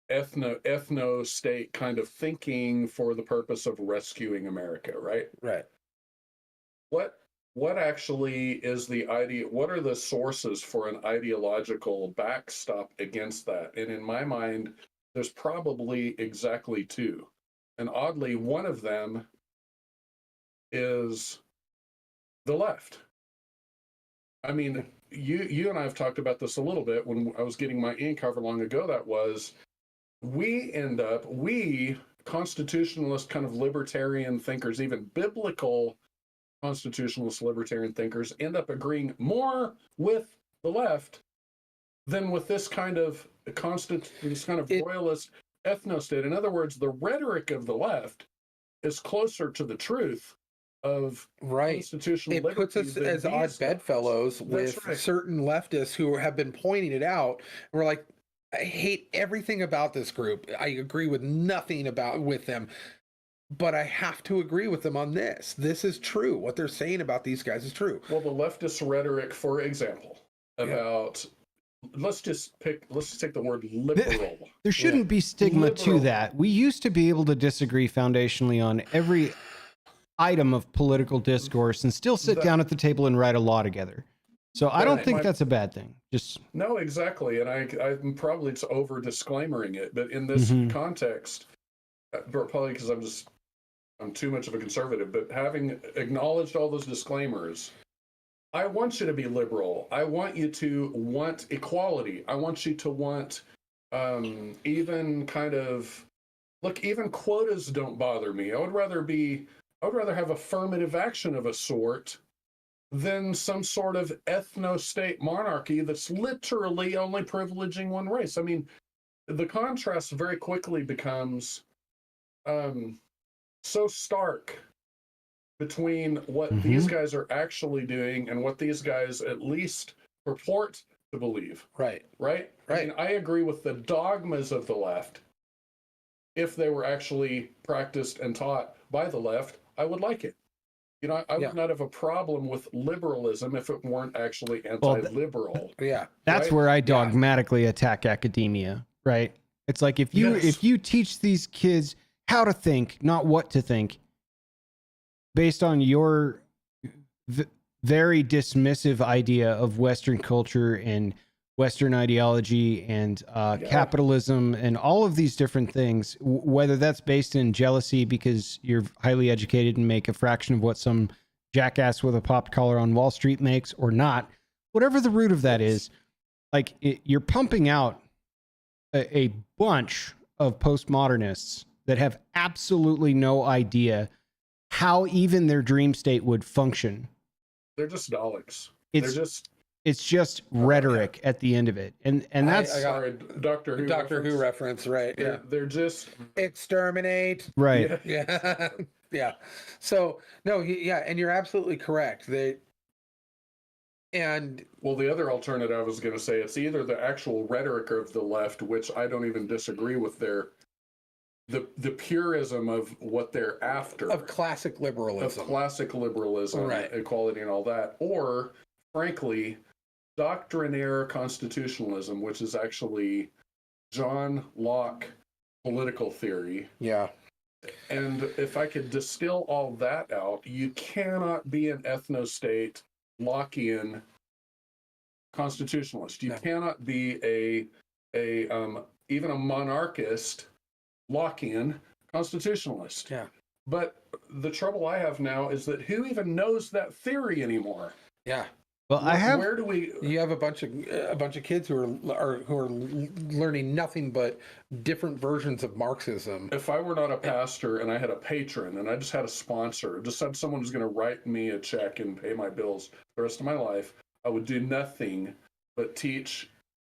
ethno state kind of thinking for the purpose of rescuing America, right? Right. What actually is the idea? What are the sources for an ideological backstop against that? And in my mind, there's probably exactly two. And oddly, one of them is the left. I mean, you and I have talked about this a little bit when I was getting my ink however long ago that was. We constitutionalist kind of libertarian thinkers, even biblical constitutionalist libertarian thinkers, end up agreeing more with the left than with this kind of royalist ethno-state. In other words, the rhetoric of the left is closer to the truth of constitutional liberty. It puts us as odd bedfellows with certain leftists who have been pointing it out. We're like, I hate everything about this group. I agree with nothing with them, but I have to agree with them on this. This is true. What they're saying about these guys is true. Well, the leftist rhetoric, for example, about let's just take the word liberal. There shouldn't be stigma to that. We used to be able to disagree foundationally on every item of political discourse and still sit down at the table and write a law together. So I don't think that's a bad thing. No, exactly. And I'm probably over disclaimering it, but in this context, probably because I'm just I'm too much of a conservative, but having acknowledged all those disclaimers, I want you to be liberal. I want you to want equality. I want you to want even kind of look, even quotas don't bother me. I would rather have affirmative action of a sort than some sort of ethno-state monarchy that's literally only privileging one race. I mean, the contrast very quickly becomes so stark between what these guys are actually doing and what these guys at least purport to believe. Right. Right? I mean, I agree with the dogmas of the left. If they were actually practiced and taught by the left, I would like it. You know, I would not have a problem with liberalism if it weren't actually anti-liberal. That's right? where I dogmatically attack academia, right? It's like if you teach these kids how to think, not what to think, based on your very dismissive idea of Western culture and Western ideology and capitalism and all of these different things, whether that's based in jealousy because you're highly educated and make a fraction of what some jackass with a popped collar on Wall Street makes or not, whatever the root of that is, like you're pumping out a bunch of postmodernists that have absolutely no idea how even their dream state would function. They're just Daleks. It's just rhetoric at the end of it. And that's sorry, Doctor Who reference, right? They're just exterminate. Right. Yeah. Yeah. So no, and you're absolutely correct. The other alternative I was going to say, it's either the actual rhetoric of the left, which I don't even disagree with the purism of what they're after. Of classic liberalism. Right. Equality and all that. Or, frankly, doctrinaire constitutionalism, which is actually John Locke political theory. Yeah. And if I could distill all that out, you cannot be an ethno-state Lockean constitutionalist. You cannot be even a monarchist Lockean constitutionalist. Yeah. But the trouble I have now is that who even knows that theory anymore? Yeah. Well, You have a bunch of kids who are learning nothing but different versions of Marxism. If I were not a pastor and I had a patron and I just had a sponsor, just had someone who's going to write me a check and pay my bills the rest of my life, I would do nothing but teach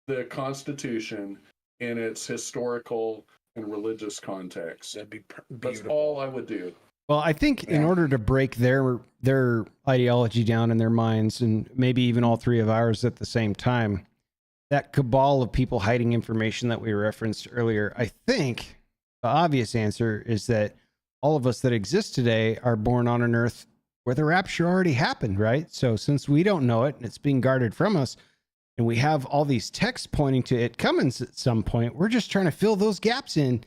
the Constitution in its historical and religious context. That'd be beautiful. That's all I would do. Well, I think in order to break their ideology down in their minds, and maybe even all three of ours at the same time, that cabal of people hiding information that we referenced earlier, I think the obvious answer is that all of us that exist today are born on an earth where the rapture already happened, right? So since we don't know it and it's being guarded from us, and we have all these texts pointing to it coming at some point, we're just trying to fill those gaps in.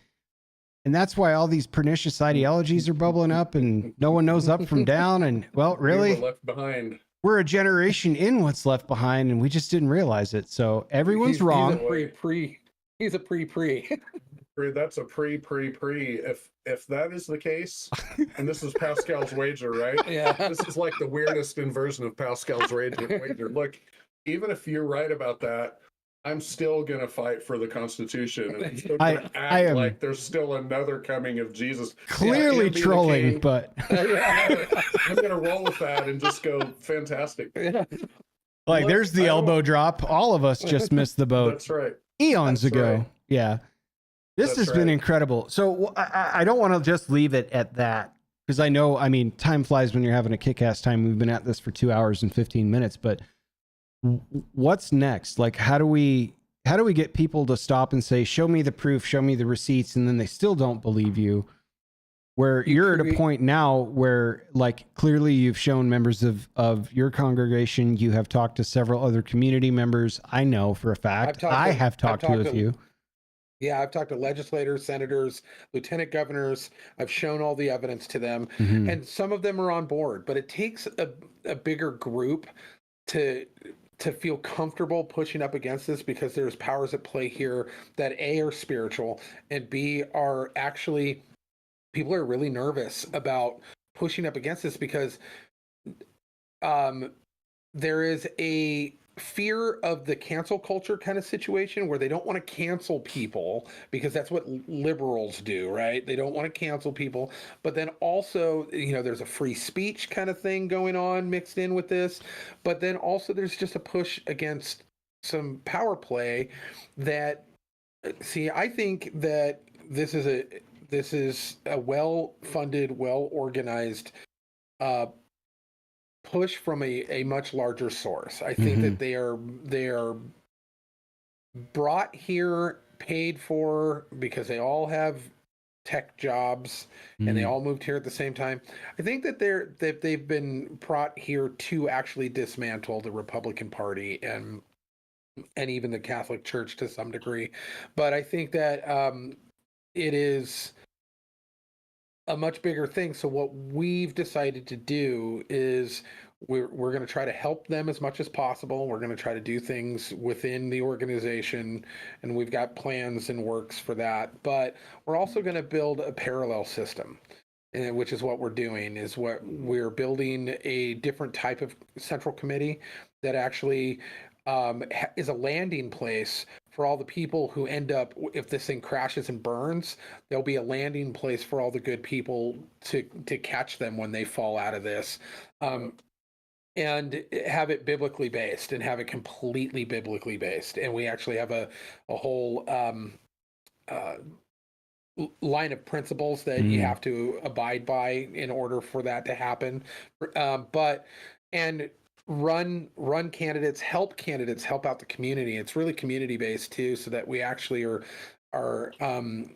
And that's why all these pernicious ideologies are bubbling up and no one knows up from down. And well, really, we're left behind. We're a generation in what's left behind and we just didn't realize it. So everyone's wrong. He's a pre. That's a pre. If that is the case, and this is Pascal's wager, right? Yeah. This is like the weirdest inversion of Pascal's wager. Look, even if you're right about that, I'm still going to fight for the Constitution. And I'm still going to act like there's still another coming of Jesus. Clearly trolling, but I'm going to roll with that and just go, fantastic. Like, there's the elbow drop. All of us just missed the boat. That's right. Eons ago. Right. Yeah. This has been incredible. So I don't want to just leave it at that because I know, I mean, time flies when you're having a kick-ass time. We've been at this for 2 hours and 15 minutes, but what's next? Like, how do we get people to stop and say, show me the proof, show me the receipts, and then they still don't believe you? Where you're at a point now where, like, clearly you've shown members of your congregation, you have talked to several other community members. I know for a fact I have talked to a few. Yeah, I've talked to legislators, senators, lieutenant governors. I've shown all the evidence to them, and some of them are on board. But it takes a bigger group to feel comfortable pushing up against this, because there's powers at play here that A, are spiritual, and B, are actually people are really nervous about pushing up against this because there is a fear of the cancel culture kind of situation where they don't want to cancel people because that's what liberals do, right? They don't want to cancel people. But then also, there's a free speech kind of thing going on mixed in with this. But then also there's just a push against some power play that, see, I think that this is a well-funded, well-organized push from a much larger source. I think that they are brought here, paid for, because they all have tech jobs and they all moved here at the same time. I think that they've been brought here to actually dismantle the Republican Party and even the Catholic Church to some degree. But I think that it is a much bigger thing. So what we've decided to do is we're going to try to help them as much as possible. We're going to try to do things within the organization, and we've got plans and works for that. But we're also going to build a parallel system, which is what we're doing. Is what we're building a different type of central committee that actually is a landing place for all the people who end up, if this thing crashes and burns, there'll be a landing place for all the good people to catch them when they fall out of this, and have it biblically based and have it completely biblically based. And we actually have a whole line of principles that you have to abide by in order for that to happen. And run candidates, help out the community. It's really community based too, so that we actually are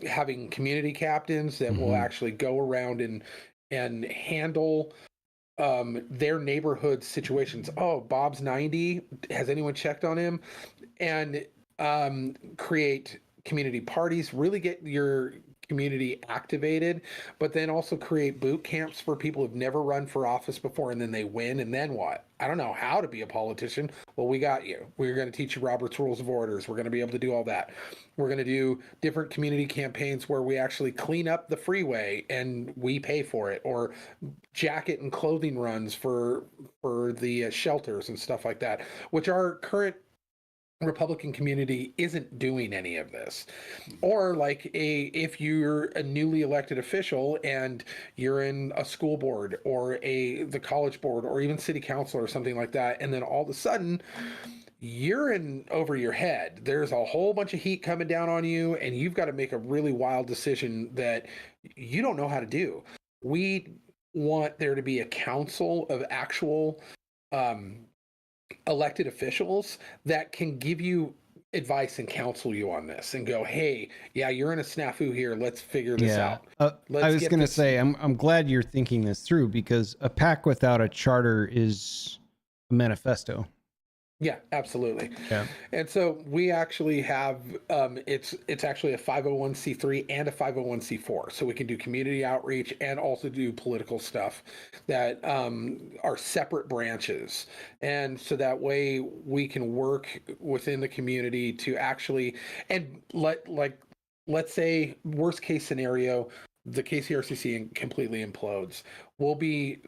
having community captains that will actually go around and handle their neighborhood situations. Oh, Bob's 90. Has anyone checked on him? And create community parties, really get your community activated, but then also create boot camps for people who've never run for office before, and then they win, and then what? I don't know how to be a politician. Well, we got you. We're going to teach you Robert's Rules of Orders. We're going to be able to do all that. We're going to do different community campaigns where we actually clean up the freeway and we pay for it, or jacket and clothing runs for the shelters and stuff like that, which our current Republican community isn't doing any of this. Or like if you're a newly elected official and you're in a school board or the college board or even city council or something like that, and then all of a sudden you're in over your head, there's a whole bunch of heat coming down on you, and you've got to make a really wild decision that you don't know how to do. We want there to be a council of actual elected officials that can give you advice and counsel you on this and go, hey, yeah, you're in a snafu here. Let's figure this out. I was going to say, I'm glad you're thinking this through, because a PAC without a charter is a manifesto. Yeah, absolutely. Yeah. And so we actually have, it's actually a 501c3 and a 501c4. So we can do community outreach and also do political stuff that are separate branches. And so that way we can work within the community to actually, and let's say worst case scenario, the KCRCC completely implodes. We'll be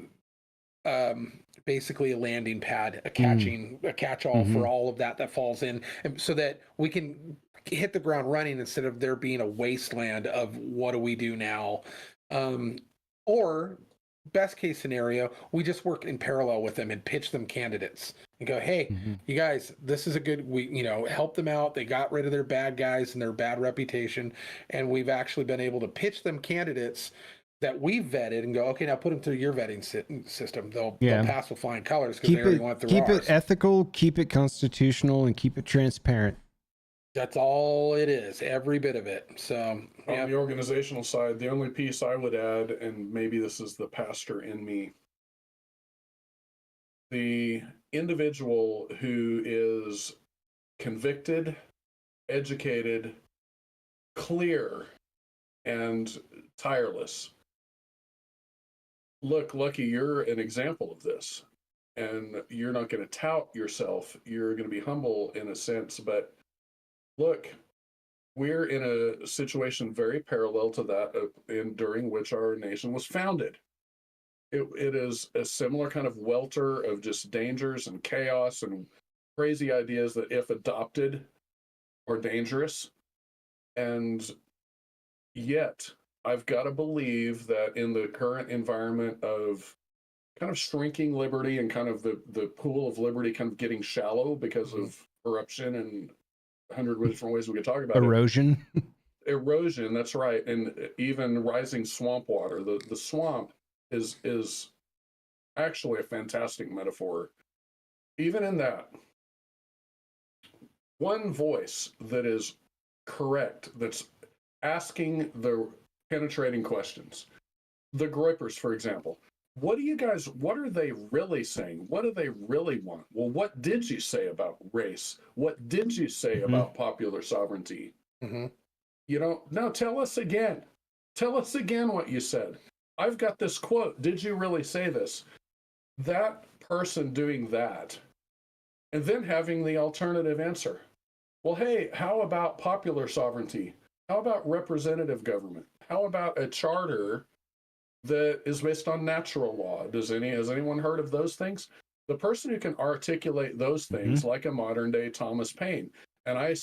basically a landing pad, a catch-all for all of that falls in, and so that we can hit the ground running instead of there being a wasteland of what do we do now. Or best case scenario, we just work in parallel with them and pitch them candidates and go, hey, you guys, this is a good, help them out. They got rid of their bad guys and their bad reputation, and we've actually been able to pitch them candidates that we've vetted and go, okay, now put them through your vetting system. They'll pass with flying colors because they already went through ours. Keep it ethical, keep it constitutional, and keep it transparent. That's all it is, every bit of it. So on the organizational side, the only piece I would add, and maybe this is the pastor in me, the individual who is convicted, educated, clear, and tireless. Look, Lucky, you're an example of this, and you're not going to tout yourself. You're going to be humble in a sense, but look, we're in a situation very parallel to that during which our nation was founded. It is a similar kind of welter of just dangers and chaos and crazy ideas that, if adopted, are dangerous. And yet, I've got to believe that in the current environment of kind of shrinking liberty and kind of the pool of liberty kind of getting shallow because of corruption and 100 different ways we could talk about Erosion. Erosion, that's right. And even rising swamp water. The swamp is actually a fantastic metaphor. Even in that, one voice that is correct, that's asking the penetrating questions. The Groypers, for example. What are they really saying? What do they really want? Well, what did you say about race? What did you say about popular sovereignty? No, tell us again. Tell us again what you said. I've got this quote. Did you really say this? That person doing that, and then having the alternative answer. Well, hey, how about popular sovereignty? How about representative government? How about a charter that is based on natural law? Has anyone heard of those things? The person who can articulate those things, like a modern day Thomas Paine, and I